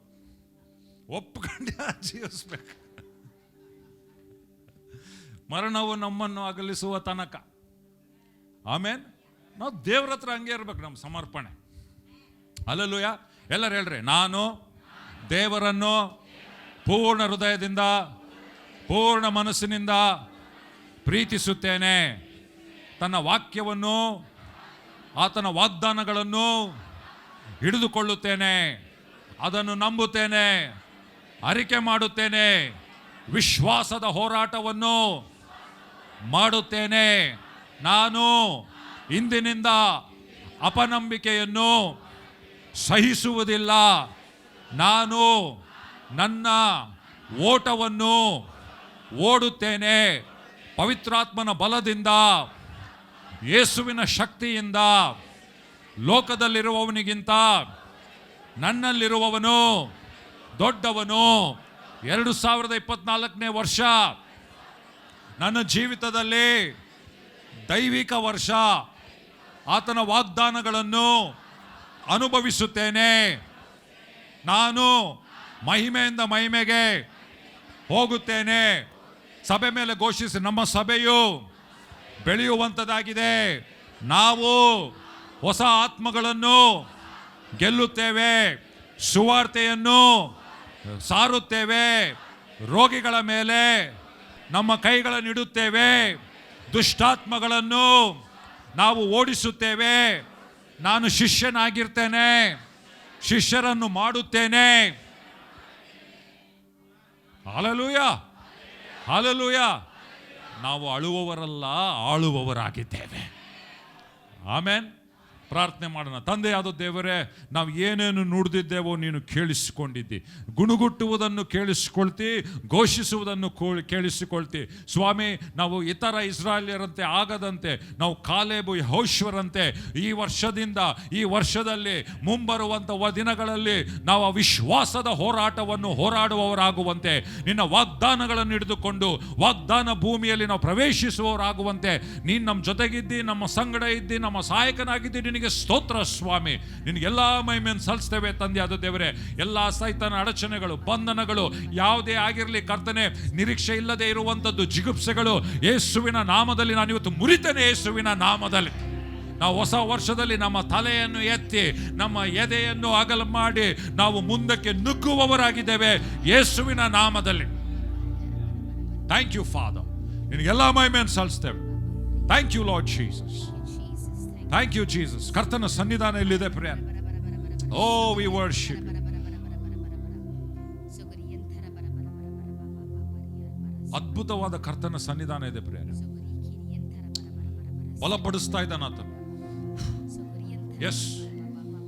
A: ಒಪ್ಕೊಂಡ್ಯ ಜೀವಿಸ್ಬೇಕು. ಮರಣವು ನಮ್ಮನ್ನು ಅಗಲಿಸುವ ತನಕ. ಆಮೇಲೆ ನಾವು ದೇವ್ರ ಹತ್ರ ಹಂಗೆ ಇರ್ಬೇಕು, ನಮ್ಮ ಸಮರ್ಪಣೆ. ಹಲ್ಲೆಲೂಯಾ. ಎಲ್ಲರೂ ಹೇಳ್ರಿ, ನಾನು ದೇವರನ್ನು ಪೂರ್ಣ ಹೃದಯದಿಂದ ಪೂರ್ಣ ಮನಸ್ಸಿನಿಂದ ಪ್ರೀತಿಸುತ್ತೇನೆ. ತನ್ನ ವಾಕ್ಯವನ್ನು ಆತನ ವಾಗ್ದಾನಗಳನ್ನು ಹಿಡಿದುಕೊಳ್ಳುತ್ತೇನೆ, ಅದನ್ನು ನಂಬುತ್ತೇನೆ, ಅರಿಕೆ ಮಾಡುತ್ತೇನೆ, ವಿಶ್ವಾಸದ ಹೋರಾಟವನ್ನು ಮಾಡುತ್ತೇನೆ. ನಾನು ಇಂದಿನಿಂದ ಅಪನಂಬಿಕೆಯನ್ನು ಸಹಿಸುವುದಿಲ್ಲ. ನಾನು ನನ್ನ ಓಟವನ್ನು ಓಡುತ್ತೇನೆ. ಪವಿತ್ರಾತ್ಮನ ಬಲದಿಂದ, ಯೇಸುವಿನ ಶಕ್ತಿಯಿಂದ. ಲೋಕದಲ್ಲಿರುವವನಿಗಿಂತ ನನ್ನಲ್ಲಿರುವವನು ದೊಡ್ಡವನು. 2024ನೇ ವರ್ಷ ನನ್ನ ಜೀವಿತದಲ್ಲಿ ದೈವಿಕ ವರ್ಷ. ಆತನ ವಾಗ್ದಾನಗಳನ್ನು ಅನುಭವಿಸುತ್ತೇನೆ. ನಾನು ಮಹಿಮೆಯಿಂದ ಮಹಿಮೆಗೆ ಹೋಗುತ್ತೇನೆ. ಸಭೆ ಮೇಲೆ ಘೋಷಿಸಿ, ನಮ್ಮ ಸಭೆಯು ಬೆಳೆಯುವಂಥದ್ದಾಗಿದೆ. ನಾವು ಹೊಸ ಆತ್ಮಗಳನ್ನು ಗೆಲ್ಲುತ್ತೇವೆ, ಸುವಾರ್ತೆಯನ್ನು ಸಾರುತ್ತೇವೆ, ರೋಗಿಗಳ ಮೇಲೆ ನಮ್ಮ ಕೈಗಳನ್ನು ಇಡುತ್ತೇವೆ, ದುಷ್ಟಾತ್ಮಗಳನ್ನು ನಾವು ಓಡಿಸುತ್ತೇವೆ. ನಾನು ಶಿಷ್ಯನಾಗಿರ್ತೇನೆ, ಶಿಷ್ಯರನ್ನು ಮಾಡುತ್ತೇನೆ. Hallelujah, hallelujah. ನಾವು ಅಳುವವರಲ್ಲ, ಆಳುವವರಾಗಿದ್ದೇವೆ. ಆಮೆನ್. ಪ್ರಾರ್ಥನೆ ಮಾಡೋಣ. ತಂದೆಯಾದ ದೇವರೇ, ನಾವು ಏನೇನು ನುಡಿದಿದ್ದೇವೋ ನೀನು ಕೇಳಿಸಿಕೊಂಡಿದ್ದಿ. ಗುಣಗುಟ್ಟುವುದನ್ನು ಕೇಳಿಸಿಕೊಳ್ತಿ, ಘೋಷಿಸುವುದನ್ನು ಕೇಳಿಸಿಕೊಳ್ತಿ. ಸ್ವಾಮಿ, ನಾವು ಇತರ ಇಸ್ರಾಯೇಲ್ಯರಂತೆ ಆಗದಂತೆ, ನಾವು ಕಾಲೇಬು ಯೆಹೋಶುವರಂತೆ ಈ ವರ್ಷದಿಂದ, ಈ ವರ್ಷದಲ್ಲಿ ಮುಂಬರುವಂಥ ದಿನಗಳಲ್ಲಿ ನಾವು ವಿಶ್ವಾಸದ ಹೋರಾಟವನ್ನು ಹೋರಾಡುವವರಾಗುವಂತೆ, ನಿನ್ನ ವಾಗ್ದಾನಗಳನ್ನು ಹಿಡಿದುಕೊಂಡು ವಾಗ್ದಾನ ಭೂಮಿಯಲ್ಲಿ ನಾವು ಪ್ರವೇಶಿಸುವವರಾಗುವಂತೆ ನೀನು ನಮ್ಮ ಜೊತೆಗಿದ್ದಿ, ನಮ್ಮ ಸಂಗಡ ಇದ್ದಿ, ನಮ್ಮ ಸಹಾಯಕನಾಗಿದ್ದಿ. ನಿನಗೆ ಸ್ತೋತ್ರ ಸ್ವಾಮಿ. ನಿನಗೆಲ್ಲ ಮಹಿಮೆಯನ್ನು ಸಲ್ಲಿಸ್ತೇವೆ ತಂದೆಯಾದ ದೇವರೇ. ಎಲ್ಲ ಸೈತಾನ ಅಡಚಣೆಗಳು, ಬಂಧನಗಳು ಯಾವುದೇ ಆಗಿರಲಿ ಕರ್ತನೆ, ನಿರೀಕ್ಷೆ ಇಲ್ಲದೆ ಇರುವಂಥದ್ದು, ಜಿಗುಪ್ಸೆಗಳು ಯೇಸುವಿನ ನಾಮದಲ್ಲಿ ನಾನು ಇವತ್ತು ಮುರಿತೇನೆ. ಯೇಸುವಿನ ನಾಮದಲ್ಲಿ ನಾವು ಹೊಸ ವರ್ಷದಲ್ಲಿ ನಮ್ಮ ತಲೆಯನ್ನು ಎತ್ತಿ, ನಮ್ಮ ಎದೆಯನ್ನು ಅಗಲ ಮಾಡಿ ನಾವು ಮುಂದಕ್ಕೆ ನುಗ್ಗುವವರಾಗಿದ್ದೇವೆ ಯೇಸುವಿನ ನಾಮದಲ್ಲಿ. Thank you father. ನಿನಗೆಲ್ಲ ಮಹಿಮೆಯನ್ನು ಸಲ್ಲಿಸ್ತೇವೆ. Thank you Lord Jesus. Thank you Jesus. ಕರ್ತನ ಸನ್ನಿಧಾನ ಇಲ್ಲಿದೆ ಪ್ರೇಯರ್. ಓ ವಿ ವರ್ಶಿಪ್. ಅದ್ಭುತವಾದ ಕರ್ತನ ಸನ್ನಿಧಾನ ಇದೆ ಪ್ರೇಯರ್. ಬಲಪಡಿಸ್ತಾ ಇದ್ದಾನ ಆತ. ಎಸ್,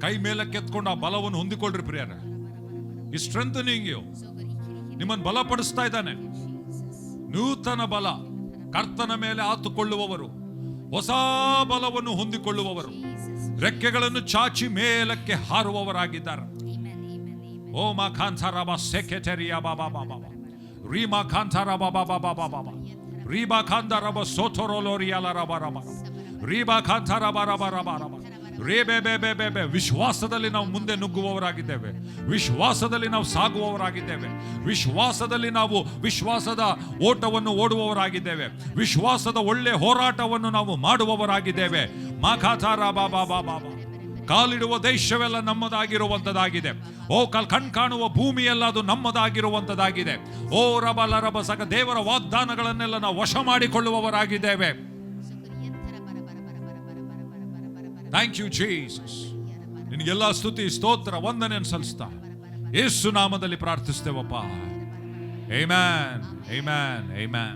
A: ಕೈ ಮೇಲಕ್ಕೆ ಎತ್ಕೊಂಡು ಆ ಬಲವನ್ನು ಹೊಂದಿಕೊಳ್ಳ್ರಿ ಪ್ರೇಯರ್. ಈ ಸ್ಟ್ರೆಂಥನಿಂಗ್ ಯು, ನಿಮ್ಮನ್ನು ಬಲಪಡಿಸ್ತಾ ಇದ್ದಾನೆ. ನೂತನ ಬಲ. ಕರ್ತನ ಮೇಲೆ ಆತುಕೊಳ್ಳುವವರು ಹೊಸ ಬಲವನ್ನು ಹೊಂದಿಕೊಳ್ಳುವವರು, ರೆಕ್ಕೆಗಳನ್ನು ಚಾಚಿ ಮೇಲಕ್ಕೆ ಹಾರುವವರಾಗಿದ್ದಾರೆ. ಓ ಮಾ ಖಾನ್ಸಾರ ಬಾ ಸೆಕೆಟರಿಯಾ ಬಾಬಾ ಬಾಬಾ ರೀಮಾ ಖಾನ್ಸಾರ ಬಾಬಾ ಬಾಬಾ ಬಾಬಾ ರೀಬಾ ಖಾನ್ದಾರ ಬಾ ಸೋಥೋರೋಲೋರಿಯಾಲ ರಬಾ ರಬಾ ರೀಬಾ ಖಾನ್ಸಾರ ಬಾ ರಬಾ ರಬಾ ರಬಾ ವಿಶ್ವಾಸದಲ್ಲಿ ನಾವು ಮುಂದೆ ನುಗ್ಗುವವರಾಗಿದ್ದೇವೆ, ವಿಶ್ವಾಸದಲ್ಲಿ ನಾವು ಸಾಗುವವರಾಗಿದ್ದೇವೆ, ವಿಶ್ವಾಸದಲ್ಲಿ ನಾವು ವಿಶ್ವಾಸದ ಓಟವನ್ನು ಓಡುವವರಾಗಿದ್ದೇವೆ, ವಿಶ್ವಾಸದ ಒಳ್ಳೆ ಹೋರಾಟವನ್ನು ನಾವು ಮಾಡುವವರಾಗಿದ್ದೇವೆ. ಮಾಖಾತಾರ ಬಾಬಾ ಬಾಬಾ, ಕಾಲಿಡುವ ದೇಶವೆಲ್ಲ ನಮ್ಮದಾಗಿರುವಂತದಾಗಿದೆ. ಓ ಕಣ್ ಕಾಣುವ ಭೂಮಿಯೆಲ್ಲ ಅದು ನಮ್ಮದಾಗಿರುವಂತದಾಗಿದೆ. ಓ ರಬ ಸಕ ದೇವರ ವಾಗ್ದಾನಗಳನ್ನೆಲ್ಲ ನಾವು ವಶ ಮಾಡಿಕೊಳ್ಳುವವರಾಗಿದ್ದೇವೆ. Thank you Jesus. ನಿನಗೆಲ್ಲ ಸ್ತುತಿ ಸ್ತೋತ್ರ ವಂದನೆಯನ್ನು ಸಲ್ಲಿಸ್ತಾ ಯೇಸು ನಾಮದಲ್ಲಿ ಪ್ರಾರ್ಥಿಸ್ತೇವಪ್ಪ. Amen, amen, amen.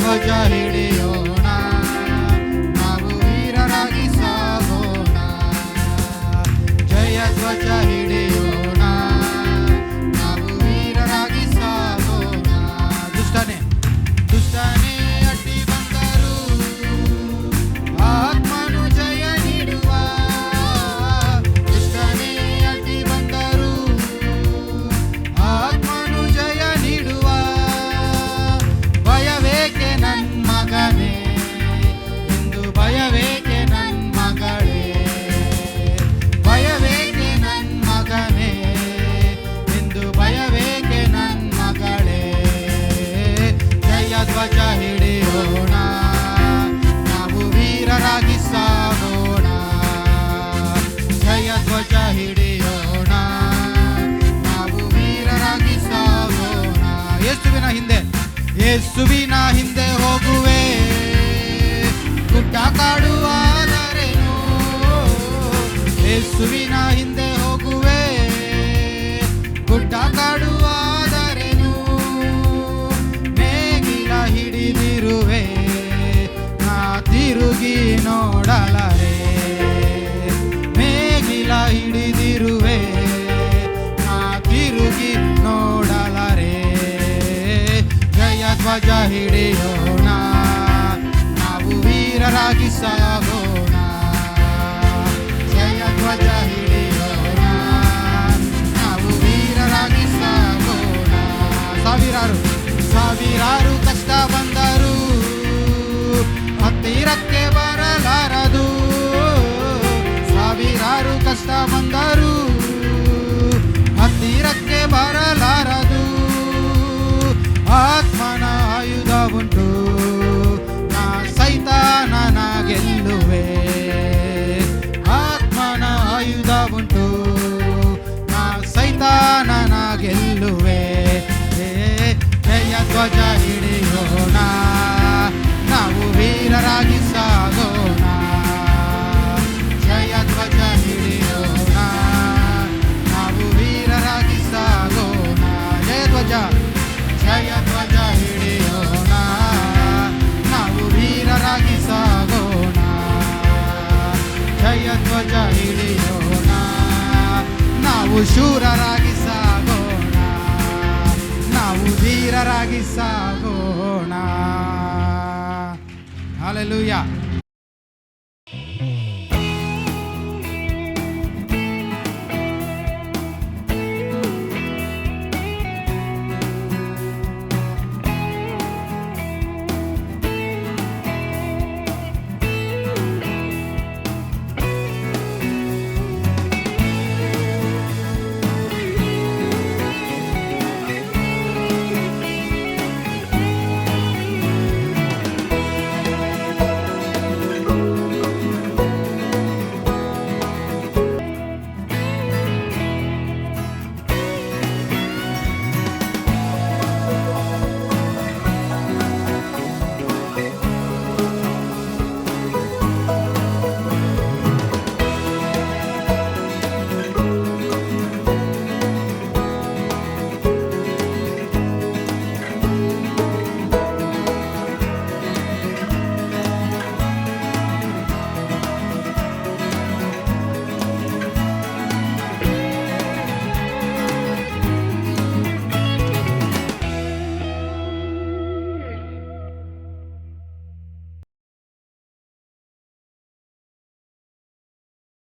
B: ಧ್ವಜ ಹಿಡಿಯೋಣ, ನಾವು ವೀರರಾಗಿ ಸಾಗೋಣ. ಜಯ ಧ್ವಜ ಹಿಡಿಯೋಣ, ನಾವು ವೀರರಾಗಿ ಸಾಗೋಣ. ದುಷ್ಟನೇ ಅಡ್ಡಿ ಬಂದರು, ಆತ್ಮನು ಜಯ ನೀಡುವ. ದುಷ್ಟನೇ ಅಡ್ಡಿ ಬಂದರು, ಆತ್ಮನು ಜಯ ನೀಡುವ. ಭಯವೇಕೆ ನನ್ ಮಗನೇ, ಇಂದು ಭಯವೇಕೆ ನನ್ ಮಗಳೇ. ಭಯವೇಕೆ ನನ್ ಮಗನೇ, ಇಂದು ಭಯವೇಕೆ ನನ್ ಮಗಳೇ. ಜಯ ಧ್ವಜ ಹಿಡಿಯೋಣ, ನಾವು ವೀರರಾಗಿ ಸಾಗೋಣ. ಜಯ ಧ್ವಜ ಹಿಡಿಯೋಣ, ನಾವು ವೀರರಾಗಿ ಸಾಗೋಣ. ಯೇಸುವಿನ ಹಿಂದೆ ಹೋಗುವೆ, ಗುಡ್ಡ ಕಾಡುವಾದರೇನು. ಯೇಸುವಿನ ಹಿಂದೆ ಹೋಗುವೆ, ಗುಡ್ಡ ಕಾಡುವಾದರೇನು. ನೇಗಿಲ ಹಿಡಿದಿರುವೆ, ನಾ ತಿರುಗಿ ನೋಡಲರೆ. ನೇಗಿಲ ಹಿಡಿದಿರುವೆ, ನಾ ತಿರುಗಿ ನೋಡಲರೆ. ಜಯ ಧ್ವಜ ಹಿಡಿಯೋಣ, ನಾವು ವೀರರಾಗಿ ಸಾಗೋಣ. ಜಯ ಧ್ವಜ ಹಿಡಿಯೋಣ, ನಾವು ವೀರರಾಗಿ ಸಾಗೋಣ. ಸಾವಿರಾರು ಕಷ್ಟ ಬಂದರು, ಹತ್ತಿರಕ್ಕೆ ಬರಲಾರದು. ಸಾವಿರಾರು ಕಷ್ಟ ಬಂದರು, ಹತ್ತಿರಕ್ಕೆ ಬರಲಾರದು. ಆತ್ಮನ ಆಯುಧ ಉಂಟು, ನಾ ಸೈತಾನನ ಗೆಲ್ಲುವೆ. ಆತ್ಮನ ಆಯುಧ ಉಂಟು, ನಾ ಸೈತಾನನ ಗೆಲ್ಲುವೆ. ಜಯ ಧ್ವಜ ಹಿಡಿಯೋಣ, ನಾವು ವೀರರಾಗಿ ಸಾಗೋಣ. ಜಯ ಧ್ವಜ ಹಿಡಿಯೋಣ, ನಾವು ವೀರರಾಗಿ ಸಾಗೋಣ. ಜಯ ಧ್ವಜ, ಜಯ ಧ್ವಜ ಹಿಡಿಯೋಣ, ನಾವು ವೀರರಾಗಿ ಸಾಗೋಣ. ಜಯ ಧ್ವಜ ಹಿಡಿಯೋಣ, ನಾವು ಶೂರರಾಗಿ ಸಾಗೋಣ. ನಾವು ಧೀರರಾಗಿ ಸಾಗೋಣ. ಹಲ್ಲೆಲೂಯಾ.